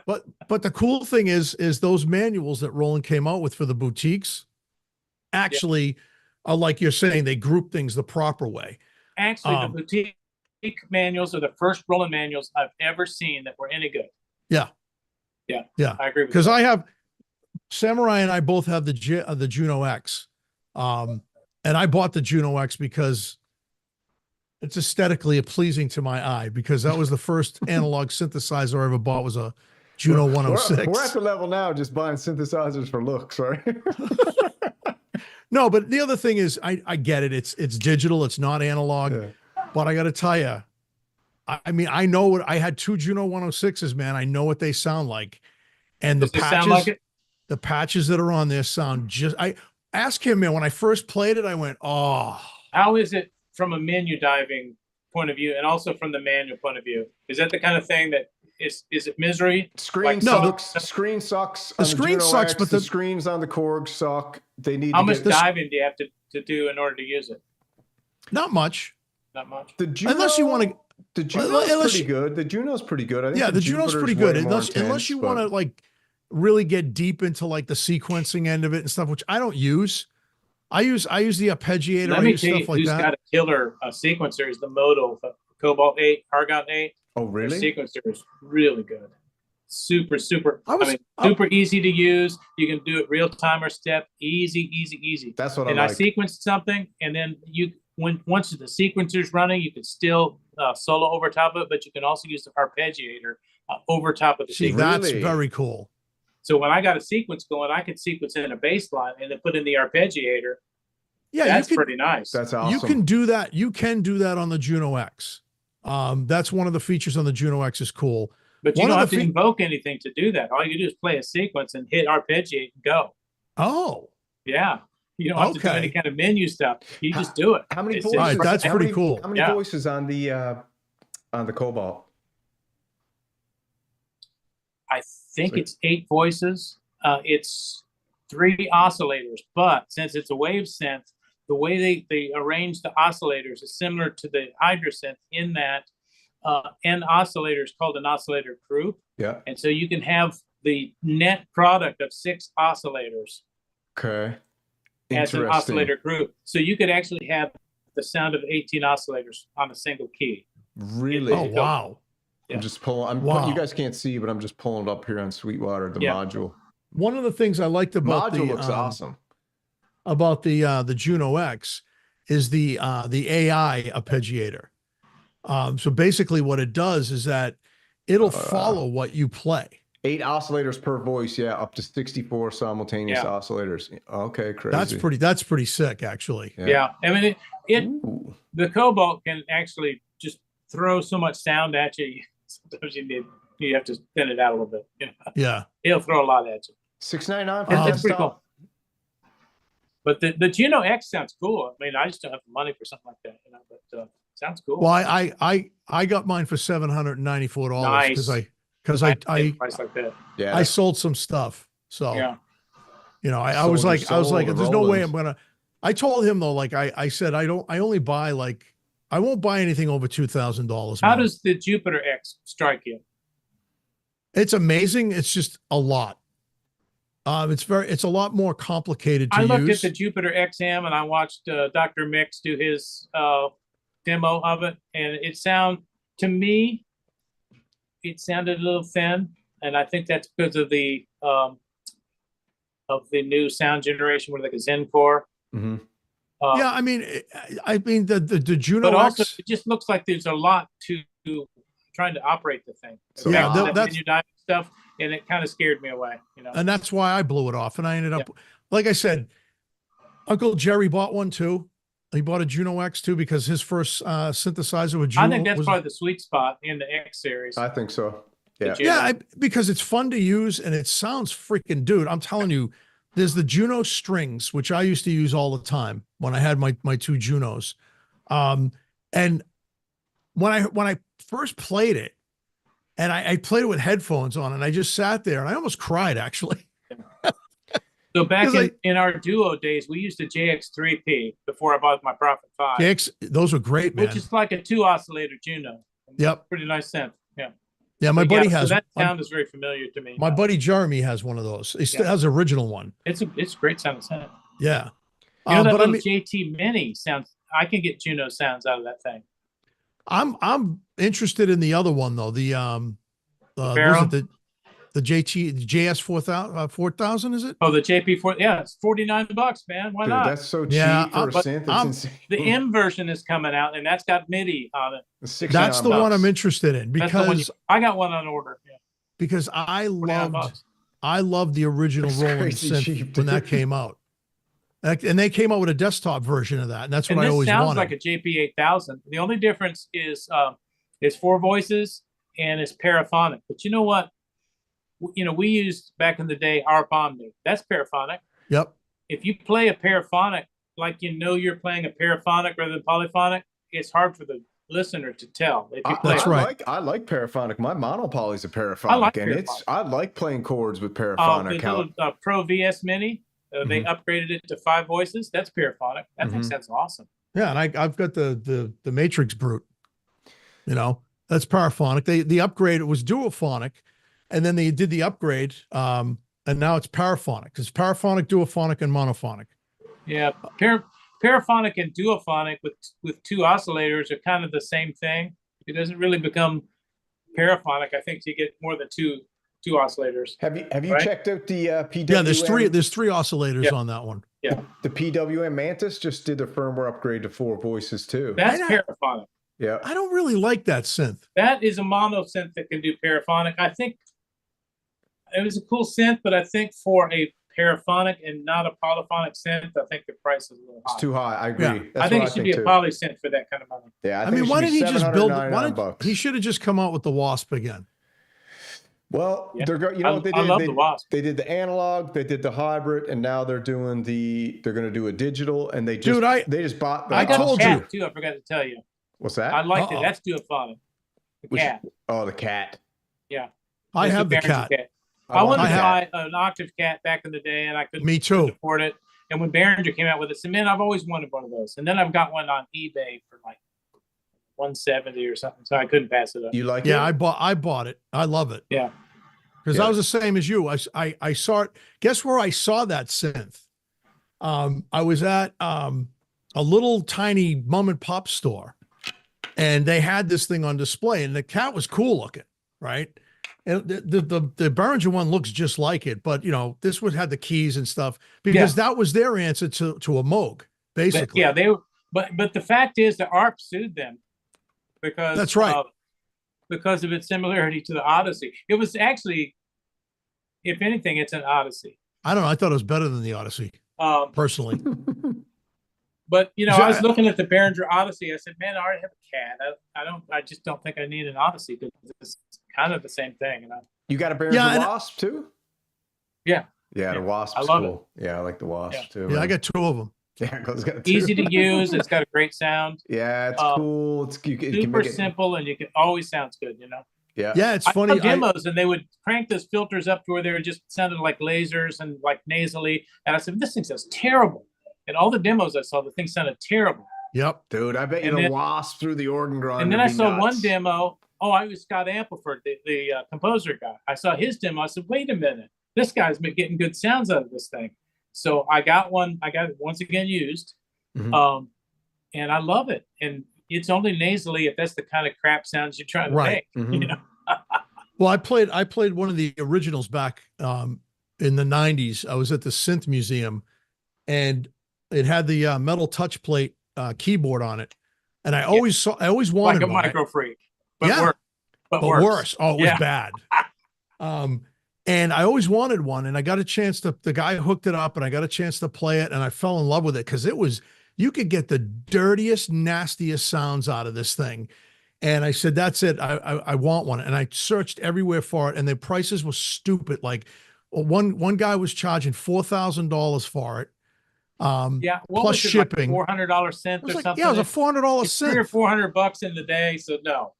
But the cool thing is those manuals that Roland came out with for the boutiques actually are, like you're saying, they group things the proper way. Actually, the boutique manuals are the first Roland manuals I've ever seen that were any good. Yeah. I agree with because I have Samurai and I both have the Juno X, and I bought the Juno X because it's aesthetically pleasing to my eye, because that was the first analog synthesizer I ever bought, was a Juno 106. We're at the level now just buying synthesizers for looks, right? No, but the other thing is I get it. It's digital. It's not analog. Yeah. But I got to tell you, I mean, I know what I had 2 Juno 106s, man. I know what they sound like. And the patches that are on there sound just, I asked him, man, when I first played it, I went, oh. How is it from a menu diving point of view and also from the manual point of view? Is that the kind of thing that is it misery? Screen sucks. Screen sucks. The screen sucks, but the screens on the Korg suck. They need how much diving do you have to do in order to use it? Not much. Not much. The Juno, unless you want to. The Juno's pretty good. The Juno's pretty good. I think the Juno's pretty good. Unless you want to like really get deep into like the sequencing end of it and stuff, which I don't use. I use the arpeggiator. Let me tell you who's got a killer sequencer is the Moto Cobalt 8, Argon 8. Oh, really? The sequencer is really good. Super. Super easy to use. You can do it real time or step. Easy. That's what I like. And I sequenced something, and then once the sequencer's running, you can still solo over top of it, but you can also use the arpeggiator over top of the sequence. That's very cool. So when I got a sequence going, I could sequence in a bass line and then put in the arpeggiator. Yeah, That's you can, pretty nice. That's awesome. you can do that. You can do that on the Juno X. That's one of the features on the Juno X is cool. But you One don't of have the to invoke anything to do that. All you do is play a sequence and hit arpeggiate and go. Oh, Yeah. You don't have to do any Okay. kind of menu stuff. You just do it. How many It's voices? just- All right, that's how pretty many- cool. How many Yeah. voices on the Cobalt? I think Sweet. it's 8 voices. It's 3 oscillators, but since it's a wave synth, the way they arrange the oscillators is similar to the Hydra synth in that an oscillator is called an oscillator group. Yeah. And so you can have the net product of 6 oscillators Okay. as an oscillator group. So you could actually have the sound of 18 oscillators on a single key. Really? Oh, wow. I'm just pulling. Wow. You guys can't see, but I'm just pulling it up here on Sweetwater, the Yeah. module. One of the things I liked about Module the looks awesome. about the Juno X is the AI arpeggiator. So basically what it does is that it'll follow what you play. 8 oscillators per voice. Yeah, up to 64 simultaneous Yeah. oscillators. Okay, crazy. That's pretty sick, actually. Yeah. I mean, Ooh. the Cobalt can actually just throw so much sound at you. Sometimes you have to thin it out a little bit. You know? Yeah. He'll throw a lot at you. $699 for It's pretty desktop. cool. But the Juno X sounds cool. I mean, I just don't have the money for something like that, you know. But sounds cool. Well, I got mine for $794 Nice. because I'd pay I a price like that. Yeah. I sold some stuff. So Yeah. you know, I Sold was your like, soul to there's no way Roland. I'm gonna. I told him though, like I said, I only buy I won't buy anything over $2,000. How does the Jupiter X strike you? It's amazing. It's just a lot. It's a lot more complicated to I looked use. at the Jupiter XM and I watched Dr. Mix do his demo of it, and to me, it sounded a little thin, and I think that's because of the new sound generation with like a Zen core. Mhm. Yeah, I mean the Juno But also, X. it just looks like there's a lot to trying to operate the thing. So Yeah, that that's- menu dive stuff, and it kind of scared me away. You know. And that's why I blew it off. And I ended up, like I said, Uncle Jerry bought one too. He bought a Juno X too because his first synthesizer with Juno I think that's was, probably the sweet spot in the X series. I think so. The Yeah. Juno. yeah, because it's fun to use and it sounds freaking, dude. I'm telling you, there's the Juno strings, which I used to use all the time when I had my 2 Junos. And when I first played it, and I played it with headphones on, and I just sat there and I almost cried actually. So back 'Cause in our duo days, we used a JX3P before I bought my Prophet 5, JX, those were great, man. which is like a 2 oscillator Juno. Yep. Pretty nice synth. Yeah. Yeah, my But buddy so has that sound is very familiar to me. my buddy Jeremy has one of those. He still Yeah. has the original one. It's a great sound synth. Yeah. You know that but I little mean, JT Mini sounds. I can get Juno sounds out of that thing. I'm interested in the other one though. The was Barrel? it the JS 4000 is it? Oh, the JP4. Yeah, it's $49, man. Why Dude, not? that's so cheap Yeah, for a but synth. It's I'm- insane. The M version is coming out, and that's got MIDI on it. That's the one I'm interested in That's the one because I got one on order. Yeah, because I $49. loved the original That's Roland crazy synth cheap, when that dude. came out. And they came out with a desktop version of that, and that's what And I this always sounds wanted. like a JP8000. The only difference is 4 voices and it's paraphonic. But you know what? You know, we used back in the day ARP Omni. That's paraphonic. Yep. If you play a paraphonic, like you know you're playing a paraphonic rather than polyphonic, it's hard for the listener to tell. If you play That's it. right. I like paraphonic. My monopoly's a paraphonic, like and paraphonic. I like playing chords with The paraphonic. little Pro VS Mini, they upgraded it to 5 voices. That's paraphonic. That thing Mhm. sounds awesome. Yeah, and I've got the Matrix Brute. You know, that's paraphonic. The upgrade, it was duophonic, and then they did the upgrade, and now it's paraphonic. It's paraphonic, duophonic, and monophonic. Yeah, paraphonic and duophonic with 2 oscillators are kind of the same thing. It doesn't really become paraphonic. I think you get more than two oscillators. Have you Right? checked out the PWM? Yeah, there's three oscillators Yeah. on that one. Yeah, The PWM Mantis just did the firmware upgrade to 4 voices too. that's I know. paraphonic. Yeah. I don't really like that synth. That is a mono synth that can do paraphonic. I think it was a cool synth, but I think for a paraphonic and not a polyphonic synth, I think the price is a little high. It's too high. I agree. Yeah. That's I think what it should be a too. poly synth for that kind of money. Yeah, I mean, why didn't he just build? Why $799? he should have just come out with the Wasp again? Well, Yeah. they're you know what they I did? love the Wasp. They did the analog, they did the hybrid, and now they're doing they're going to do a digital, and they just Dude, they just bought. I told you. Cat too. I forgot to tell you. What's that? I liked it. Uh-oh. That's duophonic. The Which- cat. Oh, the cat. Yeah. I It's have the Behringer cat. I wanted I to have- buy an octave cat back in the day, and I couldn't Me too. afford it. And when Behringer came out with it, I said, man, I've always wanted one of those. And then I've got one on eBay for like 170 or something, so I couldn't pass it up. You like Yeah, it? I bought it. I love it. Yeah. Because Yeah. I was the same as you. I saw it. Guess where I saw that synth? I was at a little tiny mom and pop store, and they had this thing on display, and the cat was cool looking, right? And the Behringer one looks just like it, but you know, this would have the keys and stuff because that was their answer to a Moog, basically. Yeah, but the fact is the ARP sued them because That's right. Because of its similarity to the Odyssey. It was actually, if anything, it's an Odyssey. I don't know. I thought it was better than the Odyssey, personally. But you know, So I was looking at the Behringer Odyssey. I said, "Man, I already have a cat. I just don't think I need an Odyssey because it's kind of the same thing." You know? You got a Behringer Yeah, and- Wasp too? Yeah. Yeah, the Wasp. I love cool. Yeah, I like the Wasp Yeah. too. Yeah, I man. got two of them. Yeah, it's got two. Easy to use. It's got a great sound. Yeah, it's cool. It's you can Super make it, simple, and you can always sounds good. You know. Yeah. Yeah, it's I funny. saw demos, and they would crank those filters up to where they were just sounded like lasers and like nasally. And I said, "This thing sounds terrible." And all the demos I saw, the thing sounded terrible. Yep. Dude, I bet you And the then- Wasp through the organ grinder. And then I would be saw one nuts. demo. Oh, I was Scott Ampleford, the composer guy. I saw his demo. I said, "Wait a minute, this guy's been getting good sounds out of this thing." So I got one. I got it once again used, Mhm. and I love it. And it's only nasally if that's the kind of crap sounds you're trying to Right. make. Mhm. You know. Well, I played one of the originals back in the 90s. I was at the Synth Museum, and it had the metal touch plate keyboard on it. And I always wanted Like a one. micro freak, but Yeah. worse. but worse. Oh, it was Yeah. bad. And I always wanted one, and I got a chance the guy hooked it up, and I got a chance to play it, and I fell in love with it because you could get the dirtiest, nastiest sounds out of this thing. And I said, that's it. I want one. And I searched everywhere for it, and the prices were stupid. Like one guy was charging $4,000 for it. Yeah, what plus was it, shipping. like $400 synth It was or like, something. yeah, it was a $400 It's $300 or synth. $400 in the day. So no.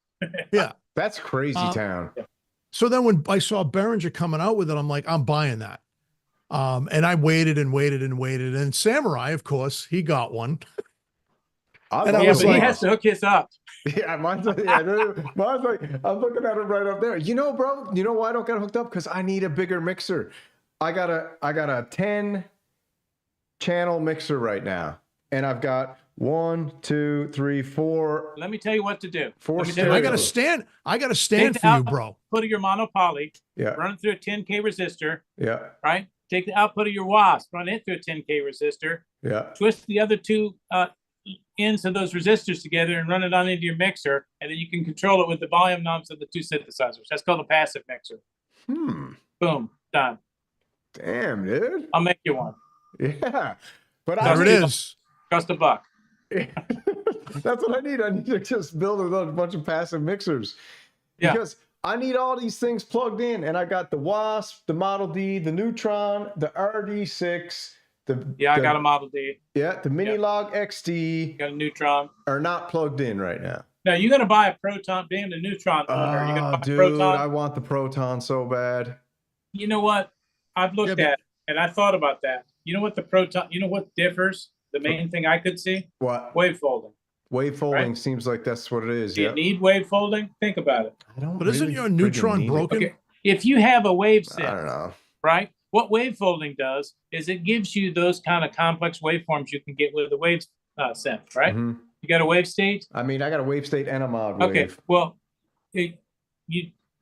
Yeah. That's crazy town. So then when I saw Behringer coming out with it, I'm like, I'm buying that. And I waited and waited and waited. And Samurai, of course, he got one. I And I love Yeah, was the but like- he has to hook his up. Yeah, mine's like, I'm looking at it right up there. You know, bro, you know why I don't get hooked up? Because I need a bigger mixer. I got a 10 channel mixer right now. And I've got 1, 2, 3, 4. Let me tell you what to do. Four Let me tell you stereo. what I to got a do. stand. I got a Take stand the for you, output bro. of your monopoly, Yeah. run it through a 10K resistor, Yeah. right? Take the output of your Wasp, run it through a 10K resistor, Yeah. twist the other two ends of those resistors together and run it on into your mixer, and then you can control it with the volume knobs of the two synthesizers. That's called a passive mixer. Boom, done. Damn, dude. I'll make you one. Yeah. But There it is. Cost $1. That's what I need. I need to just build a bunch of passive mixers. Yeah. Because I need all these things plugged in. And I got the Wasp, the Model D, the Neutron, the RD6, I got a Model D. Yeah, the Minilog XD Got a Neutron. are not plugged in right now. Now you're gonna buy a Proton, being a Neutron owner. You're gonna buy a Dude, Proton. I want the Proton so bad. You know what? I've looked Yeah, at it, and I thought about that. You know what the Proton? You know what differs? The main thing I could see: What? wave folding. Wave folding Right? seems like that's what it is. Do Yeah. you need wave folding? Think about it. I don't But isn't really your friggin' Neutron need it. broken? Okay, if you have a wave I don't synth, know. right? What wave folding does is it gives you those kind of complex waveforms you can get with the wave synth, right? Mhm. You got a wave state. I mean, I got a wave state and a mod Okay, wave. well,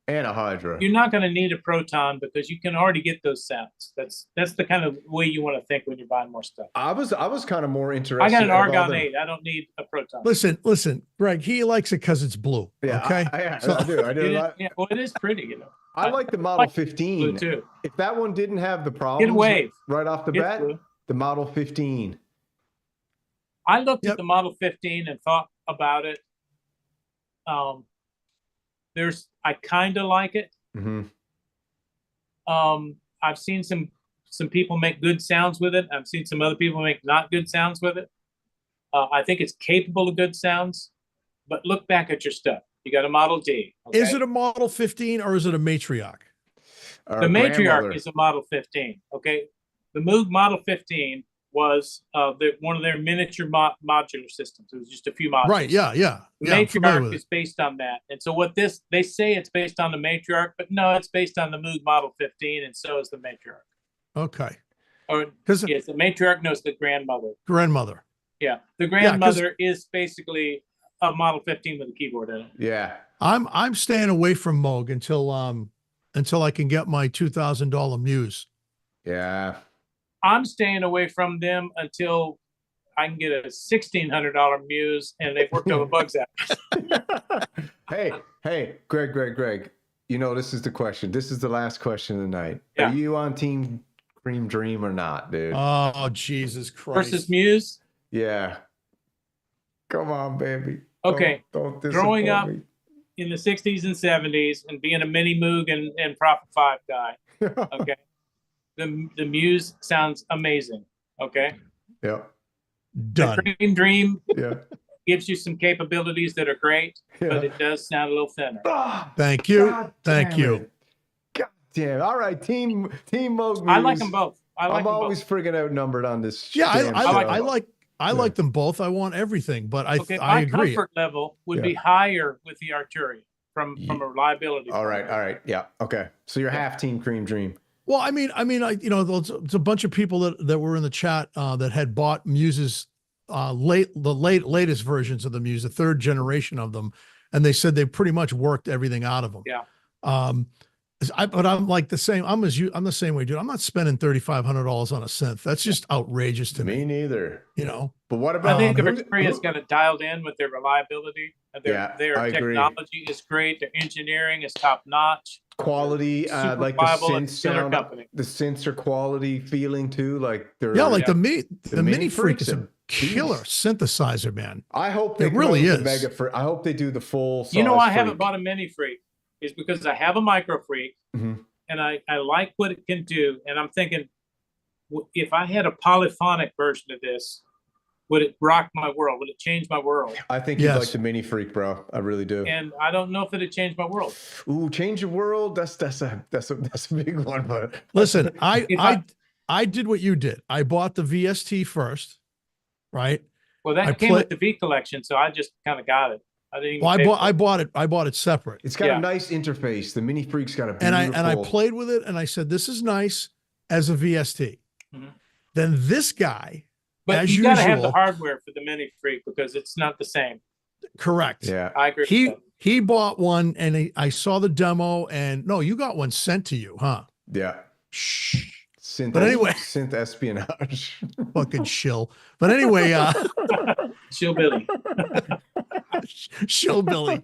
And a Hydra. You're not going to need a Proton because you can already get those sounds. That's the kind of way you want to think when you're buying more stuff. I was kind of more interested. I got an of Argon other- 8. I don't need a Proton. Listen, Greg, he likes it because it's blue. Yeah, Okay. I So- do. I do. It is, yeah, well, it is pretty, you know. I like the Model like 15. Blue too. If that one didn't have the problems Wave. right off the It's bat, blue. the Model 15. I looked Yep. at the Model 15 and thought about it. I kind of like it. Mm-hmm. I've seen some people make good sounds with it. I've seen some other people make not good sounds with it. I think it's capable of good sounds, but look back at your stuff. You got a Model D. Okay? Is it a Model 15 or is it a Matriarch? The Matriarch is a Model 15. Okay, the Moog Model 15 was one of their miniature modular systems. It was just a few modules. Right. Yeah. The I'm familiar Matriarch with is it. based on that. And so they say it's based on the Matriarch, but no, it's based on the Moog Model 15, and so is the Matriarch. Okay. Or Because yes, the Matriarch knows the grandmother. grandmother. Yeah, the grandmother is basically a Model 15 with a keyboard in it. Yeah. I'm staying away from Moog until I can get my $2,000 Muse. Yeah. I'm staying away from them until I can get a $1,600 Muse and they've worked all the bugs out. Hey, Greg. You know, this is the question. This is the last question of the night. Yeah. Are you on Team Cream Dream or not, dude? Oh, Jesus Christ. Versus Muse. Yeah. Come on, baby. Okay. Don't Growing disappoint up me. in the 60s and 70s and being a mini Moog and Prophet 5 guy, okay, the Muse sounds amazing, okay? Yeah. Done. The Cream Dream Yeah. gives you some capabilities that are great, Yeah. but it does sound a little thinner. Ah, Thank you. God Thank damn you. it. God damn. All right, Team Moog. I like Muse. them both. I'm always friggin' outnumbered on this. Yeah, damn show. I like them both. I want everything, but I my agree. comfort level would Yeah. be higher with the Arturi from a reliability. All point of view. right. Yeah. Okay. So you're half Team Cream Dream. Well, I mean, it's a bunch of people that were in the chat that had bought Muses, latest versions of the Muse, the third generation of them, and they said they pretty much worked everything out of them. Yeah. But I'm like the same. I'm the same way, dude. I'm not spending $3,500 on a synth. That's just outrageous to me. Me neither. You know. But what I about? think who- Arturia's got it dialed in with their reliability. Yeah, Their I agree. technology is great. Their engineering is top notch. quality, Super like the reliable and synth killer sound, company. the synths are quality feeling too. Like they're Yeah, like Yeah. the Mini Freak is a beast. killer synthesizer, man. I hope they It really come out is. with the Mega Freak. I hope they do the full. You know, size I haven't Freak. bought a Mini Freak is because I have a Micro Freak Mhm. and I like what it can do. And I'm thinking, if I had a polyphonic version of this, would it rock my world? Would it change my world? I think Yes. you'd like the Mini Freak, bro. I really do. And I don't know if it'd change my world. Ooh, change your world. That's a big one. But Listen, If I did what you did. I bought the VST first, right? Well, that I came play- with the V collection, so I just kind of got it. I didn't even Well, pay for I bought it separate. it's got Yeah. a nice interface. The Mini Freak's got a And beautiful. I played with it and I said, this is nice as a VST. Mhm. Then this guy, But as you got to have the usual- hardware for the Mini Freak because it's not the same. correct. Yeah. I agree. He with that. he bought one and I saw the demo and no, you got one sent to you, huh? Yeah. Shh, Synth, But anyway. synth espionage. fucking shill. But anyway, Shillbilly. shill Billy.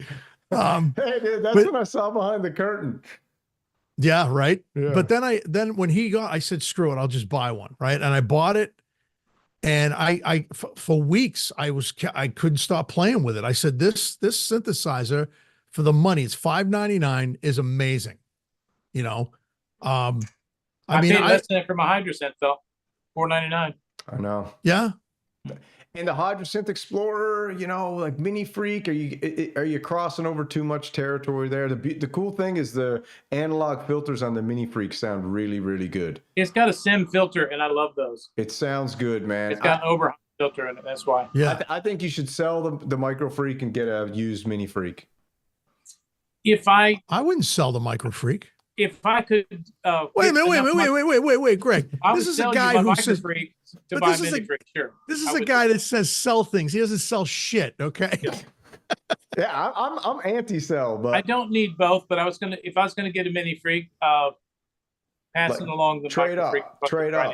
Hey, dude, that's But- what I saw behind the curtain. Yeah, right. Yeah. But then when he got, I said, screw it, I'll just buy one, right? And I bought it, and for weeks I couldn't stop playing with it. I said, this synthesizer for the money, it's $599, is amazing. You know, I paid less than that for my Hydra Synth, though. $499. I know. yeah. And the Hydra Synth Explorer, you know, like Mini Freak, are you crossing over too much territory there? The cool thing is the analog filters on the Mini Freak sound really, really good. It's got a SIM filter, and I love those. It sounds good, man. It's got an overhang filter in it. That's why. Yeah. I think you should sell the Micro Freak and get a used Mini Freak. If I wouldn't sell the Micro Freak. could. Wait a minute, wait, Greg. I This would is a sell guy you my who Micro says, Freak to but buy this a is Mini a- Freak. Sure. this is I a would- guy that says sell things. He doesn't sell shit, okay? Yeah, I'm anti-cell, but I don't need both, but if I was gonna get a mini freak, passing Like, along the trade micro up, freak. trade up.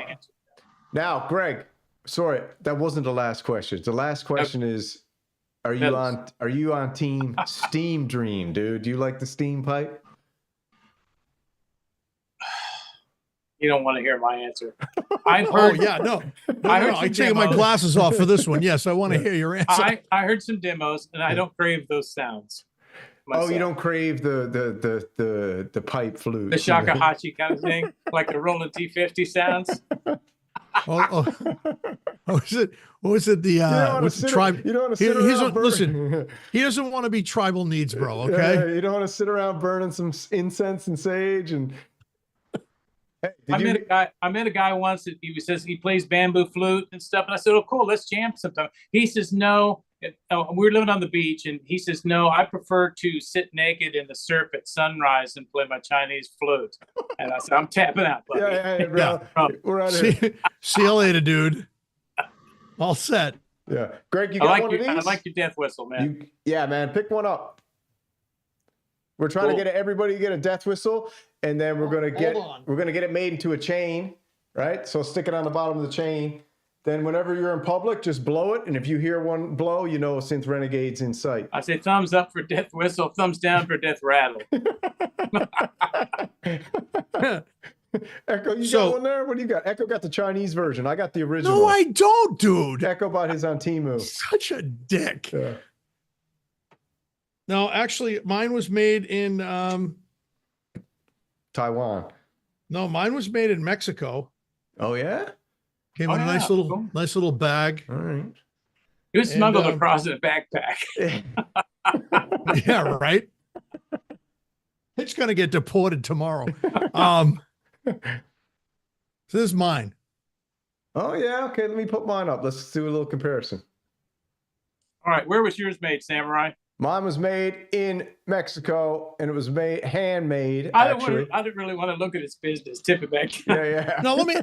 Now, Greg, sorry, that wasn't the last question. The last question is, are you on team Steam Dream, dude? Do you like the steam pipe? You don't want to hear my answer. I've Oh heard. yeah, no. I heard I'm some taking my demos. glasses off for this one. Yes, I want to hear your answer. I heard some demos, and I don't crave those sounds. Oh, you don't crave the pipe flute, the shakuhachi kind of thing, like the Roland T50 sounds. What was it? What was it? What's the tribe? You don't want to sit around listen, he doesn't want to be tribal needs, bro. Okay. Yeah, you don't want to sit around burning some incense and sage and. Hey, I met a guy once that he says he plays bamboo flute and stuff, and I said, "Oh, cool, let's jam sometime." He says, "No." We were living on the beach, and he says, "No, I prefer to sit naked in the surf at sunrise and play my Chinese flute." And I said, "I'm tapping out, buddy." Yeah, bro. We're out of here. See you later, dude. All set. Yeah, Greg, you got one of these? I like your death whistle, man. Yeah, man, pick one up. We're trying to get everybody to get a death whistle, and then we're gonna get it made into a chain, right? So stick it on the bottom of the chain. Then whenever you're in public, just blow it, and if you hear one blow, you know Synth Renegade's in sight. I say thumbs up for death whistle, thumbs down for death rattle. Echo, you got one there? What do you got? Echo got the Chinese version. I got the original. No, I don't, dude. Echo bought his on Temu. Such a dick. Yeah. No, actually, mine was made in Taiwan. No, mine was made in Mexico. Oh yeah? Came in a nice little bag. All right. It was smuggled across in a backpack. Yeah, right. It's gonna get deported tomorrow. So this is mine. Oh yeah, okay. Let me put mine up. Let's do a little comparison. All right, where was yours made, Samurai? Mine was made in Mexico, and it was handmade. I didn't really want to look at his business. Tip it back. Yeah. No, let me.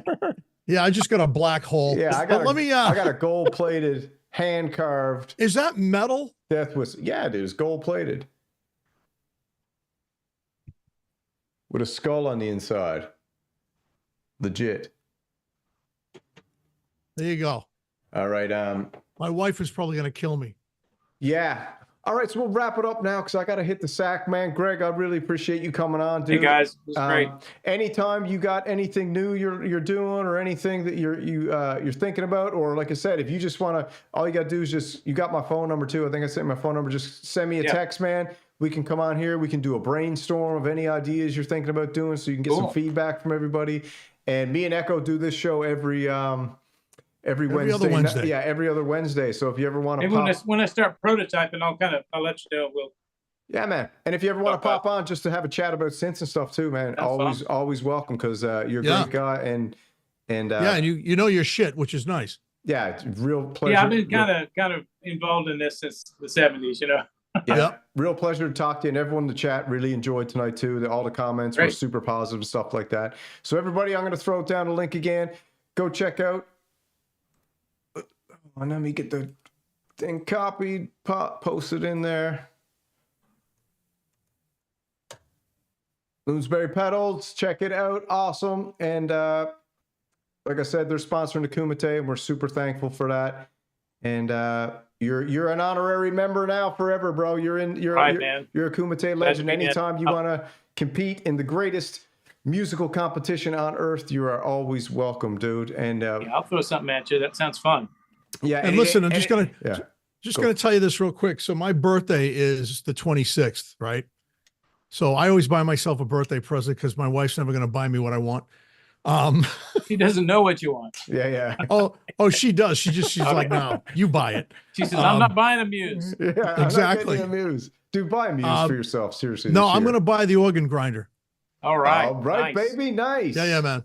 Yeah, I just got a black hole. Yeah, I got a gold-plated, hand-carved. Is that metal? Death whistle. Yeah, dude, it's gold-plated with a skull on the inside. Legit. There you go. All right. My wife is probably gonna kill me. Yeah. All right, so we'll wrap it up now because I got to hit the sack, man. Greg, I really appreciate you coming on, dude. Hey guys, it was great. Anytime you got anything new you're doing or anything that you're thinking about, or like I said, if you just want to, all you got to do is you got my phone number too. I think I sent my phone number. Just send me a text, man. We can come on here. We can do a brainstorm of any ideas you're thinking about doing, so you can get some feedback from everybody. And me and Echo do this show every Wednesday. Other Wednesday. Yeah, every other Wednesday. So if you ever want to when I start prototyping, I'll let you know. Yeah, man. And if you ever want to pop on just to have a chat about synths and stuff too, man, always welcome, because you're a great guy and yeah, and you know your shit, which is nice. Yeah, it's real pleasure. Yeah, I've been kind of involved in this since the 70s, you know. Yeah, real pleasure to talk to you, and everyone in the chat really enjoyed tonight too. All the comments were super positive and stuff like that. So everybody, I'm going to throw down a link again. Go check out. And let me get the thing copied, posted in there. Lounsberry Pedals, check it out. Awesome. And like I said, they're sponsoring the Kumite, and we're super thankful for that. And you're an honorary member now forever, bro. You're a Kumite legend. Anytime you want to compete in the greatest musical competition on earth, you are always welcome, dude. And I'll throw something at you. That sounds fun. Yeah, and listen, I'm just gonna tell you this real quick. So my birthday is the 26th, right? So I always buy myself a birthday present because my wife's never gonna buy me what I want. She doesn't know what you want. Yeah. Oh, she does. She's like, no, you buy it. She says, I'm not buying a Muse. Yeah, exactly. I'm not getting a Muse. Dude, buy a Muse for yourself. Seriously. No, I'm gonna buy the organ grinder. All right. All right, nice. Baby. Nice. Yeah, man.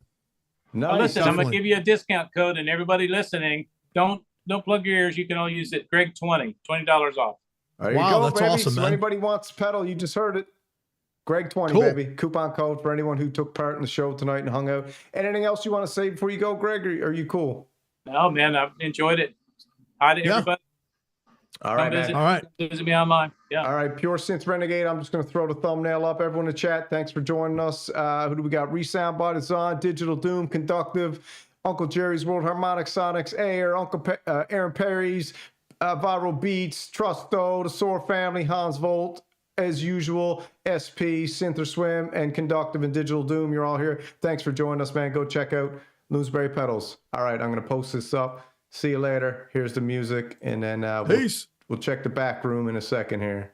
Nice. Well, listen, I'm gonna give you a discount code, and everybody listening, don't plug your ears. You can all use it. Greg 20 $20 off. There you go, that's baby. Awesome, so man. Anybody wants pedal, you just heard it. Greg 20, baby. Coupon code for anyone who took part in the show tonight and hung out. Anything else you want to say before you go, Greg? Or are you cool? No, man, I've enjoyed it. Hi to everybody. All right, man. All right. Visit me online. Yeah. All right, Pure Synth Renegade. I'm just going to throw the thumbnail up. Everyone in the chat, thanks for joining us. Who do we got? Resoundbot is on. Digital Doom, Conductive, Uncle Jerry's World Harmonic Sonics, Air, Aaron Perry's, Viral Beats, Trusto, the Soar Family, Hans Volt, as usual, SP, Syntherswim, and Conductive and Digital Doom. You're all here. Thanks for joining us, man. Go check out Lounsberry Pedals. All right, I'm going to post this up. See you later. Here's the music, and then Peace. we'll check the back room in a second here.